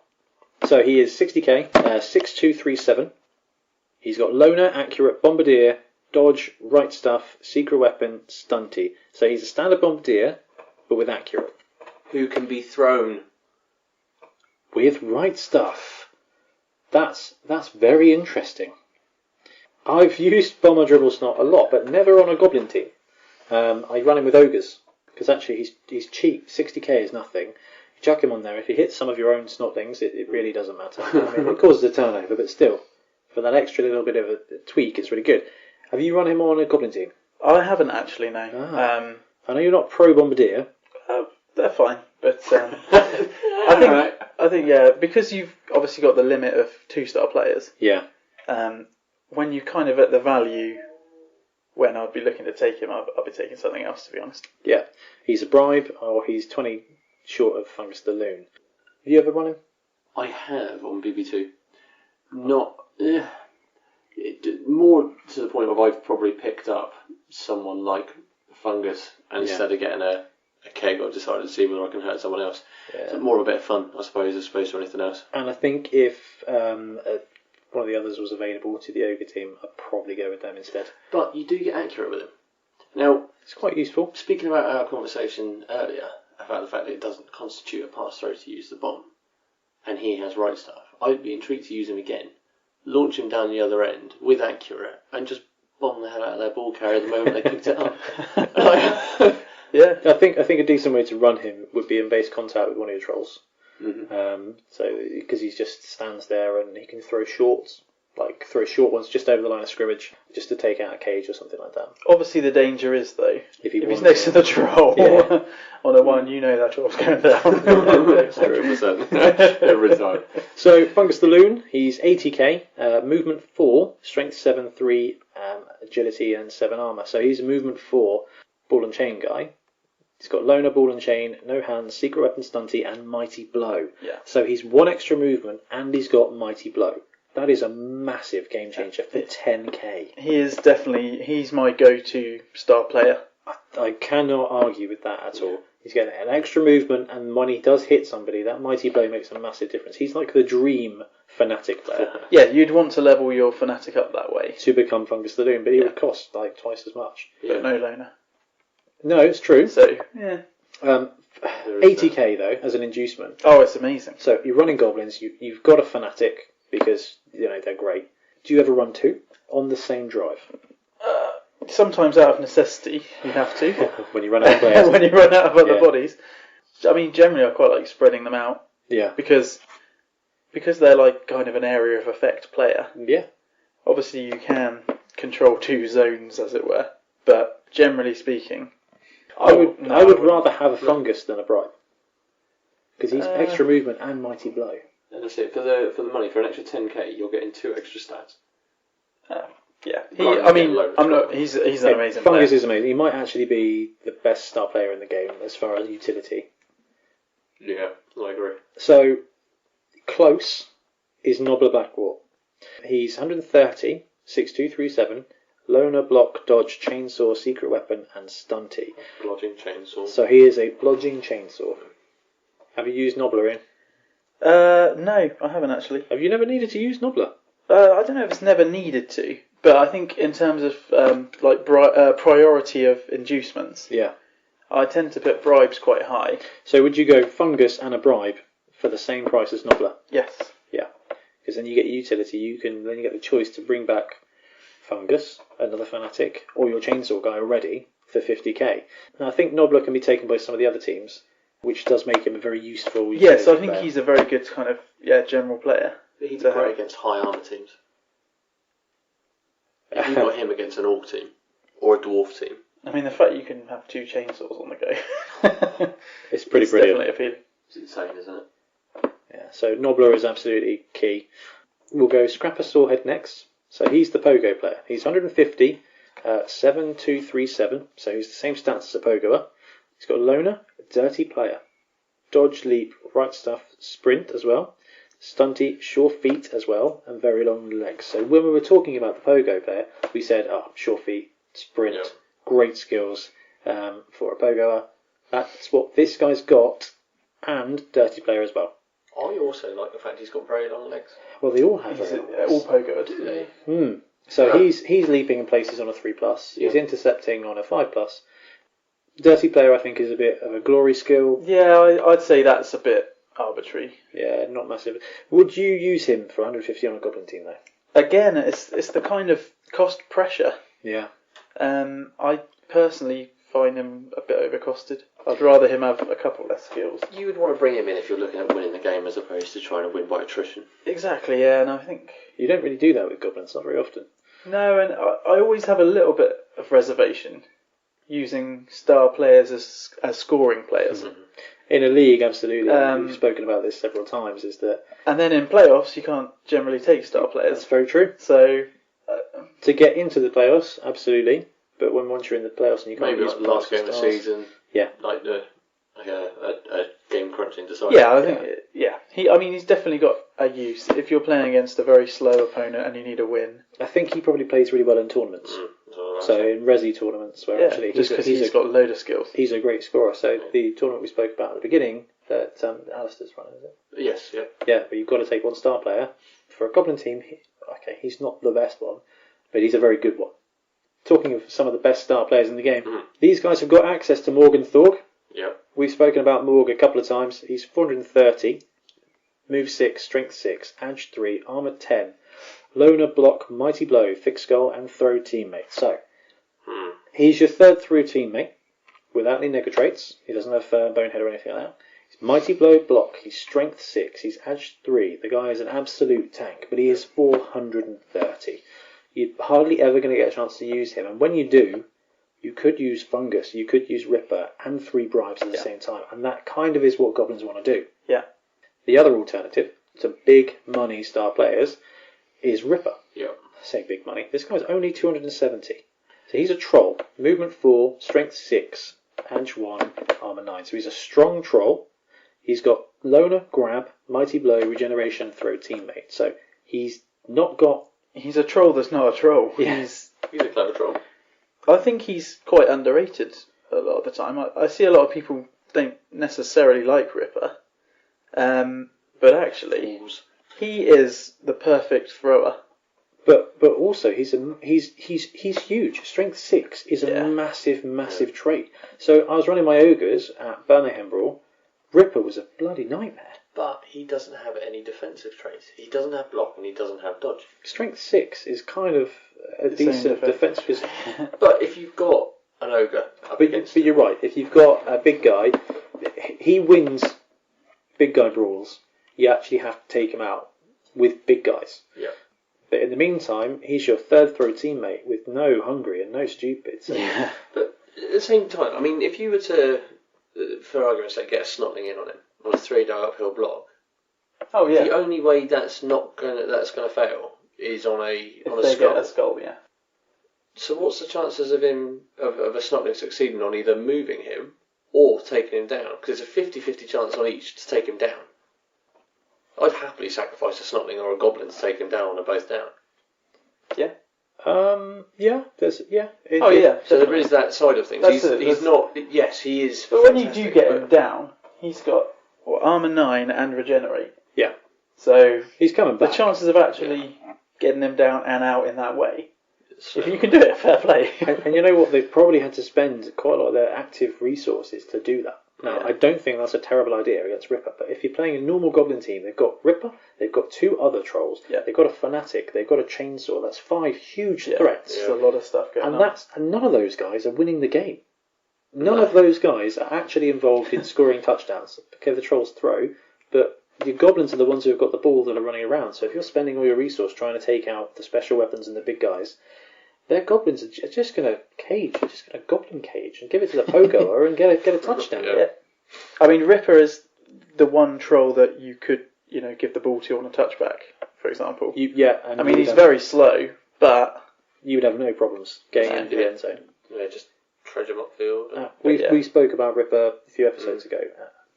Speaker 2: So he is 60k, 6237. He's got Loner, Accurate, Bombardier, Dodge, Right Stuff, Secret Weapon, Stunty. So he's a standard Bombardier, but with Accurate.
Speaker 1: Who can be thrown?
Speaker 2: With Right Stuff. That's very interesting. I've used Bomber Dribblesnot a lot, but never on a Goblin team. I run him with Ogres, because actually he's cheap. 60k is nothing. You chuck him on there, if he hits some of your own snotlings, it really doesn't matter. I mean, it causes a turnover, but still, for that extra little bit of a tweak, it's really good. Have you run him on a Goblin team?
Speaker 3: I haven't actually, no.
Speaker 2: I know you're not pro Bombardier.
Speaker 3: They're fine, but I think yeah, because you've obviously got the limit of 2-star players.
Speaker 2: Yeah.
Speaker 3: When you're kind of at the value, when I'd be looking to take him, I'll be taking something else, to be honest.
Speaker 2: Yeah, he's a bribe, or he's 20 short of Fungus the Loon. Have you ever run him?
Speaker 1: I have on BB2. Not more to the point where I've probably picked up someone like Fungus, and instead of getting a keg, I've decided to see whether I can hurt someone else.
Speaker 2: Yeah.
Speaker 1: So more of a bit of fun, I suppose, as opposed to anything else.
Speaker 2: And I think if one of the others was available to the Ogre team, I'd probably go with them instead.
Speaker 1: But you do get accurate with him. Now,
Speaker 2: it's quite useful.
Speaker 1: Speaking about our conversation earlier about the fact that it doesn't constitute a pass throw to use the bomb, and he has Right Stuff, I'd be intrigued to use him again, launch him down the other end with accurate, and just bomb the hell out of their ball carrier the moment they picked it up.
Speaker 2: Yeah, I think a decent way to run him would be in base contact with one of your trolls.
Speaker 1: Mm-hmm.
Speaker 2: So because he just stands there and he can throw shorts, like throw short ones just over the line of scrimmage, just to take out a cage or something like that.
Speaker 3: Obviously, the danger is though if he's next to the troll on a 1, you know that troll's going down.
Speaker 1: 100% every time.
Speaker 2: So Fungus the Loon, he's 80k, movement 4, strength 7, 3, agility and 7 armor. So he's a movement 4 ball and chain guy. He's got Loner, Ball and Chain, No Hands, Secret Weapon, Stunty, and Mighty Blow.
Speaker 3: Yeah.
Speaker 2: So he's 1 extra movement, and he's got Mighty Blow. That is a massive game changer for 10k.
Speaker 3: He is definitely, he's my go-to star player.
Speaker 2: I cannot argue with that at all. He's getting an extra movement, and when he does hit somebody, that Mighty Blow makes a massive difference. He's like the dream Fanatic player.
Speaker 3: Yeah, you'd want to level your Fanatic up that way.
Speaker 2: To become Fungus the Loon, but he would cost like twice as much.
Speaker 3: But no Loner.
Speaker 2: No, it's true.
Speaker 3: So, yeah.
Speaker 2: 80k though, as an inducement.
Speaker 3: Oh, it's amazing.
Speaker 2: So you're running Goblins, you've got a Fanatic, because they're great. Do you ever run 2 on the same drive?
Speaker 3: Sometimes out of necessity, you have to.
Speaker 2: When you run out of players.
Speaker 3: When you run out of other bodies. I mean, generally I quite like spreading them out.
Speaker 2: Yeah.
Speaker 3: Because they're like kind of an area of effect player.
Speaker 2: Yeah.
Speaker 3: Obviously you can control 2 zones, as it were. But generally speaking...
Speaker 2: I would rather have a Fungus than a Bribe. Because he's extra movement and Mighty Blow.
Speaker 1: And that's it. For the money, for an extra 10k, you're getting 2 extra stats.
Speaker 3: Yeah. He's an amazing
Speaker 2: Fungus
Speaker 3: player.
Speaker 2: is amazing. He might actually be the best star player in the game as far as utility.
Speaker 1: Yeah, I agree.
Speaker 2: So, close is Nobbler Blackwall. He's 130, 6237, Loner, Block, Dodge, Chainsaw, Secret Weapon, and Stunty.
Speaker 1: Blodging Chainsaw.
Speaker 2: So he is a blodging chainsaw. Have you used Nobbler in?
Speaker 3: No, I haven't actually.
Speaker 2: Have you never needed to use Nobbler?
Speaker 3: I don't know if it's never needed to, but I think in terms of priority of inducements,
Speaker 2: Yeah.
Speaker 3: I tend to put bribes quite high.
Speaker 2: So would you go Fungus and a bribe for the same price as Nobbler?
Speaker 3: Yes.
Speaker 2: Yeah. Because then you get utility. Then you get the choice to bring back Fungus, another fanatic, or your chainsaw guy already for 50k. Now I think Nobbler can be taken by some of the other teams, which does make him a very useful.
Speaker 3: Yes, I think
Speaker 2: player.
Speaker 3: he's a very good kind of general player.
Speaker 1: He'd be great against high armour teams. If you got him against an orc team or a dwarf team.
Speaker 3: I mean, the fact you can have 2 chainsaws on the go.
Speaker 2: It's pretty brilliant.
Speaker 3: Definitely appealing.
Speaker 1: It's insane, isn't it?
Speaker 2: Yeah, so Nobbler is absolutely key. We'll go Scrapper Sawhead next. So he's the Pogo player. He's 150, 7237. So he's the same stats as a Pogoer. He's got Loner, a dirty player. Dodge, leap, right stuff, sprint as well. Stunty, sure feet as well, and very long legs. So when we were talking about the Pogo player, we said, sure feet, sprint, great skills for a Pogoer. That's what this guy's got, and dirty player as well.
Speaker 1: I also like the fact he's got very long legs.
Speaker 2: Well, they all have very long legs.
Speaker 3: All Pogoers, do they?
Speaker 2: So he's leaping in places on a 3+. He's intercepting on a 5+. Dirty player, I think, is a bit of a glory skill.
Speaker 3: Yeah, I'd say that's a bit arbitrary.
Speaker 2: Yeah, not massive. Would you use him for 150 on a Goblin team, though?
Speaker 3: Again, it's the kind of cost pressure.
Speaker 2: Yeah.
Speaker 3: I personally find him a bit overcosted. I'd rather him have a couple less skills.
Speaker 1: You would want to bring him in if you're looking at winning the game as opposed to trying to win by attrition.
Speaker 3: Exactly, yeah, and I think...
Speaker 2: You don't really do that with Goblins, not very often.
Speaker 3: No, and I always have a little bit of reservation using star players as scoring players.
Speaker 1: Mm-hmm.
Speaker 2: In a league, absolutely. We've spoken about this several times, is that...
Speaker 3: And then in playoffs, you can't generally take star players.
Speaker 2: That's very true.
Speaker 3: So...
Speaker 2: to get into the playoffs, absolutely. But once you're in the playoffs and you can't
Speaker 1: maybe
Speaker 2: use
Speaker 1: like the last game of the season, like a game crunching decider.
Speaker 3: Yeah, I think he's definitely got a use. If you're playing against a very slow opponent and you need a win,
Speaker 2: I think he probably plays really well in tournaments. So in Resi tournaments, where actually
Speaker 3: just because he's got a load of skills.
Speaker 2: He's a great scorer. So the tournament we spoke about at the beginning that Alistair's running, is it?
Speaker 1: Yes, yeah.
Speaker 2: Yeah, but you've got to take one star player for a Goblin team. He's not the best one, but he's a very good one. Talking of some of the best star players in the game, these guys have got access to Morgan Thorg.
Speaker 1: Yep.
Speaker 2: We've spoken about Morg a couple of times. He's 430, move 6, strength 6, edge 3, armor 10, loner, block, mighty blow, thick skull, and throw teammate. So, he's your third through teammate without any nega traits. He doesn't have bonehead or anything like that. He's mighty blow, block. He's strength 6. He's edge 3. The guy is an absolute tank, but he is 430. You're hardly ever going to get a chance to use him, and when you do, you could use Fungus, you could use Ripper, and 3 bribes at the same time, and that kind of is what Goblins want to do.
Speaker 3: Yeah.
Speaker 2: The other alternative to big money star players is Ripper.
Speaker 1: Yeah.
Speaker 2: I say big money. This guy's only 270. So he's a troll. Movement 4, strength 6, edge 1, armor 9. So he's a strong troll. He's got loner, grab, mighty blow, regeneration, throw teammate. So he's not got...
Speaker 3: He's a troll that's not a troll.
Speaker 2: Yeah.
Speaker 1: He's a clever troll.
Speaker 3: I think he's quite underrated a lot of the time. I see a lot of people don't necessarily like Ripper, but actually he is the perfect thrower.
Speaker 2: But also he's huge. Strength 6 is a massive trait. So I was running my ogres at Bonehead. Ripper was a bloody nightmare.
Speaker 1: But he doesn't have any defensive traits. He doesn't have block and he doesn't have dodge.
Speaker 2: Strength 6 is kind of a decent defense.
Speaker 1: But if you've got an ogre
Speaker 2: but you're right. If you've got a big guy, he wins big guy brawls. You actually have to take him out with big guys.
Speaker 1: Yeah.
Speaker 2: But in the meantime, he's your third throw teammate with no hungry and no stupid. So.
Speaker 1: Yeah. But at the same time, I mean, if you were to, for argument's sake, get a snotling in on him on a 3-die uphill block, the only way that's gonna fail is on a skull.
Speaker 3: Get a skull, yeah.
Speaker 1: So what's the chances of him of a snotling succeeding on either moving him or taking him down? Because it's a 50-50 chance on each to take him down. I'd happily sacrifice a snotling or a goblin to take him down when they're both down.
Speaker 3: Yeah.
Speaker 1: So there is that side of things. He's not. Yes, he is.
Speaker 3: But when you do get him down, he's got armor 9 and regenerate.
Speaker 2: Yeah.
Speaker 3: So
Speaker 2: He's coming
Speaker 3: the
Speaker 2: back.
Speaker 3: chances of actually getting them down and out in that way, if you can do it, fair play.
Speaker 2: And you know what? They've probably had to spend quite a lot of their active resources to do that. Now,
Speaker 1: Yeah.
Speaker 2: I don't think that's a terrible idea against Ripper, but if you're playing a normal Goblin team, they've got Ripper, they've got 2 other trolls,
Speaker 3: Yeah.
Speaker 2: they've got a Fanatic, they've got a Chainsaw. That's 5 huge threats.
Speaker 3: There's a lot of stuff going on.
Speaker 2: And none of those guys are winning the game. None of those guys are actually involved in scoring touchdowns. Okay, the trolls throw, but your Goblins are the ones who have got the ball that are running around. So if you're spending all your resource trying to take out the special weapons and the big guys, their Goblins are just going to cage. They're just going to Goblin cage and give it to the pogoer and get a touchdown.
Speaker 1: Yeah.
Speaker 3: I mean, Ripper is the one troll that you could, give the ball to on a touchback, for example.
Speaker 2: And
Speaker 3: I mean, he's very slow, but
Speaker 2: you would have no problems getting into the end zone.
Speaker 1: Yeah, just trudge him upfield.
Speaker 2: We spoke about Ripper a few episodes ago.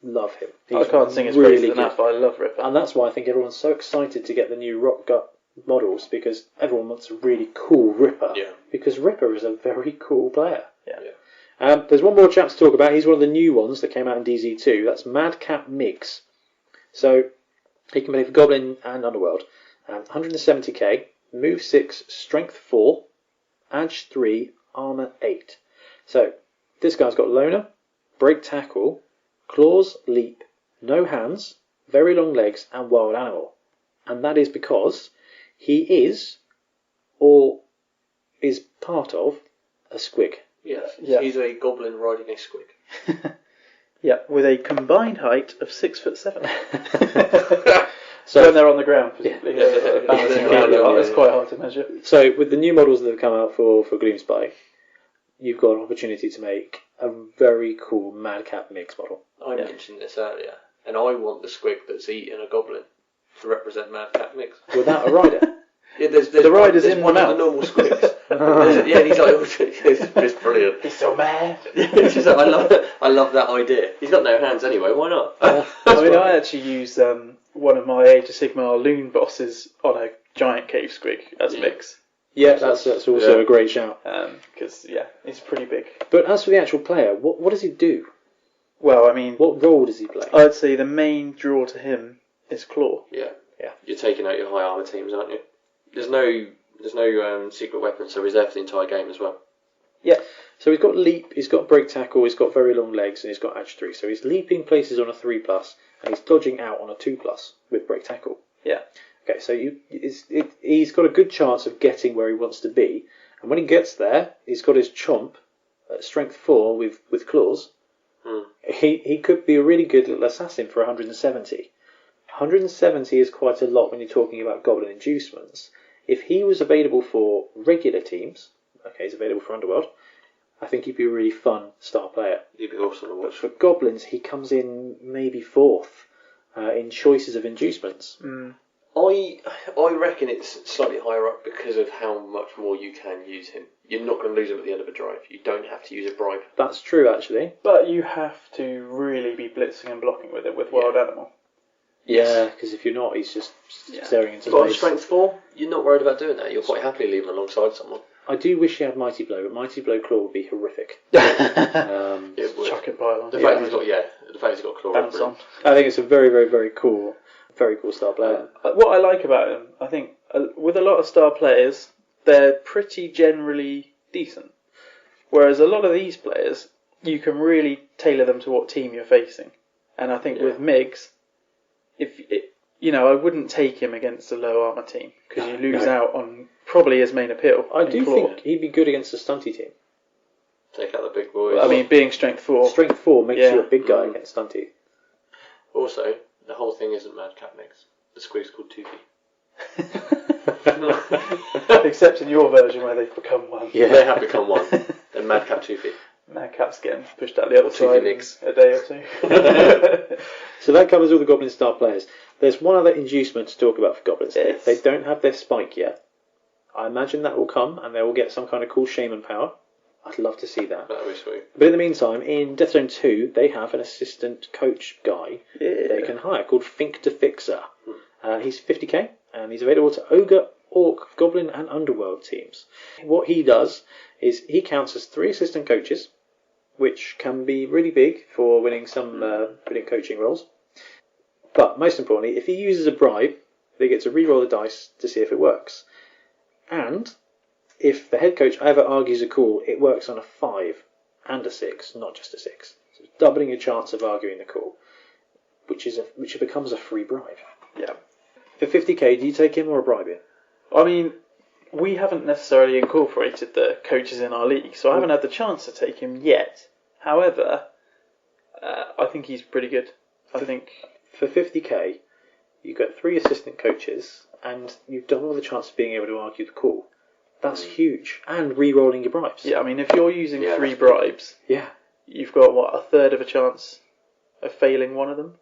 Speaker 2: Love him.
Speaker 3: I can't sing his
Speaker 2: really
Speaker 3: praises enough. I love Ripper.
Speaker 2: And that's why I think everyone's so excited to get the new Rock Gut models, because everyone wants a really cool Ripper.
Speaker 1: Yeah.
Speaker 2: Because Ripper is a very cool player.
Speaker 3: Yeah.
Speaker 2: There's one more chap to talk about. He's one of the new ones that came out in DZ2. That's Madcap Miggs. So he can play for Goblin and Underworld. 170k, move 6, strength 4, edge 3, armor 8. So this guy's got Loner, break tackle, claws, leap, no hands, very long legs, and wild animal. And that is because he is, or is part of, a squig.
Speaker 1: Yes,
Speaker 3: Yeah.
Speaker 1: he's a goblin riding a squig.
Speaker 3: Yeah, with a combined height of 6'7".
Speaker 2: So
Speaker 3: when they're on the ground,
Speaker 2: Yeah.
Speaker 3: balancing around, it's quite hard to measure.
Speaker 2: So with the new models that have come out for Gloomspite, you've got an opportunity to make a very cool Madcap Mix model.
Speaker 1: I mentioned this earlier, and I want the squig that's eating a goblin to represent Madcap Mix.
Speaker 2: Without a rider.
Speaker 1: Yeah, there's
Speaker 3: The rider's
Speaker 1: there's
Speaker 3: in
Speaker 1: one
Speaker 3: the
Speaker 1: of the
Speaker 3: mouth.
Speaker 1: normal squigs. Yeah, and he's like, it's brilliant.
Speaker 3: He's so mad.
Speaker 1: It's just like, I love that idea. He's got no hands anyway. Why not?
Speaker 3: I mean, I actually used one of my Age of Sigmar loon bosses on a giant cave squig as a mix.
Speaker 2: Yeah, that's also a great shout.
Speaker 3: Because, he's pretty big.
Speaker 2: But as for the actual player, what does he do?
Speaker 3: Well, I mean,
Speaker 2: What role does he play?
Speaker 3: I'd say the main draw to him is Claw.
Speaker 1: Yeah.
Speaker 2: Yeah.
Speaker 1: You're taking out your high armor teams, aren't you? There's no secret weapons, so he's there for the entire game as well.
Speaker 3: Yeah.
Speaker 2: So he's got leap, he's got break tackle, he's got very long legs, and he's got edge 3. So he's leaping places on a 3+, and he's dodging out on a 2+ with break tackle.
Speaker 3: Yeah.
Speaker 2: Okay, so he's got a good chance of getting where he wants to be, and when he gets there, he's got his chomp at strength 4 with claws. He could be a really good little assassin for 170. 170 is quite a lot when you're talking about Goblin inducements. If he was available for regular teams, okay, he's available for Underworld, I think he'd be a really fun star player.
Speaker 1: He'd be awesome to
Speaker 2: But
Speaker 1: watch.
Speaker 2: for Goblins, he comes in maybe 4th in choices of inducements.
Speaker 1: I reckon it's slightly higher up because of how much more you can use him. You're not going to lose him at the end of a drive. You don't have to use a bribe.
Speaker 2: That's true, actually.
Speaker 3: But you have to really be blitzing and blocking with it with Wild Animal.
Speaker 2: Yeah, because if you're not, he's just staring into
Speaker 1: But on
Speaker 2: space.
Speaker 1: strength 4, you're not worried about doing that. You'll quite happily leave him alongside someone.
Speaker 2: I do wish he had Mighty Blow, but Mighty Blow Claw would be horrific.
Speaker 1: It would.
Speaker 3: Chuck it pylon.
Speaker 1: The fact he's got claw.
Speaker 3: Bounce on.
Speaker 2: I think it's a very, very, very cool star player.
Speaker 3: What I like about him, I think, with a lot of star players, they're pretty generally decent. Whereas a lot of these players, you can really tailor them to what team you're facing. And I think with Miggs, I wouldn't take him against a low armour team because you lose out on probably his main appeal.
Speaker 2: I do think he'd be good against a stunty team.
Speaker 1: Take out the big boys.
Speaker 3: I mean, being strength 4.
Speaker 2: Strength 4 makes you a big guy against stunty.
Speaker 1: Also, the whole thing isn't Madcap Mix. The squig's called Toothy.
Speaker 3: Except in your version where they've become one.
Speaker 1: Yeah. They have become one. They're Madcap Toothy.
Speaker 3: Madcap's getting pushed out the other
Speaker 1: Toothy
Speaker 3: side
Speaker 1: Mix.
Speaker 3: in a day or two.
Speaker 2: So that covers all the Goblin Star players. There's one other inducement to talk about for Goblins.
Speaker 3: Yes.
Speaker 2: They don't have their spike yet. I imagine that will come and they will get some kind of cool shaman power. I'd love to see that.
Speaker 1: That would be sweet.
Speaker 2: But in the meantime, in Death Zone 2, they have an assistant coach guy they can hire called Fink to Fixer. He's 50k and he's available to Ogre, Orc, Goblin and Underworld teams. What he does is he counts as 3 assistant coaches, which can be really big for winning some brilliant coaching roles. But most importantly, if he uses a bribe, they get to re-roll the dice to see if it works. And if the head coach ever argues a call, it works on a 5 and a 6, not just a 6. So it's doubling your chance of arguing the call, which becomes a free bribe.
Speaker 3: Yeah.
Speaker 2: For 50k, do you take him or a bribe in?
Speaker 3: I mean, we haven't necessarily incorporated the coaches in our league, so I haven't had the chance to take him yet. However, I think he's pretty good. I think
Speaker 2: for 50k, you've got 3 assistant coaches, and you've double the chance of being able to argue the call. That's huge. And re-rolling your bribes.
Speaker 3: Yeah, I mean, if you're using 3 bribes, you've got, a third of a chance of failing one of them?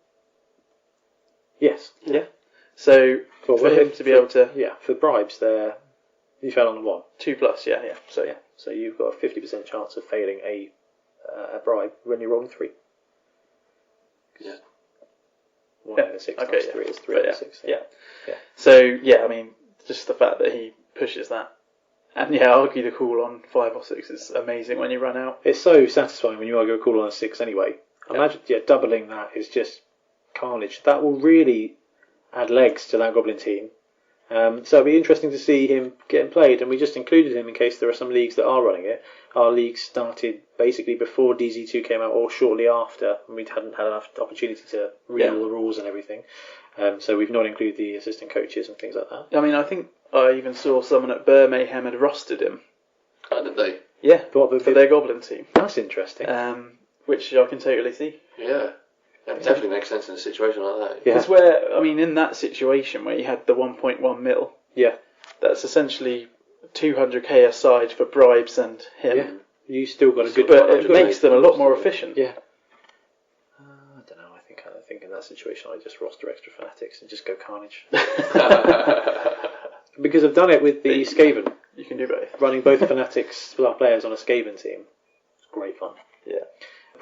Speaker 2: Yes.
Speaker 3: Yeah. So, for him to be able to...
Speaker 2: Yeah, for bribes, you fell on a 1.
Speaker 3: 2+, yeah.
Speaker 2: So you've got a 50% chance of failing a bribe when you're rolling 3.
Speaker 1: Yeah.
Speaker 2: 1 and a 6 times 3 is 3 and a 6.
Speaker 3: Yeah. So, I mean, just the fact that he pushes that. And argue the call on 5 or 6 is amazing when you run out.
Speaker 2: It's so satisfying when you argue a call on a 6 anyway. Imagine, doubling that is just carnage. That will really add legs to that Goblin team. So it'll be interesting to see him getting played, and we just included him in case there are some leagues that are running it. Our league started basically before DZ2 came out, or shortly after, and we hadn't had enough opportunity to read all the rules and everything. So we've not included the assistant coaches and things like that.
Speaker 3: I mean, I think I even saw someone at Burr Mayhem had rostered him.
Speaker 1: Oh, did they?
Speaker 3: Yeah, for their Goblin team.
Speaker 2: That's interesting.
Speaker 3: Which I can totally see.
Speaker 1: Yeah. That definitely makes sense in a situation like that.
Speaker 3: Because in that situation where you had the 1.1 mil, that's essentially 200k aside for bribes and him.
Speaker 2: Yeah. You still got a good...
Speaker 3: But it makes them a lot more efficient.
Speaker 2: Yeah. I don't know. I think in that situation I just roster extra fanatics and just go carnage. Because I've done it with the Skaven.
Speaker 3: You can do both.
Speaker 2: Running both fanatics Star Players on a Skaven team. It's great fun.
Speaker 3: Yeah.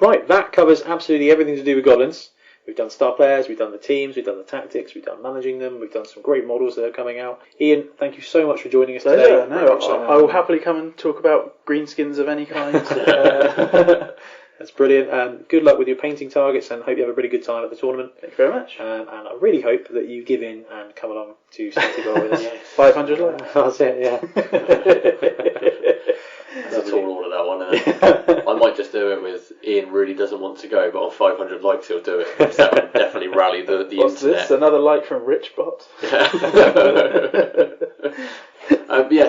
Speaker 2: Right, that covers absolutely everything to do with Goblins. We've done Star Players, we've done the teams, we've done the tactics, we've done managing them, we've done some great models that are coming out. Ian, thank you so much for joining us today.
Speaker 3: I will happily come and talk about greenskins of any kind.
Speaker 2: That's brilliant. Good luck with your painting targets, and hope you have a really good time at the tournament.
Speaker 3: Thank you very much.
Speaker 2: And I really hope that you give in and come along to Santiago with us.
Speaker 3: 500 likes.
Speaker 2: That's it,
Speaker 1: That's a tall order, that one, isn't it? I might just do it with Ian really doesn't want to go, but on 500 likes he'll do it. Because that would definitely rally the
Speaker 3: What's
Speaker 1: internet.
Speaker 3: This? Another like from Richbot?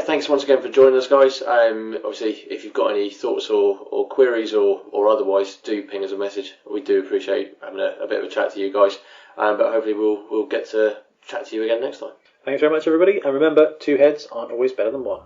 Speaker 1: Thanks once again for joining us, guys. Obviously, if you've got any thoughts or queries or otherwise, do ping us a message. We do appreciate having a bit of a chat to you guys. But hopefully we'll get to chat to you again next time.
Speaker 2: Thanks very much, everybody. And remember, 2 heads aren't always better than 1.